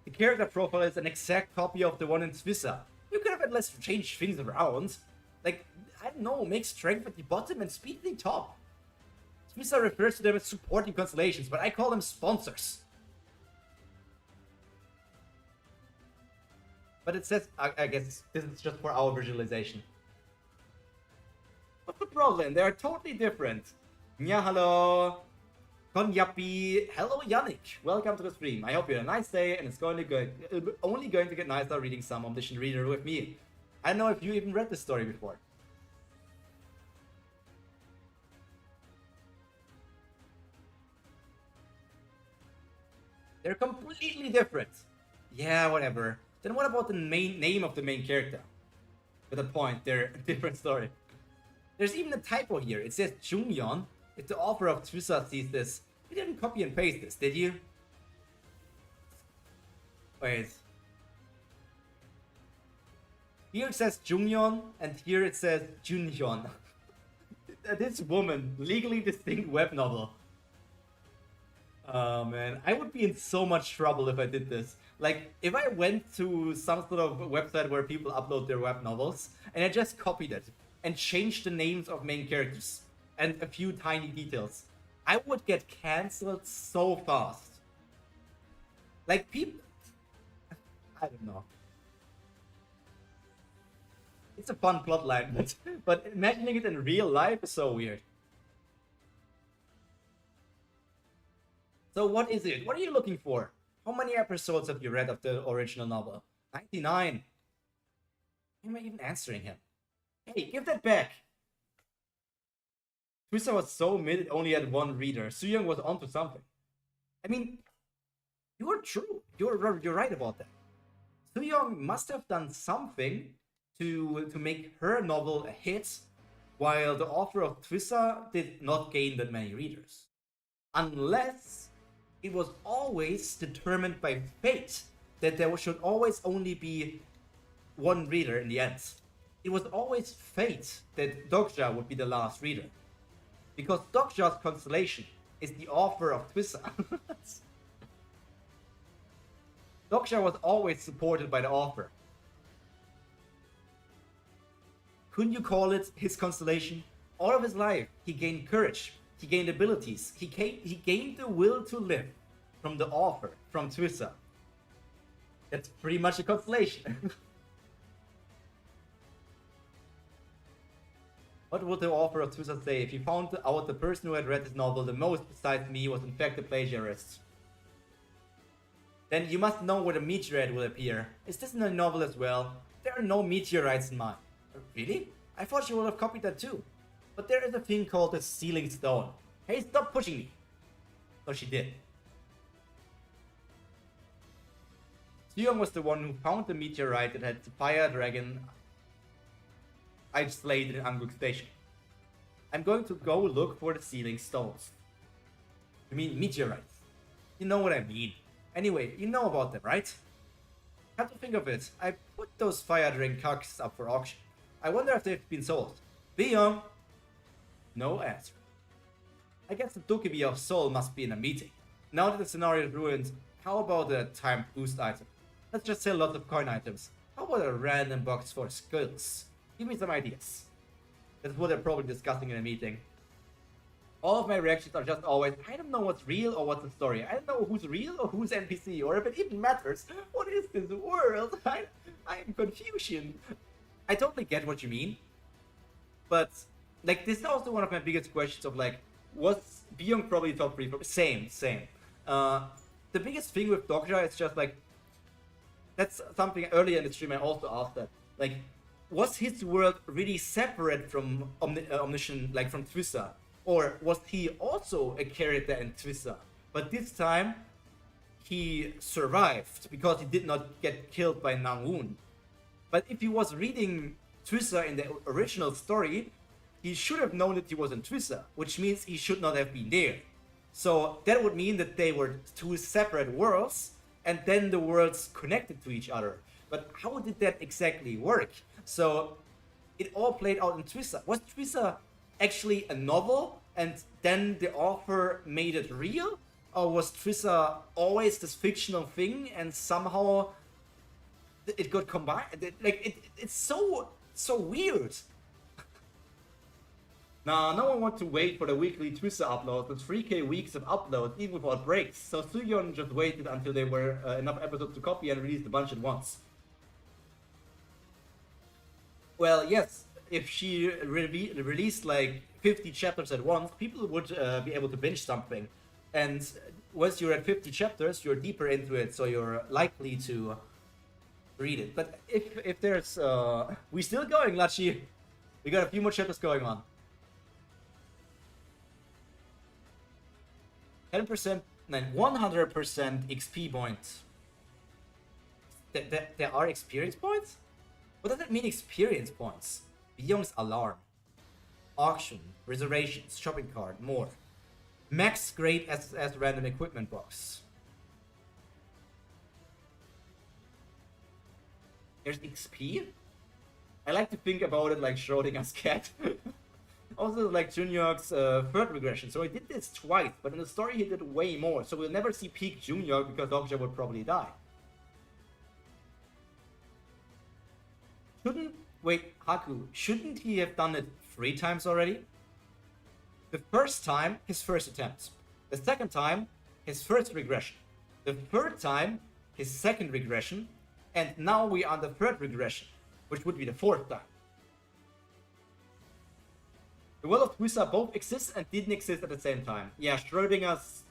The character profile is an exact copy of the one in Twissa. You could have at least changed things around. Like, I don't know, make strength at the bottom and speed at the top. Twissa refers to them as supporting constellations, but I call them sponsors. But it says, I guess this is just for our visualization. What's the problem? They are totally different. Nya hello. Konyapi. Hello Yannick. Welcome to the stream. I hope you had a nice day and it's only going to get nicer reading some Omniscient Reader with me. I don't know if you even read this story before. They're completely different. Yeah, whatever. Then what about the main name of the main character? With a point, they're a different story. There's even a typo here. It says Jungyeon. If the author of Twissa sees this, you didn't copy and paste this, did you? Wait. Here it says Jungyeon, and here it says Junhyun. This woman, legally distinct web novel. Oh man, I would be in so much trouble if I did this. Like, if I went to some sort of website where people upload their web novels, and I just copied it, and changed the names of main characters, and a few tiny details, I would get cancelled so fast. Like, people... I don't know. It's a fun plotline, but imagining it in real life is so weird. So what is it? What are you looking for? How many episodes have you read of the original novel? 99. Why am I even answering him? Hey, give that back! Twissa was so mid, it only had one reader. Sooyoung was onto something. I mean, you are true. You're right about that. Sooyoung must have done something to make her novel a hit, while the author of Twissa did not gain that many readers. Unless it was always determined by fate that there should always only be one reader in the end. It was always fate that Dokja would be the last reader. Because Dokja's constellation is the author of Twissa. Dokja was always supported by the author. Couldn't you call it his constellation? All of his life, he gained courage, he gained abilities, he gained the will to live from the author, from Twissa. That's pretty much a constellation. What would the author of Twissa say if he found out the person who had read his novel the most besides me was in fact a plagiarist? Then you must know where the meteorite will appear. Is this in the novel as well? There are no meteorites in mine. Really? I thought you would have copied that too. But there is a thing called the sealing stone. Hey, stop pushing me. So she did. Sooyoung was the one who found the meteorite that had the fire dragon I slayed in Anguk Station. I'm going to go look for the sealing stones. You mean meteorites? You know what I mean. Anyway, you know about them, right? Come to think of it, I put those fire dragon carcasses up for auction. I wonder if they've been sold. Beyond, no answer. I guess the Dokkaebi of Soul must be in a meeting. Now that the scenario is ruined, how about a time boost item? Let's just sell lots of coin items. How about a random box for skills? Give me some ideas. That's what they're probably discussing in a meeting. All of my reactions are just always, I don't know what's real or what's the story. I don't know who's real or who's NPC, or if it even matters. What is this world? I am confusion. I totally get what you mean. But, like, this is also one of my biggest questions of, like, was Beyond probably top 3? Same. The biggest thing with Dokkaebi is just, like, that's something earlier in the stream I also asked that. Like, was his world really separate from Omniscient, like from Twissa? Or was he also a character in Twissa? But this time, he survived because he did not get killed by Nangun. But if he was reading Twissa in the original story, he should have known that he was in Twissa, which means he should not have been there. So that would mean that they were two separate worlds, and then the worlds connected to each other. But how did that exactly work? So it all played out in Twissa. Was Twissa actually a novel, and then the author made it real? Or was Twissa always this fictional thing, and somehow it got combined? It's so weird. Nah, no one wants to wait for the weekly Twissa uploads with 3k weeks of uploads, even without breaks. So Suyeon just waited until there were enough episodes to copy and released a bunch at once. Well, yes, if she released like 50 chapters at once, people would be able to binge something. And once you're at 50 chapters, you're deeper into it, so you're likely to read it. But if there's... we still going, Lachi. We got a few more chapters going on. 10%, 100% XP points. There are experience points? What does that mean, experience points? Beyond's alarm. Auction, reservations, shopping cart, more. Max grade SSS random equipment box. There's XP? I like to think about it like Schrodinger's cat. Also, like Junhyok's third regression. So he did this twice, but in the story he did way more. So we'll never see peak Junhyok because Dokkaebi would probably die. Shouldn't he have done it 3 times already? The first time, his first attempt. The second time, his first regression. The third time, his second regression. And now we are on the third regression, which would be the 4th time. The world of Twissa both exists and didn't exist at the same time. Yeah, Schrodinger's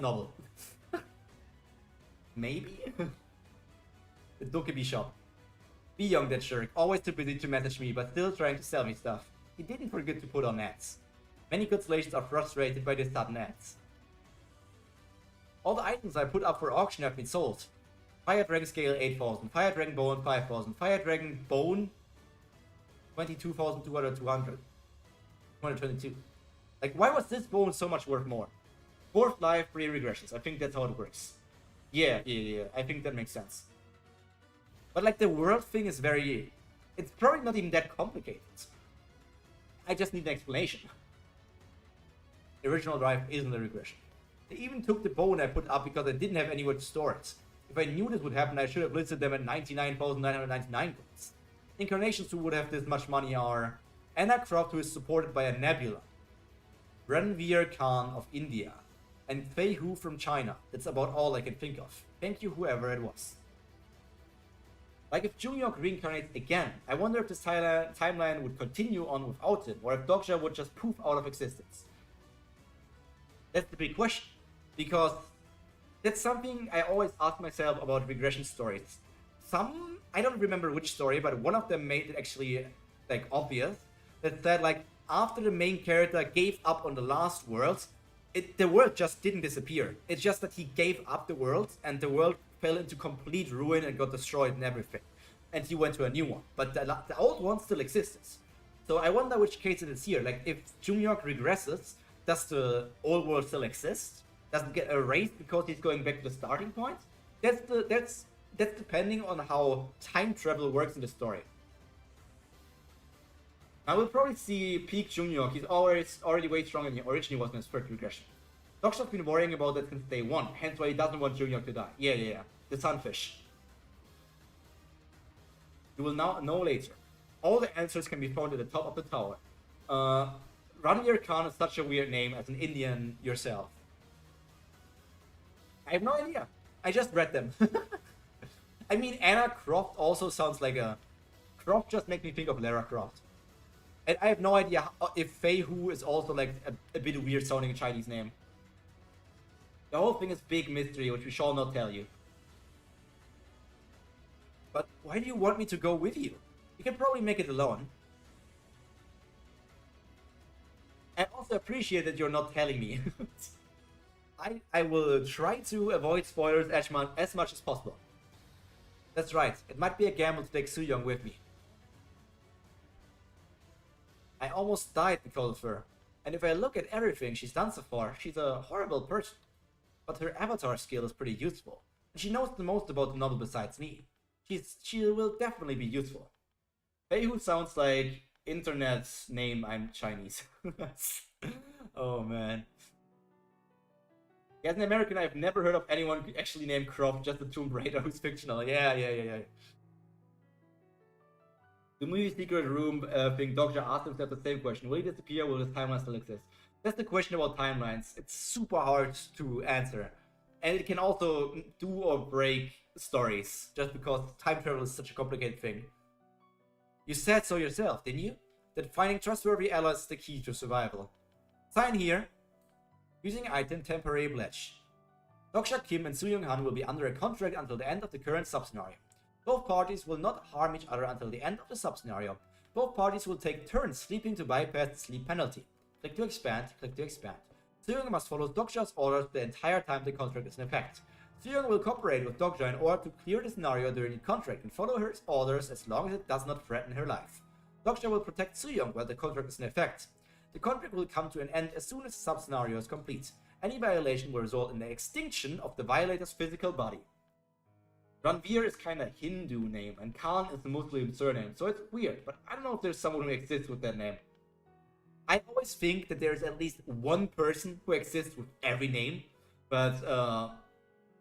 novel. Maybe? The Dokkaebi shop. Beyond that jerk, always too busy to message me, but still trying to sell me stuff. He didn't forget to put on ads. Many constellations are frustrated by these sudden ads. All the items I put up for auction have been sold. Fire Dragon Scale 8000, Fire Dragon Bone 5000, Fire Dragon Bone 22,200, 222. Like, why was this bone so much worth more? 4th life, 3 regressions. I think that's how it works. Yeah. I think that makes sense. But like the world thing is very... It's probably not even that complicated. I just need an explanation. The original drive isn't a regression. They even took the bone I put up because I didn't have anywhere to store it. If I knew this would happen, I should have listed them at 99,999 coins. Incarnations who would have this much money are Anna Croft, who is supported by a nebula, Ranveer Khan of India, and Fei Hu from China. That's about all I can think of. Thank you, whoever it was. Like if Junhyok reincarnates again, I wonder if this timeline would continue on without him, or if Dokkaebi would just poof out of existence. That's the big question, because that's something I always ask myself about regression stories. I don't remember which story, but one of them made it actually like obvious, that said like after the main character gave up on the last world, the world just didn't disappear. It's just that he gave up the world, and the world fell into complete ruin and got destroyed and everything. And he went to a new one. But the old one still exists. So I wonder which case it is here. Like, if Junhyok regresses, does the old world still exist? Does it get erased because he's going back to the starting point? That's depending on how time travel works in the story. I will probably see peak Junior. He's already way stronger than he originally was in his first regression. Doctor's been worrying about that since day one, hence why he doesn't want Junior to die. Yeah. The sunfish. You will now know later. All the answers can be found at the top of the tower. Ranveer Khan is such a weird name as an Indian yourself. I have no idea. I just read them. I mean, Anna Croft also sounds like a... Croft just makes me think of Lara Croft. And I have no idea if Fei Hu is also like a bit weird sounding Chinese name. The whole thing is big mystery, which we shall not tell you. But why do you want me to go with you? You can probably make it alone. I also appreciate that you're not telling me. I will try to avoid spoilers as much as possible. That's right, it might be a gamble to take Soo-young with me. I almost died because of her, and if I look at everything she's done so far, she's a horrible person. But her avatar skill is pretty useful, and she knows the most about the novel besides me. She will definitely be useful. Fei Hu sounds like internet's name I'm Chinese. Oh man. As an American, I've never heard of anyone actually named Croft, just a Tomb Raider who's fictional. Yeah. The movie Secret Room thing, Doctor asked himself the same question. Will he disappear? Will his timeline still exist? That's the question about timelines. It's super hard to answer. And it can also do or break stories, just because time travel is such a complicated thing. You said so yourself, didn't you? That finding trustworthy allies is the key to survival. Sign here. Using item temporary pledge. Doksha Kim and Soo-young Han will be under a contract until the end of the current sub-scenario. Both parties will not harm each other until the end of the sub-scenario. Both parties will take turns sleeping to bypass the sleep penalty. Click to expand, click to expand. Soo-young must follow Doksha's orders the entire time the contract is in effect. Soo-young will cooperate with Doksha in order to clear the scenario during the contract and follow her orders as long as it does not threaten her life. Doksha will protect Soo-young while the contract is in effect. The contract will come to an end as soon as the sub-scenario is complete. Any violation will result in the extinction of the violator's physical body. Ranveer is kinda Hindu name, and Khan is the Muslim surname, so it's weird, but I don't know if there's someone who exists with that name. I always think that there's at least one person who exists with every name, but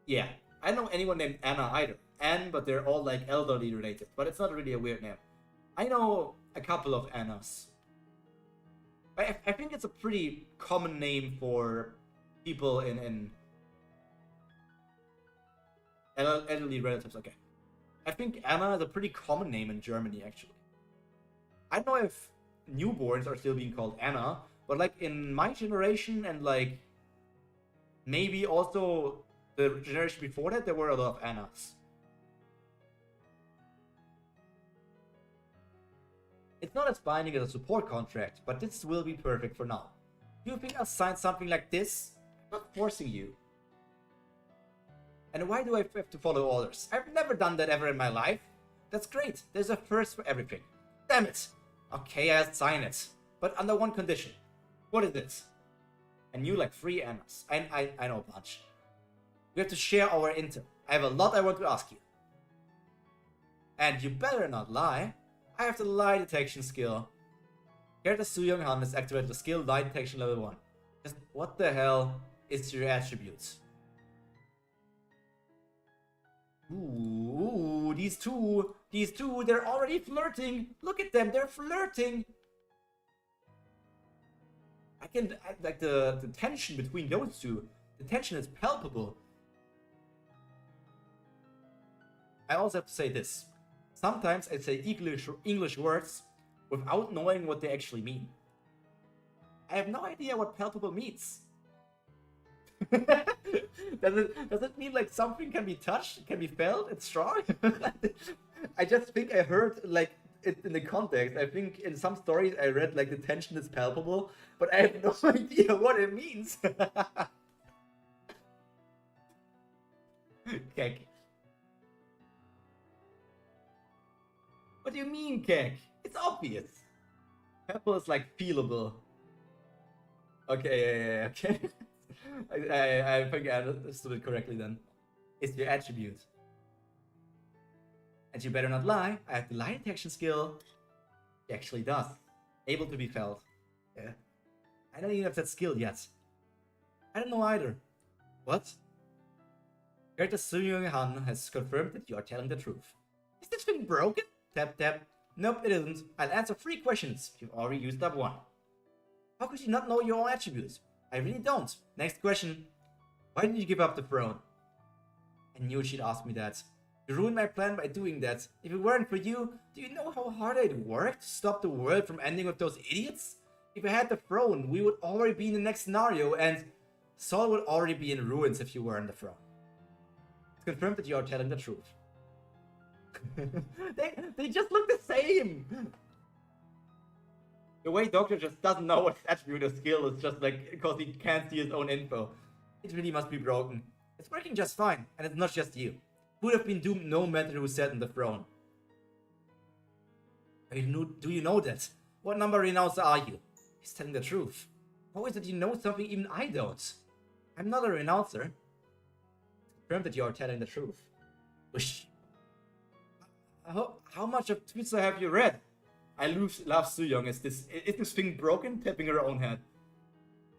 yeah. I don't know anyone named Anna either. Anne, but they're all like elderly related, but it's not really a weird name. I know a couple of Annas. I think it's a pretty common name for people in elderly relatives. Okay, I think Anna is a pretty common name in Germany, actually. I don't know if newborns are still being called Anna, but like in my generation and like maybe also the generation before that, there were a lot of Annas. It's not as binding as a support contract, but this will be perfect for now. Do you think I'll sign something like this? I'm not forcing you. And why do I have to follow orders? I've never done that ever in my life. That's great. There's a first for everything. Damn it. Okay, I'll sign it. But under one condition. What is it? And you like 3 Annas. I know a bunch. We have to share our intel. I have a lot I want to ask you. And you better not lie. I have the lie detection skill. Character Soo-young Han has activated the skill lie detection level 1. Just what the hell is your attributes? Ooh, these two, they're already flirting. Look at them, they're flirting. Like the tension between those two, the tension is palpable. I also have to say this. Sometimes I say English words without knowing what they actually mean. I have no idea what palpable means. Does it mean like something can be touched, can be felt, it's strong? I just think I heard like it in the context. I think in some stories I read like the tension is palpable, but I have no idea what it means. Kek. What do you mean, Kek? It's obvious. Pebble is like feelable. Okay, yeah, okay. I think I understood it correctly then. It's your attribute. And you better not lie. I have the lie detection skill. He actually does. Able to be felt. Yeah. I don't even have that skill yet. I don't know either. What? Character Soo Han has confirmed that you are telling the truth. Is this thing broken? Tap tap. Nope, it isn't. I'll answer 3 questions. You've already used up 1. How could you not know your own attributes? I really don't. Next question. Why did you give up the throne? I knew she'd ask me that. You ruined my plan by doing that. If it weren't for you, do you know how hard I'd worked to stop the world from ending with those idiots? If I had the throne, we would already be in the next scenario, and Saul would already be in ruins if you were on the throne. It's confirmed that you are telling the truth. they just look the same! The way Doctor just doesn't know what attribute or skill is just like because he can't see his own info. It really must be broken. It's working just fine, and it's not just you. Who would have been doomed no matter who sat on the throne? Do you know that? What number renouncer are you? He's telling the truth. How is it you know something even I don't? I'm not a renouncer. It's confirmed that you are telling the truth. Whoosh. How much of Twitter have you read? I love Soo-young. Is this thing broken? Tapping her own head.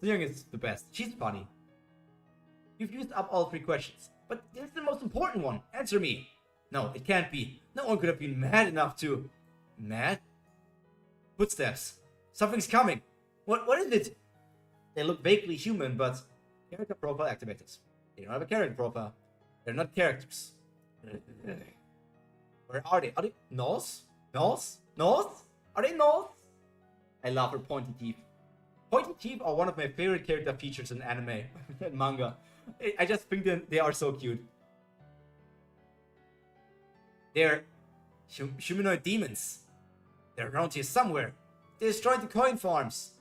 Soo-young is the best. She's funny. You've used up all 3 questions, but that's the most important one. Answer me. No, it can't be. No one could have been mad enough to... Mad? Footsteps. Something's coming. What is it? They look vaguely human, but... Character profile activated. They don't have a character profile. They're not characters. Where are they? Are they Norse? Norse? Norse? Are they Norse? I love her pointy teeth. Pointy teeth are one of my favorite character features in anime and manga. I just think that they are so cute. They're humanoid demons. They're around here somewhere. They destroyed the coin farms.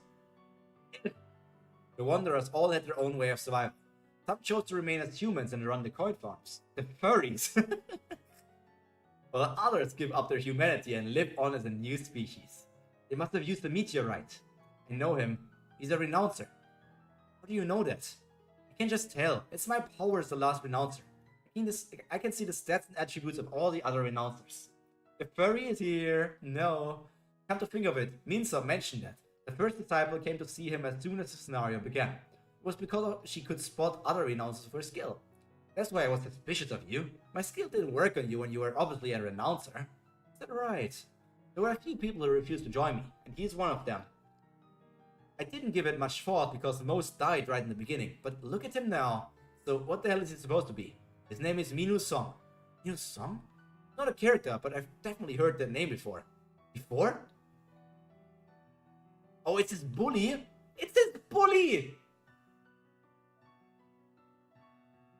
The Wanderers all had their own way of survival. Some chose to remain as humans and run the coin farms. The furries. While others give up their humanity and live on as a new species. They must have used the meteorite. I know him. He's a renouncer. How do you know that? I can just tell. It's my power as the last renouncer. I can see the stats and attributes of all the other renouncers. The furry is here. No. Come to think of it, Minsa mentioned that. The first disciple came to see him as soon as the scenario began. It was because she could spot other renouncers with her skill. That's why I was suspicious of you. My skill didn't work on you when you were obviously a renouncer. Is that right? There were a few people who refused to join me, and he's one of them. I didn't give it much thought because most died right in the beginning, but look at him now. So what the hell is he supposed to be? His name is Minu Song. Minu Song? Not a character, but I've definitely heard that name before. Before? Oh, it's his bully? It's his bully!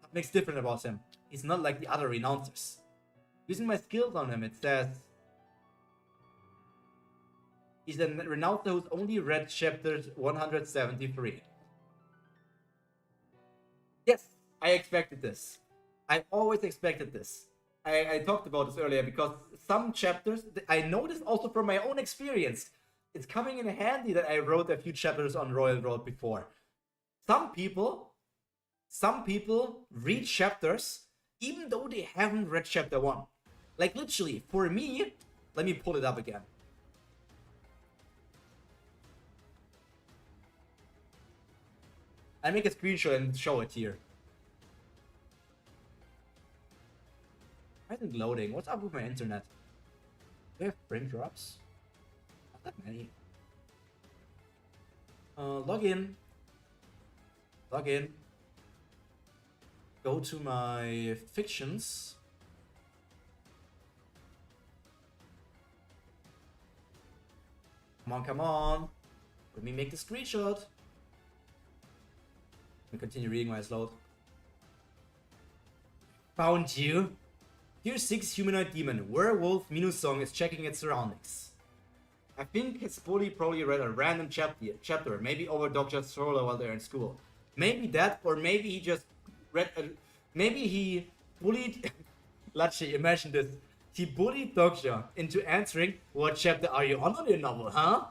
What makes different about him? He's not like the other renouncers. Using my skills on him, it says... He's a renouncer who's only read chapters 173. Yes, I expected this. I always expected this. I talked about this earlier because some chapters, I know this also from my own experience. It's coming in handy that I wrote a few chapters on Royal Road before. Some people read chapters even though they haven't read chapter 1. Like literally, for me, let me pull it up again. I make a screenshot and show it here. Why isn't loading? What's up with my internet? Do I have frame drops? Not that many. Log in. Log in. Go to my fictions. Come on, come on. Let me make the screenshot. Let me continue reading while it's load. Found you. Tier 6 humanoid demon. Werewolf Minusong is checking its surroundings. I think his bully probably read a random chapter, maybe over Dokkaebi's shoulder while they're in school. Maybe that, or maybe he just read maybe he bullied... Lachi, imagine this. He bullied Dokkaebi into answering, what chapter are you on your novel, huh?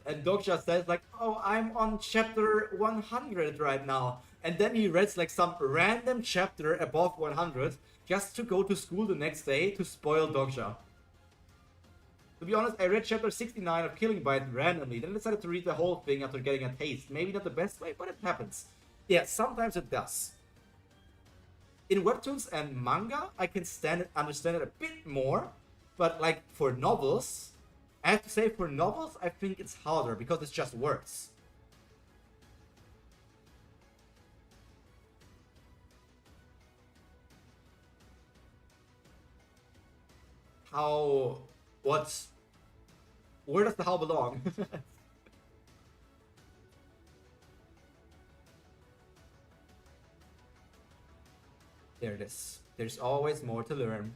And Dokkaebi says like, oh, I'm on chapter 100 right now. And then he reads like some random chapter above 100 just to go to school the next day to spoil Dokkaebi. To be honest, I read chapter 69 of Killing Bite randomly, then decided to read the whole thing after getting a taste. Maybe not the best way, but it happens. Yeah, sometimes it does. In webtoons and manga, I can understand it a bit more, but like for novels, I have to say for novels, I think it's harder because it's just words. How... what... where does the how belong? There it is. There's always more to learn.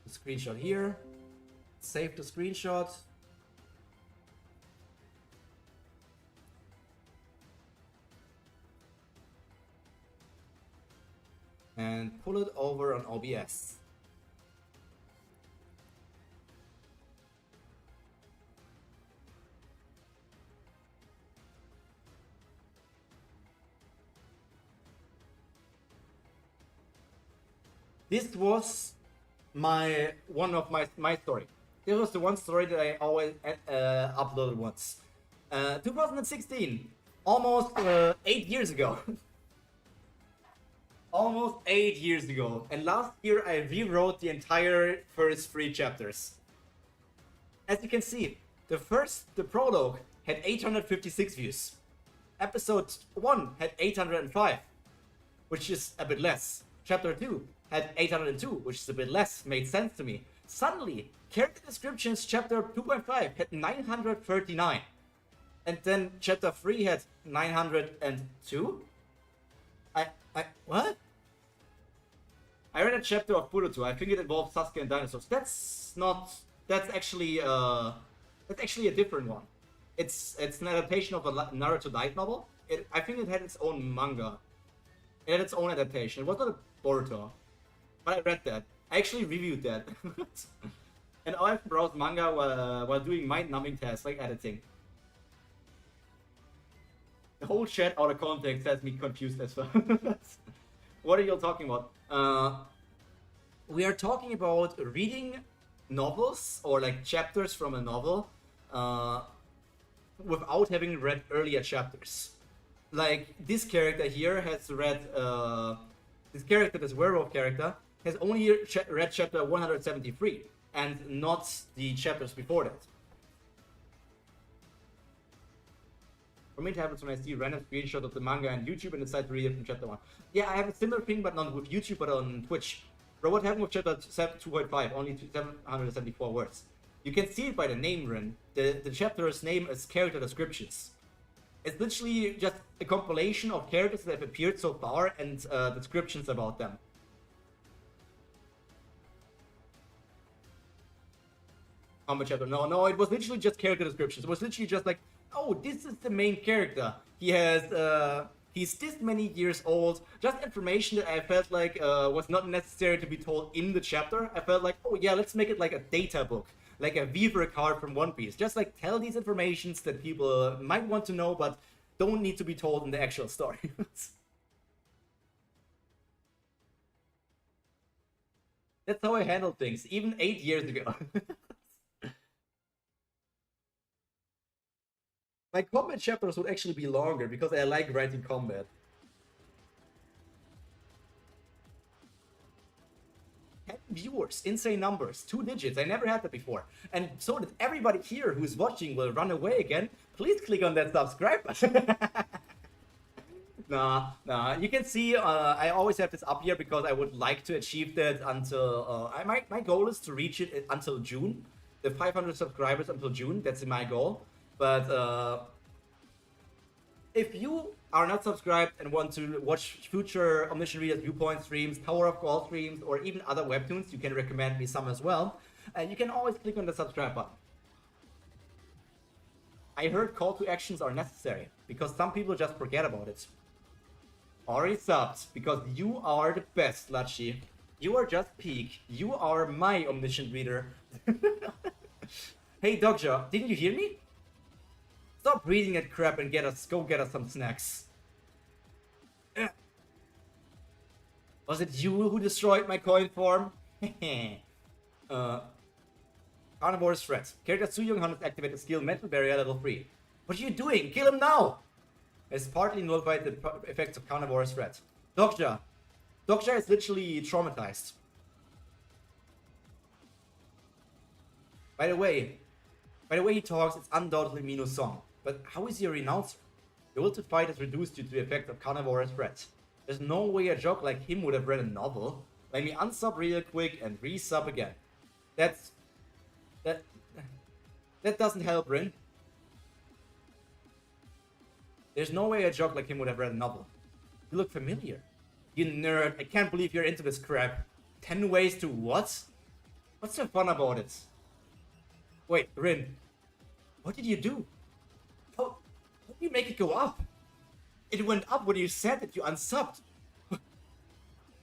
Screenshot here. Save the screenshot. And pull it over on OBS. This was one of my story. This was the one story that I always uploaded once. 2016, almost 8 years ago. Almost 8 years ago, and last year I rewrote the entire first 3 chapters. As you can see, the prologue had 856 views. Episode 1 had 805, which is a bit less. Chapter 2 had 802, which is a bit less, made sense to me. Suddenly, character descriptions chapter 2.5 had 939. And then chapter 3 had 902? What? I read a chapter of Boruto. I think it involves Sasuke and dinosaurs. That's actually a different one. It's an adaptation of a Naruto light novel. I think it had its own manga. It had its own adaptation. It was not a Boruto, but I read that. I actually reviewed that. And I browsed manga while doing mind-numbing tasks like editing. The whole chat out of context has me confused as well. What are you all talking about? We are talking about reading novels or like chapters from a novel without having read earlier chapters. Like this character here has read, this werewolf character, has only read chapter 173 and not the chapters before that. For me, it happens when I see random screenshots of the manga on YouTube and decide to read it from chapter 1. Yeah, I have a similar thing, but not with YouTube, but on Twitch. Bro, what happened with chapter 2.5? Only 774 words. You can see it by the name, Ren. The chapter's name is character descriptions. It's literally just a compilation of characters that have appeared so far and descriptions about them. Combat chapter. No, it was literally just character descriptions. It was literally just like, oh, this is the main character. He has, he's this many years old. Just information that I felt like was not necessary to be told in the chapter. I felt like, oh yeah, let's make it like a data book. Like a Weaver card from One Piece. Just like tell these informations that people might want to know, but don't need to be told in the actual story. That's how I handled things, even 8 years ago. My combat chapters would actually be longer because I like writing combat. Viewers, insane numbers, 2 digits. I never had that before. And so that everybody here who's watching will run away again, please click on that subscribe button. Nah. You can see I always have this up here because I would like to achieve that until my goal is to reach it until June. The 500 subscribers until June. That's my goal. But if you are not subscribed and want to watch future Omniscient Reader's Viewpoint streams, Tower of God streams, or even other webtoons, you can recommend me some as well. You can always click on the subscribe button. I heard call to actions are necessary, because some people just forget about it. Already subbed, because you are the best, Lachi. You are just peak. You are my Omniscient Reader. Hey, Dokja, didn't you hear me? Stop reading that crap and go get us some snacks. Was it you who destroyed my coin farm? Carnivore's threat. Character Suyong Han has activated skill Mental Barrier level 3. What are you doing? Kill him now! Has partly nullified the effects of Carnivore's threat. Dokja is literally traumatized. By the way he talks, it's undoubtedly Minu's song. But how is he a renouncer? The will to fight has reduced due to the effect of Carnivore's threat. There's no way a jock like him would have read a novel. Let me unsub real quick and resub again. That doesn't help, Rin. There's no way a jock like him would have read a novel. You look familiar. You nerd, I can't believe you're into this crap. 10 ways to what? What's so fun about it? Wait, Rin. What did you do? How did you make it go up? It went up when you said that you unsubbed.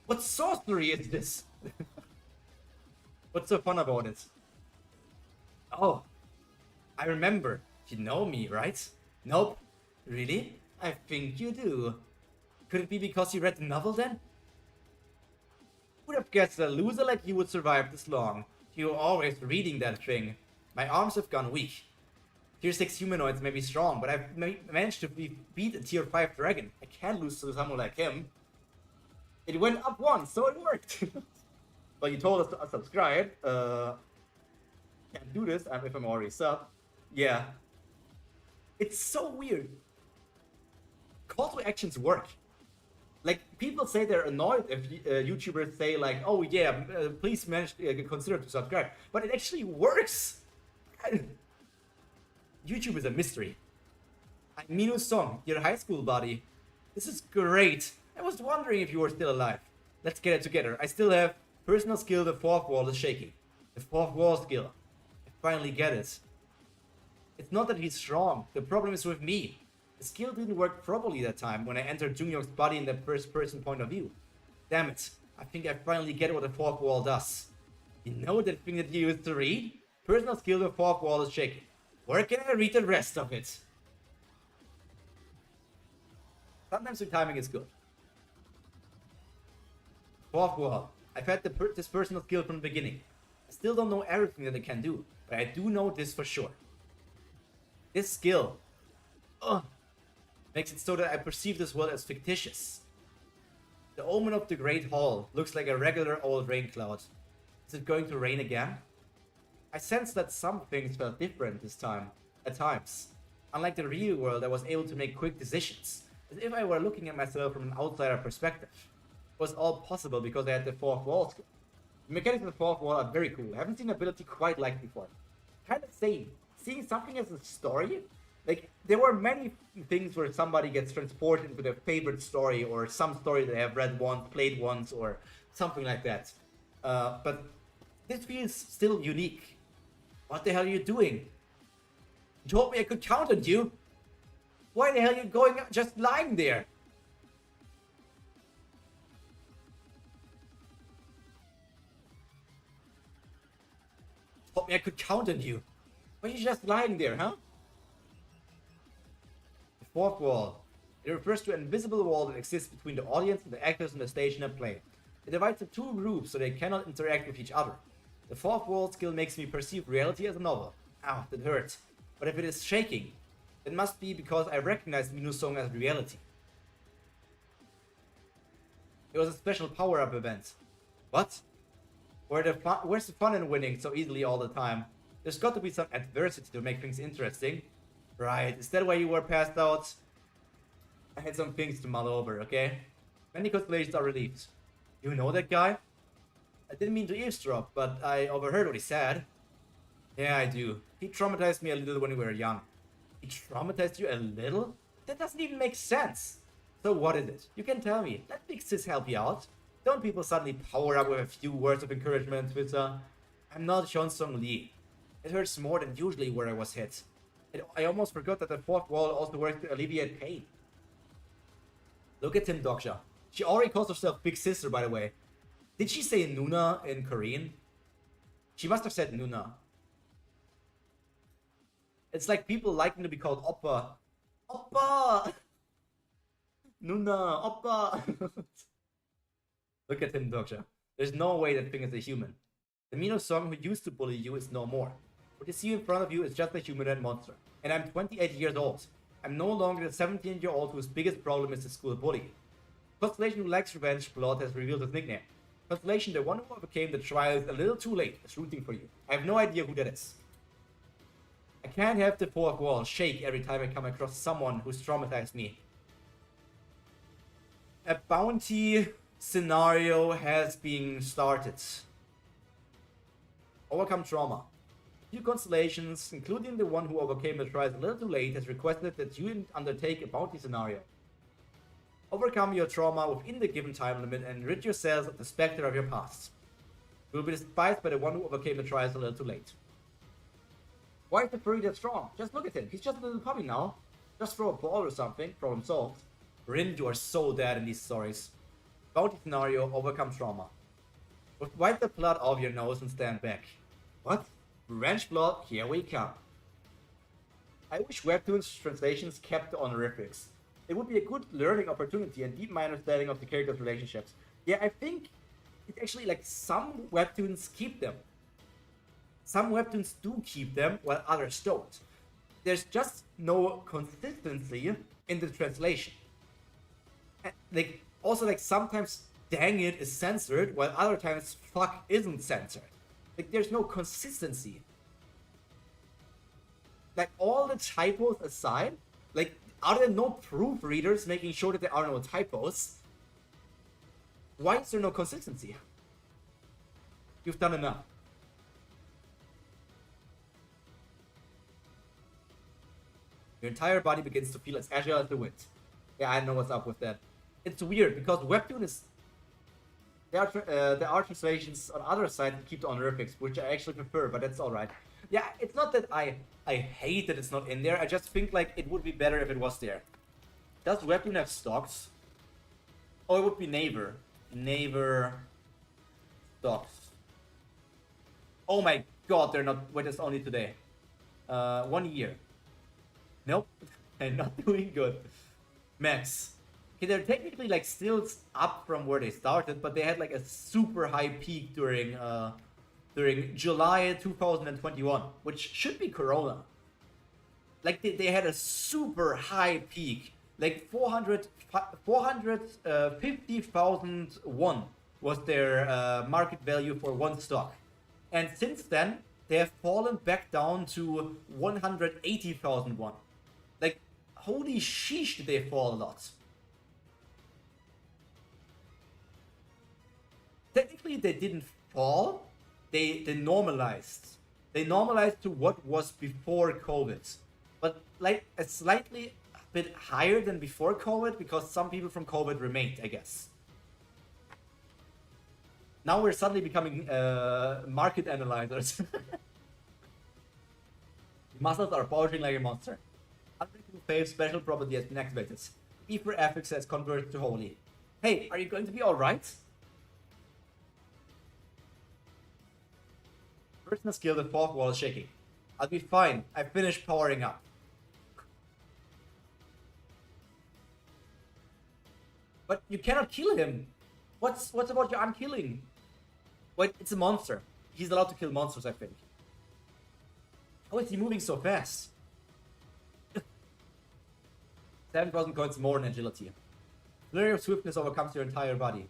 What sorcery is this? What's so fun about it? Oh, I remember. You know me, right? Nope. Really? I think you do. Could it be because you read the novel then? Would have guessed a loser like you would survive this long. You were always reading that thing. My arms have gone weak. Tier 6 humanoids may be strong, but I've managed to beat a tier 5 dragon. I can't lose to someone like him. It went up once, so it worked. Well, you told us to unsubscribe. Can't do this if I'm already sub. Yeah. It's so weird. Call to actions work. Like, people say they're annoyed if YouTubers say like, oh yeah, please consider to subscribe. But it actually works. YouTube is a mystery. I'm Minu's song, your high school buddy. This is great. I was wondering if you were still alive. Let's get it together. I still have personal skill, the fourth wall is shaking. The fourth wall skill. I finally get it. It's not that he's strong. The problem is with me. The skill didn't work properly that time when I entered Jungyoung's body in the first person point of view. Damn it. I think I finally get what the fourth wall does. You know that thing that you used to read? Personal skill, the fourth wall is shaking. Where can I read the rest of it? Sometimes the timing is good. Fourth wall. I've had this personal skill from the beginning. I still don't know everything that it can do, but I do know this for sure. This skill makes it so that I perceive this world as fictitious. The omen of the Great Hall looks like a regular old rain cloud. Is it going to rain again? I sensed that some things felt different this time, at times. Unlike the real world, I was able to make quick decisions, as if I were looking at myself from an outsider perspective. It was all possible because I had the fourth wall skill. The mechanics of the fourth wall are very cool. I haven't seen an ability quite like before. Kind of same. Seeing something as a story? Like, there were many things where somebody gets transported into their favorite story, or some story they have read once, played once, or something like that. But this feels still unique. What the hell are you doing? You told me I could count on you. Why the hell are you going just lying there? You told me I could count on you. Why are you just lying there, huh? The fourth wall. It refers to an invisible wall that exists between the audience and the actors on the stage and the play. It divides the two groups so they cannot interact with each other. The fourth wall skill makes me perceive reality as a novel. Ow, that hurts. But if it is shaking, it must be because I recognize Minu's song as reality. It was a special power-up event. What? Where's the fun in winning so easily all the time? There's got to be some adversity to make things interesting. Right, is that why you were passed out? I had some things to mull over, okay? Many constellations are relieved. You know that guy? I didn't mean to eavesdrop, but I overheard what he said. Yeah, I do. He traumatized me a little when we were young. He traumatized you a little? That doesn't even make sense. So what is it? You can tell me. Let Big Sis help you out. Don't people suddenly power up with a few words of encouragement on Twitter? I'm not Hyunsung Lee. It hurts more than usually where I was hit. I almost forgot that the fourth wall also works to alleviate pain. Look at Tim Doksha. She already calls herself Big Sister, by the way. Did she say Nuna in Korean? She must have said Nuna. It's like people liking to be called Oppa. Oppa! Nuna, Oppa! Look at him, Dokja. There's no way that thing is a human. The Mino Song who used to bully you is no more. What you see in front of you is just a humanoid monster. And I'm 28 years old. I'm no longer the 17-year-old whose biggest problem is the school bully. Constellation, who likes revenge blood, has revealed his nickname. Constellation, the one who overcame the trials a little too late, is rooting for you. I have no idea who that is. I can't have the fourth wall shake every time I come across someone who's traumatized me. A bounty scenario has been started. Overcome trauma. Few constellations, including the one who overcame the trials a little too late, has requested that you undertake a bounty scenario. Overcome your trauma within the given time limit and rid yourselves of the specter of your past. You will be despised by the one who overcame the trials a little too late. Why is the furry that strong? Just look at him. He's just a little puppy now. Just throw a ball or something. Problem solved. Rin, you are so dead in these stories. Bounty scenario, overcome trauma. Wipe the blood off your nose and stand back. What? Revenge blood, here we come. I wish Webtoon's translations kept the honorifics. It would be a good learning opportunity and deepen my understanding of the characters' relationships. Yeah, I think it's actually like some Webtoons keep them. Some Webtoons do keep them, while others don't. There's just no consistency in the translation. And like, also like sometimes dang it is censored, while other times fuck isn't censored. Like there's no consistency. Like all the typos aside, like are there no proofreaders making sure that there are no typos? Why is there no consistency? You've done enough. Your entire body begins to feel as agile as the wind. Yeah, I know what's up with that. It's weird because Webtoon is... There are translations on other sides that keep the honorifics, which I actually prefer, but that's alright. Yeah, it's not that I hate that it's not in there, I just think like it would be better if it was there. Does Webtoon have stocks? Oh, it would be Naver. Naver stocks. Oh my god, they're not... Wait, it's only today. 1 year. Nope, I'm not doing good. Max. Okay, they're technically like still up from where they started, but they had like a super high peak during July 2021, which should be Corona. Like they had a super high peak, like 450,000 won was their market value for one stock, and since then they have fallen back down to 180,000 won. Like, holy sheesh, did they fall a lot. Technically, they didn't fall. They normalized. They normalized to what was before COVID. But, like, a slightly bit higher than before COVID, because some people from COVID remained, I guess. Now we're suddenly becoming market analyzers. Muscles are bulging like a monster. Unbreakable Faith special property has been activated. Ether affix has converted to holy. Hey, are you going to be alright? Personal skill, the fourth wall is shaking. I'll be fine. I finished powering up. But you cannot kill him. What's about your unkilling? Wait, it's a monster. He's allowed to kill monsters, I think. How is he moving so fast? 7,000 coins more than agility. Flurry of swiftness overcomes your entire body.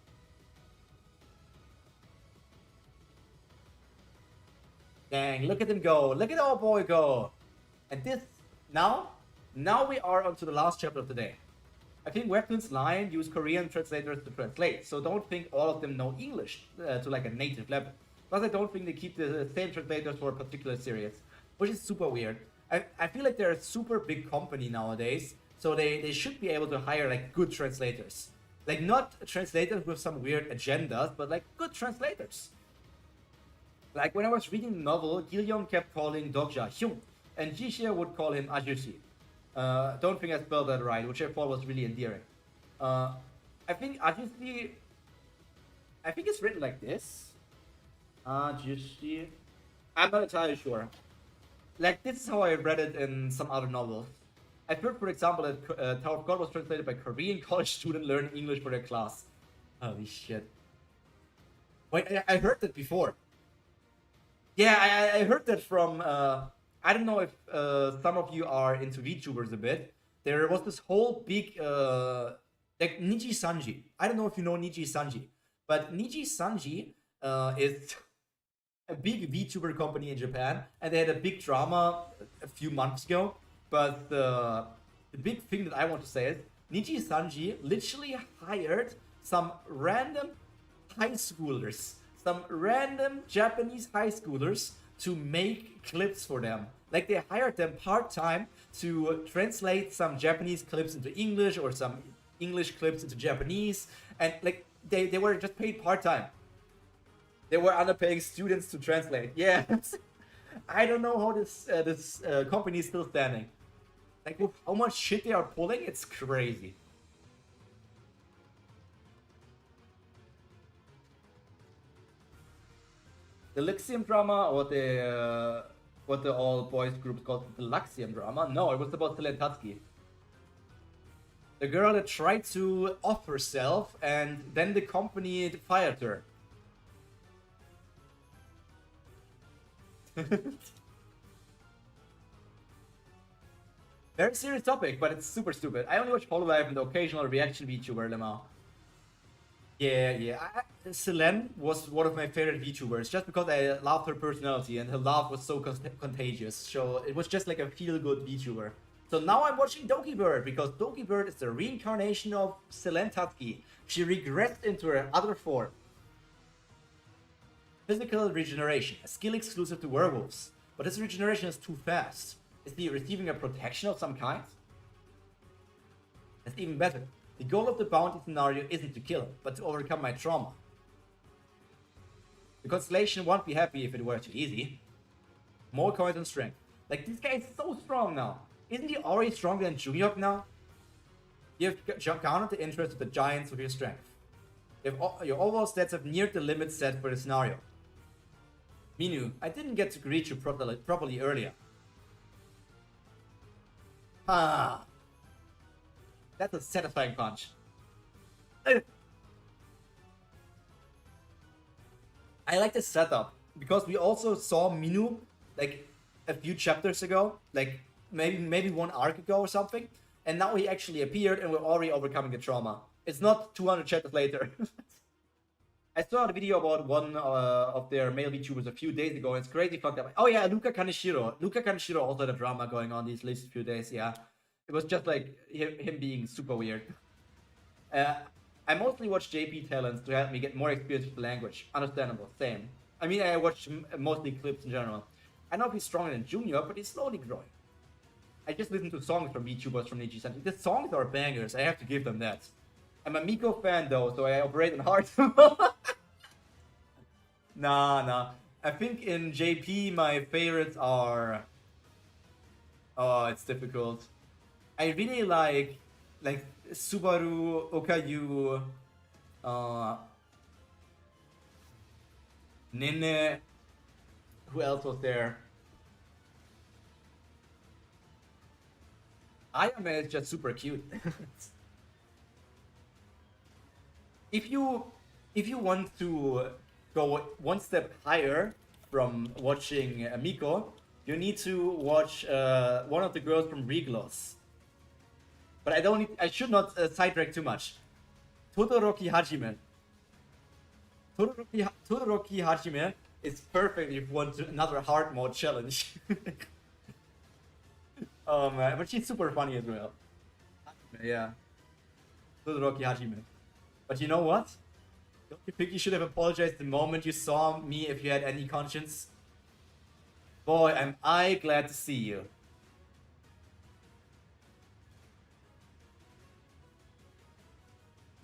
Dang, look at him go. Look at our boy go. And this, now we are on to the last chapter of the day. I think Webtoon's line use Korean translators to translate, so don't think all of them know English to like a native level. Plus I don't think they keep the same translators for a particular series, which is super weird. I feel like they're a super big company nowadays, so they should be able to hire like good translators. Like not translators with some weird agendas, but like good translators. Like when I was reading the novel, Gilliam kept calling Dokja Hyung, and Jishia would call him Ajushi. Don't think I spelled that right, which I thought was really endearing. I think Ajushi... I think it's written like this. Ajushi... I'm not entirely sure. Like, this is how I read it in some other novels. I've heard, for example, that Tower of God was translated by Korean college student learning English for their class. Holy shit. Wait, I heard that before. Yeah, I heard that from, I don't know if some of you are into VTubers a bit. There was this whole big, like Niji Sanji. I don't know if you know Niji Sanji, but Niji Sanji is a big VTuber company in Japan, and they had a big drama a few months ago. But the big thing that I want to say is Niji Sanji literally hired some random high schoolers, some random Japanese high schoolers to make clips for them. Like, they hired them part-time to translate some Japanese clips into English or some English clips into Japanese, and like they were just paid part-time. They were underpaying students to translate. Yeah. I don't know how this company is still standing. Like, with how much shit they are pulling, it's crazy. The Lixium drama, or the what the all boys group called the Luxium drama? No, it was about Tatsuki. The girl that tried to off herself, and then the company fired her. Very serious topic, but it's super stupid. I only watch Hololive and the occasional reaction VTuber, Lemao. Yeah. Selene was one of my favorite VTubers, just because I loved her personality, and her laugh was so contagious. So it was just like a feel-good VTuber. So now I'm watching Dokkaebi, because Dokkaebi is the reincarnation of Selene Tatsuki. She regressed into her other form. Physical regeneration, a skill exclusive to werewolves. But this regeneration is too fast. Is he receiving a protection of some kind? That's even better. The goal of the bounty scenario isn't to kill, but to overcome my trauma. The Constellation won't be happy if it were too easy. More coins and strength. Like, this guy is so strong now. Isn't he already stronger than Juniok now? You have countered the interest of the giants with your strength. Your overall stats have neared the limit set for the scenario. Minu, I didn't get to greet you properly earlier. Ah. That's a satisfying punch. I like this setup, because we also saw Minu like a few chapters ago, like maybe one arc ago or something, and now he actually appeared and we're already overcoming the trauma. It's not 200 chapters later. I saw a video about one of their male VTubers a few days ago, and it's crazy fucked up. Oh yeah, Luca Kaneshiro. Luca Kaneshiro also had a drama going on these last few days, yeah. It was just like him being super weird. I mostly watch JP talents to help me get more experience with the language. Understandable, same. I mean, I watch mostly clips in general. I know he's stronger than Junior, but he's slowly growing. I just listen to songs from VTubers from Niji Sanji. The songs are bangers, I have to give them that. I'm a Miko fan though, so I operate on hard. Nah. I think in JP my favorites are... Oh, it's difficult. I really like Subaru, Okayu, Nene. Who else was there? Ayame is just super cute. If you want to go one step higher from watching Miko, you need to watch one of the girls from Regloss. But I should not sidetrack too much. Todoroki Hajime. Todoroki Hajime is perfect if you want another hard mode challenge. But she's super funny as well. Yeah. Todoroki Hajime. But you know what? Don't you think you should have apologized the moment you saw me if you had any conscience? Boy, am I glad to see you.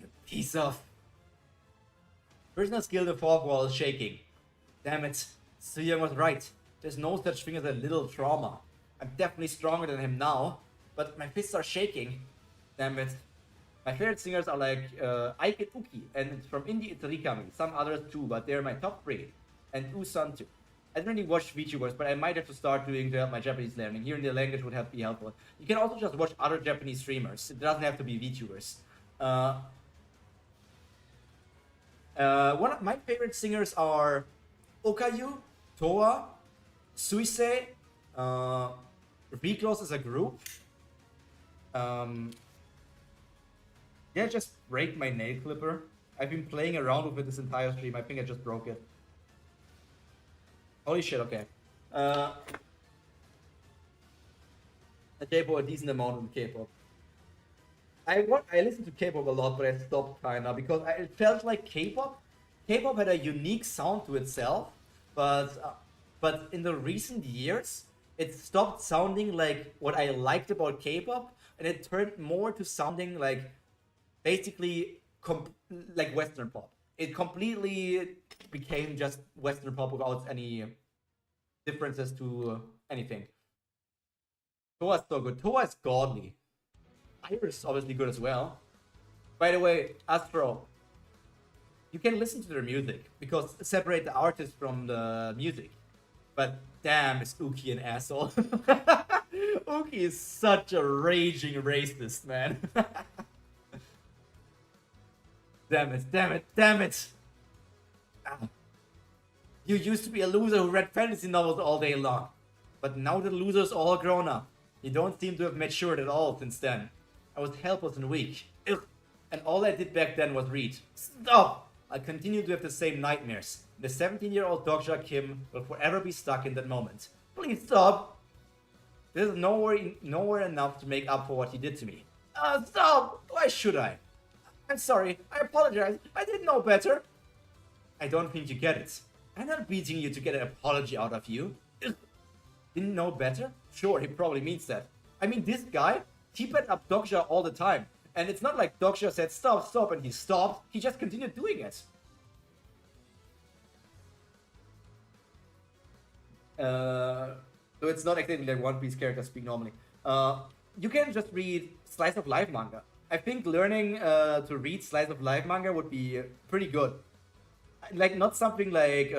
You piece of... Personal skill in the fourth wall is shaking. Damn it. Suyang was right. There's no such thing as a little trauma. I'm definitely stronger than him now, but my fists are shaking. Damn it. My favorite singers are like Aike and Uki, and from indie it's Rikami. Some others too, but they're my top 3. And Usan too. I don't really watch VTubers, but I might have to start doing to help my Japanese learning. Hearing the language would be helpful. You can also just watch other Japanese streamers. It doesn't have to be VTubers. One of my favorite singers are Okayu, Toa, Suisei, Reclose as a group. Yeah, just break my nail clipper. I've been playing around with it this entire stream. I think I just broke it. Holy shit, okay. K-pop, a decent amount of K-pop. I listened to K-pop a lot, but I stopped kinda because it felt like K-pop had a unique sound to itself, but in the recent years, it stopped sounding like what I liked about K-pop, and it turned more to sounding like basically like Western pop. It completely became just Western pop without any differences to anything. Toa is so good. Toa is godly. Pyro is obviously good as well. By the way, Astro, you can listen to their music because separate the artist from the music. But damn, is Uki an asshole? Uki is such a raging racist, man. Damn it, damn it, damn it! Ah. You used to be a loser who read fantasy novels all day long. But now the loser's all grown up. You don't seem to have matured at all since then. I was helpless and weak. Ugh. And all I did back then was read. Stop! I continue to have the same nightmares. The 17-year-old Dr. Kim will forever be stuck in that moment. Please stop! This is nowhere enough to make up for what he did to me. Stop! Why should I? I'm sorry. I apologize. I didn't know better. I don't think you get it. I'm not beating you to get an apology out of you. Ugh. Didn't know better? Sure, he probably means that. I mean, this guy, he bet up Doksha all the time. And it's not like Doksha said stop, stop, and he stopped. He just continued doing it. So it's not exactly like One Piece characters speak normally. You can just read slice of life manga. I think learning to read slice of life manga would be pretty good. Like, not something like,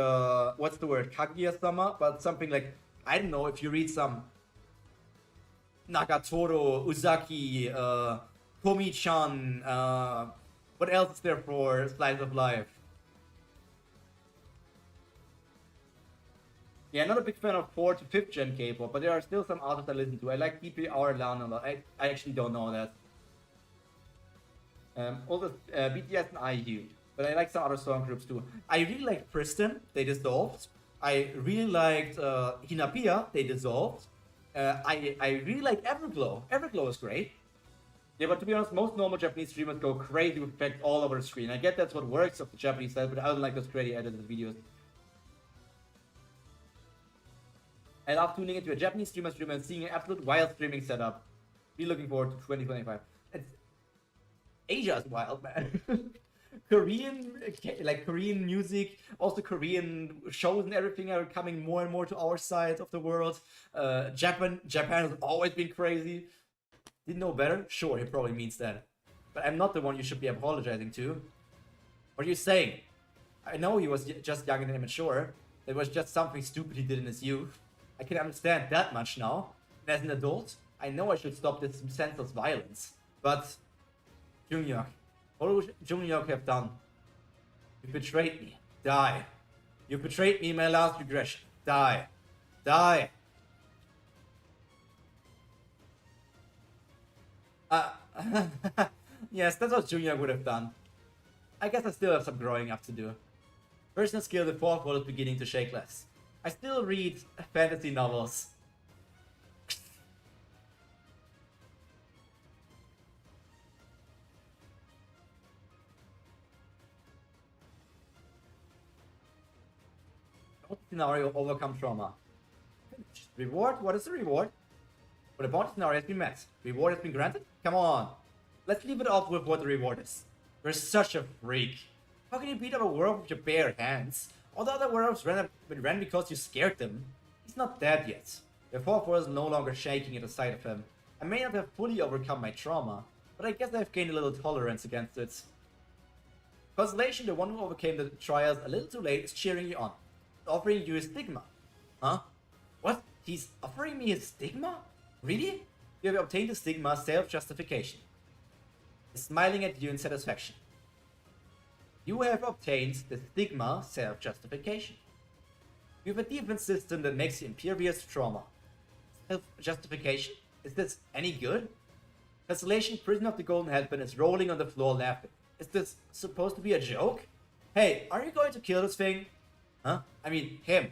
what's the word, Kaguya-sama, but something like, I don't know, if you read some Nagatoro, Uzaki, Komi-chan, what else is there for slice of life? Yeah, not a big fan of 4th to 5th gen K-pop, but there are still some artists I listen to. I like DPR Lan a lot. I actually don't know that. Also, BTS and IU. But I like some other song groups too. I really liked Kristen, they dissolved. I really liked Hinapia, they dissolved. I really like Everglow. Everglow is great. Yeah, but to be honest, most normal Japanese streamers go crazy with effect all over the screen. I get that's what works of the Japanese side, but I don't like those crazy edited videos. I love tuning into a Japanese streamer and seeing an absolute wild streaming setup. Be looking forward to 2025. Asia is wild, man. Korean music, also Korean shows and everything are coming more and more to our side of the world. Japan has always been crazy. Didn't know better? Sure, he probably means that. But I'm not the one you should be apologizing to. What are you saying? I know he was just young and immature. It was just something stupid he did in his youth. I can understand that much now. And as an adult, I know I should stop this senseless violence. But Junghyuk, what would Junghyuk have done? You betrayed me. Die. You betrayed me in my last regression. Die. Die. Yes, that's what Junghyuk would have done. I guess I still have some growing up to do. Personal skill, the 4th world is beginning to shake less. I still read fantasy novels. Scenario overcome trauma. Reward? What is the reward? Well, the bounty scenario has been met. Reward has been granted? Come on. Let's leave it off with what the reward is. You're such a freak. How can you beat up a werewolf with your bare hands? All the other werewolves ran because you scared them. He's not dead yet. The 4th world is no longer shaking at the sight of him. I may not have fully overcome my trauma, but I guess I've gained a little tolerance against it. Constellation, the one who overcame the trials a little too late, is cheering you on, offering you a stigma. Huh? What? He's offering me a stigma? Really? You have obtained a stigma self-justification. Smiling at you in satisfaction. You have obtained the stigma self-justification. You have a defense system that makes you impervious to trauma. Self-justification? Is this any good? Constellation, Prison of the Golden Headband, is rolling on the floor laughing. Is this supposed to be a joke? Hey, are you going to kill this thing? Huh? I mean, him.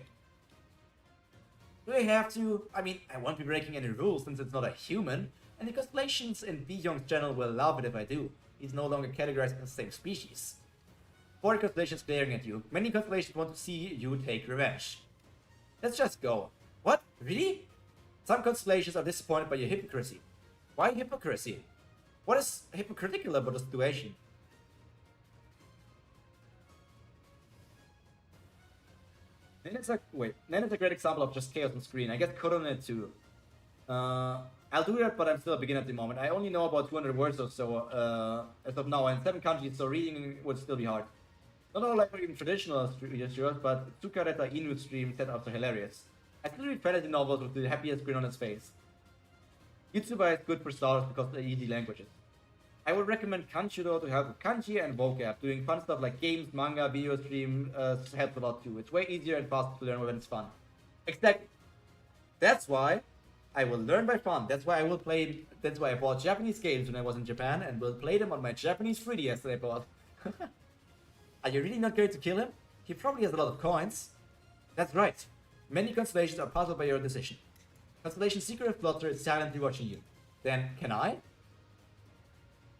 Do I have to? I mean, I won't be breaking any rules since it's not a human, and the constellations in Young's channel will love it if I do. He's no longer categorized as the same species. 4 constellations glaring at you. Many constellations want to see you take revenge. Let's just go. What? Really? Some constellations are disappointed by your hypocrisy. Why hypocrisy? What is hypocritical about the situation? Then it's a great example of just chaos on screen. I get caught on it too. I'll do that, but I'm still a beginner at the moment. I only know about 200 words or so as of now, in 7 countries, so reading would still be hard. Not all like even traditional YouTubers, but Tsukareta Inu stream setups are hilarious. I still read fantasy novels with the happiest grin on his face. YouTuber is good for starters because they're easy languages. I would recommend Kanjuro to help with kanji and vocab. Doing fun stuff like games, manga, video stream helps a lot too. It's way easier and faster to learn when it's fun. Exactly. That's why I will learn by fun. That's why I bought Japanese games when I was in Japan and will play them on my Japanese 3DS that I bought. Are you really not going to kill him? He probably has a lot of coins. That's right. Many constellations are puzzled by your decision. Constellation Secret Flutter is silently watching you. Then, can I?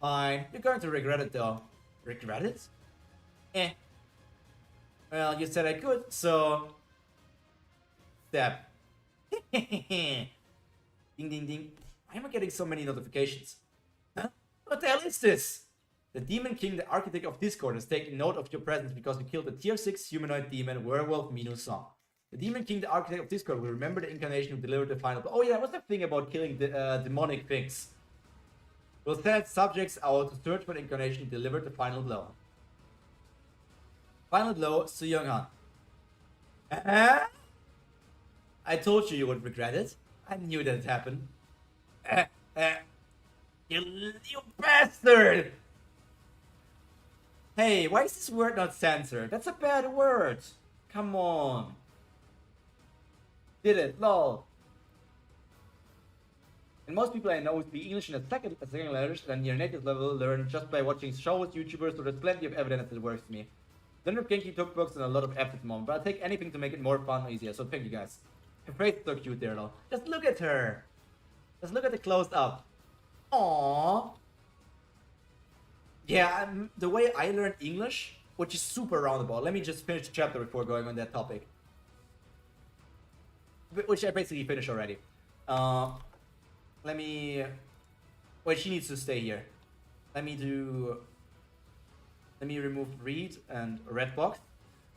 Fine. You're going to regret it though. Regret it? Eh. Well, you said I could, so... Stab. Ding ding ding. Why am I getting so many notifications? Huh? What the hell is this? The Demon King, the Architect of Discord, has taken note of your presence because you killed the tier 6 humanoid demon werewolf Minu Song. The Demon King, the Architect of Discord, will remember the incarnation who delivered the final... Oh yeah, what's that thing about killing the demonic things? Will send subjects out to search for the incarnation who delivered the final blow. Final blow, Su Young-han. I told you would regret it. I knew that'd happen. You bastard! Hey, why is this word not censored? That's a bad word. Come on. Did it, lol. And most people I know who speak English in a second language than your native level learn just by watching shows, YouTubers, so there's plenty of evidence that it works for me. Don't have Genki cookbooks and a lot of effort at the moment, but I'll take anything to make it more fun and easier, so thank you guys. Her face is so cute there though. Just look at her. Just look at the close up. Aww. Yeah, the way I learned English, which is super roundabout. Let me just finish the chapter before going on that topic. Which I basically finished already. Let me... Wait, she needs to stay here. Let me remove read and red box.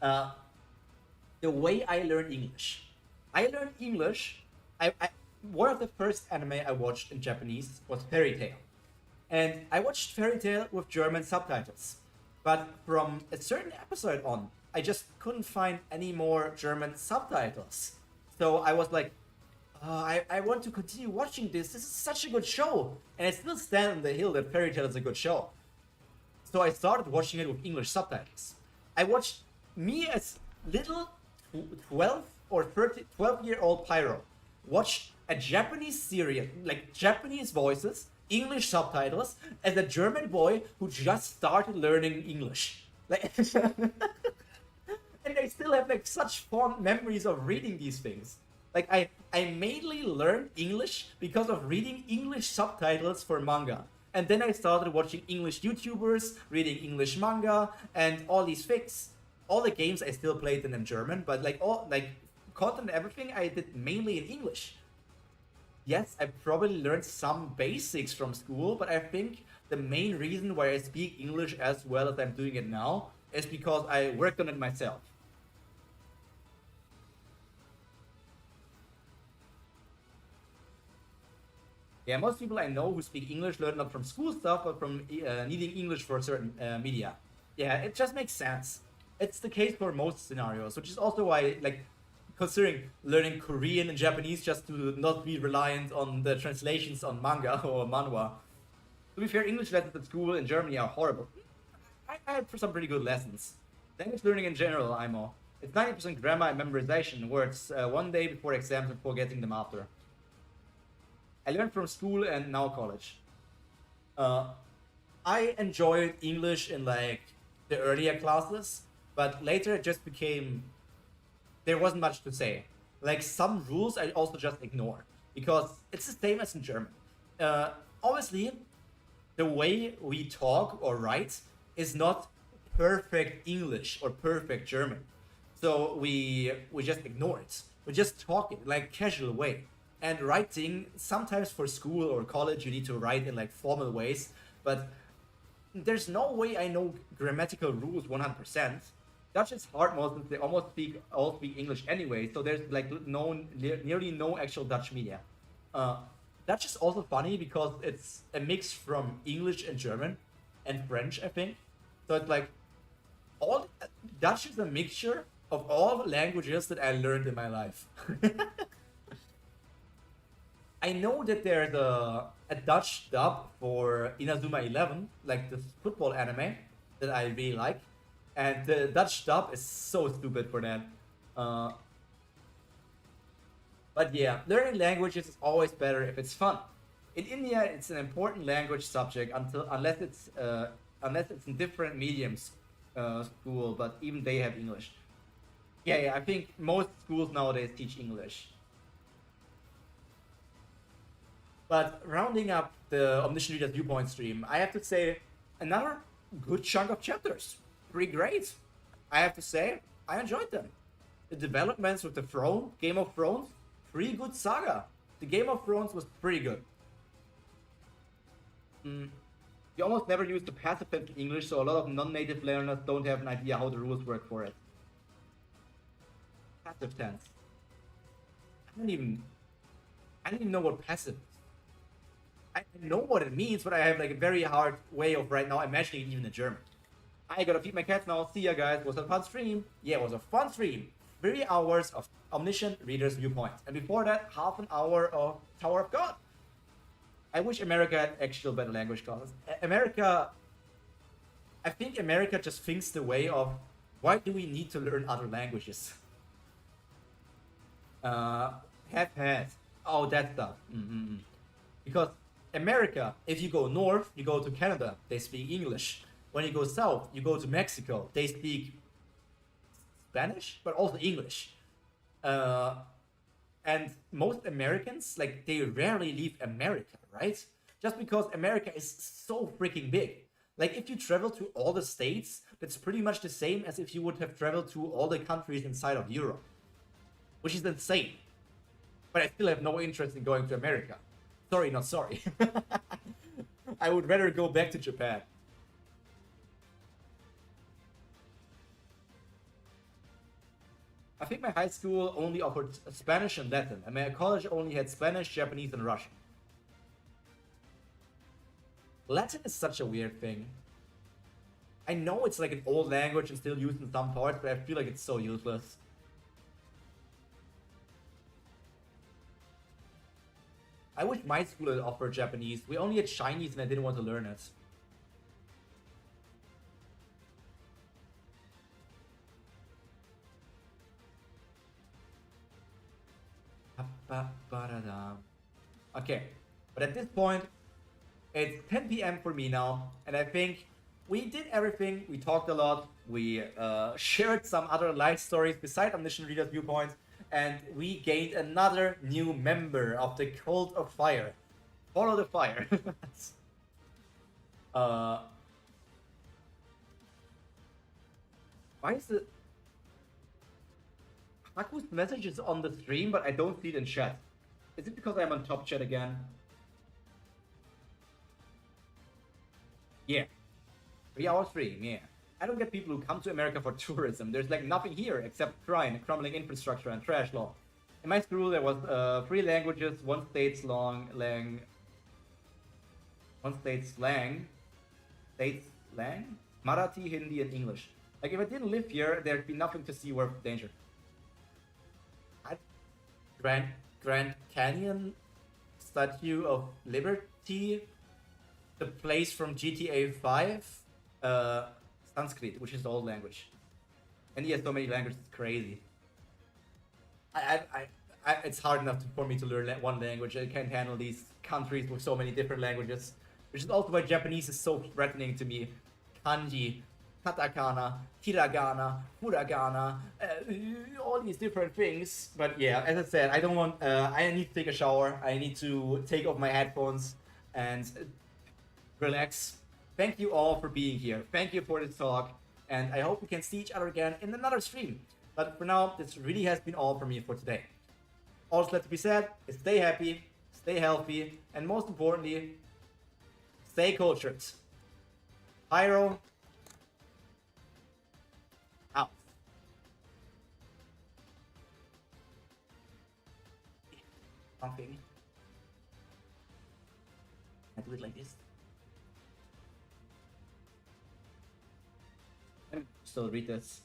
The way I learned English. One of the first anime I watched in Japanese was Fairy Tail. And I watched Fairy Tail with German subtitles. But from a certain episode on, I just couldn't find any more German subtitles. So I was like, I want to continue watching this. This is such a good show. And I still stand on the hill that Fairy Tail is a good show. So I started watching it with English subtitles. I watched me as little 12 or 12-year-old Pyro watch a Japanese series, like Japanese voices, English subtitles, as a German boy who just started learning English. Like, and I still have like such fond memories of reading these things. Like I mainly learned English because of reading English subtitles for manga. And then I started watching English YouTubers, reading English manga, and all these things. All the games I still played in German, but like all like content and everything I did mainly in English. Yes, I probably learned some basics from school, but I think the main reason why I speak English as well as I'm doing it now is because I worked on it myself. Yeah, most people I know who speak English learn not from school stuff, but from needing English for certain media. Yeah, it just makes sense. It's the case for most scenarios, which is also why, like, considering learning Korean and Japanese just to not be reliant on the translations on manga or manhwa. To be fair, English lessons at school in Germany are horrible. I had some pretty good lessons. Language learning in general, IMO. It's 90% grammar and memorization, words one day before exams and forgetting them after. I learned from school and now college. I enjoyed English in like the earlier classes, but later it just became, there wasn't much to say. Like some rules I also just ignore because it's the same as in German. Obviously, the way we talk or write is not perfect English or perfect German. So we just ignore it. We just talk it like casual way. And writing, sometimes for school or college you need to write in like formal ways, but there's no way I know grammatical rules 100%. Dutch is hard most since they almost all speak English anyway, so there's like nearly no actual Dutch media. Dutch is also funny because it's a mix from English and German and French, I think. So it's like all Dutch is a mixture of all languages that I learned in my life. I know that there's a Dutch dub for Inazuma 11, like the football anime that I really like, and the Dutch dub is so stupid for that. But yeah, learning languages is always better if it's fun. In India, it's an important language subject unless it's in different mediums school, but even they have English. Yeah, I think most schools nowadays teach English. But rounding up the Omniscient Reader's Viewpoint stream, I have to say another good chunk of chapters. Pretty great. I have to say, I enjoyed them. The developments with the Game of Thrones, pretty good saga. The Game of Thrones was pretty good. You almost never use the passive tense in English, so a lot of non-native learners don't have an idea how the rules work for it. Passive tense. I don't even know what passive is. I know what it means, but I have like a very hard way of right now imagining it even in German. I gotta feed my cats now. See ya guys. Was a fun stream. Yeah, it was a fun stream. 3 hours of Omniscient Reader's Viewpoint. And before that, half an hour of Tower of God. I wish America had actual better language classes. I think America just thinks the way of, why do we need to learn other languages? Have had. Oh, that stuff. Because America, if you go north, you go to Canada, they speak English. When you go south, you go to Mexico, they speak Spanish, but also English. And most Americans, like, they rarely leave America, right? Just because America is so freaking big. Like, if you travel to all the states, that's pretty much the same as if you would have traveled to all the countries inside of Europe. Which is insane. But I still have no interest in going to America. Sorry, not sorry. I would rather go back to Japan. I think my high school only offered Spanish and Latin, and my college only had Spanish, Japanese, and Russian. Latin is such a weird thing. I know it's like an old language and still used in some parts, but I feel like it's so useless. I wish my school had offered Japanese. We only had Chinese and I didn't want to learn it. Okay, but at this point, it's 10 p.m. for me now, and I think we did everything. We talked a lot. We shared some other life stories beside Omniscient Reader's Viewpoint. And we gained another new member of the Cult of Fire. Follow the fire. Why is the Haku's message is on the stream, but I don't see it in chat? Is it because I'm on top chat again? Yeah. 3 hour stream, yeah. I don't get people who come to America for tourism. There's like nothing here except crime, crumbling infrastructure, and trash law. In my school, there was 3 languages, 1 state slang, Marathi, Hindi, and English. Like if I didn't live here, there'd be nothing to see worth danger. Grand Canyon Statue of Liberty, the place from GTA 5, Sanskrit, which is the old language. And he has so many languages, it's crazy. It's hard enough for me to learn one language. I can't handle these countries with so many different languages, which is also why Japanese is so threatening to me. Kanji, katakana, hiragana, furagana, all these different things. But yeah, as I said, I don't want. I need to take a shower. I need to take off my headphones and relax. Thank you all for being here. Thank you for this talk, and I hope we can see each other again in another stream. But for now, this really has been all for me for today. All that's left to be said is stay happy, stay healthy, and most importantly, stay cultured. Pyro, out. Something. I do it like this. And still read this.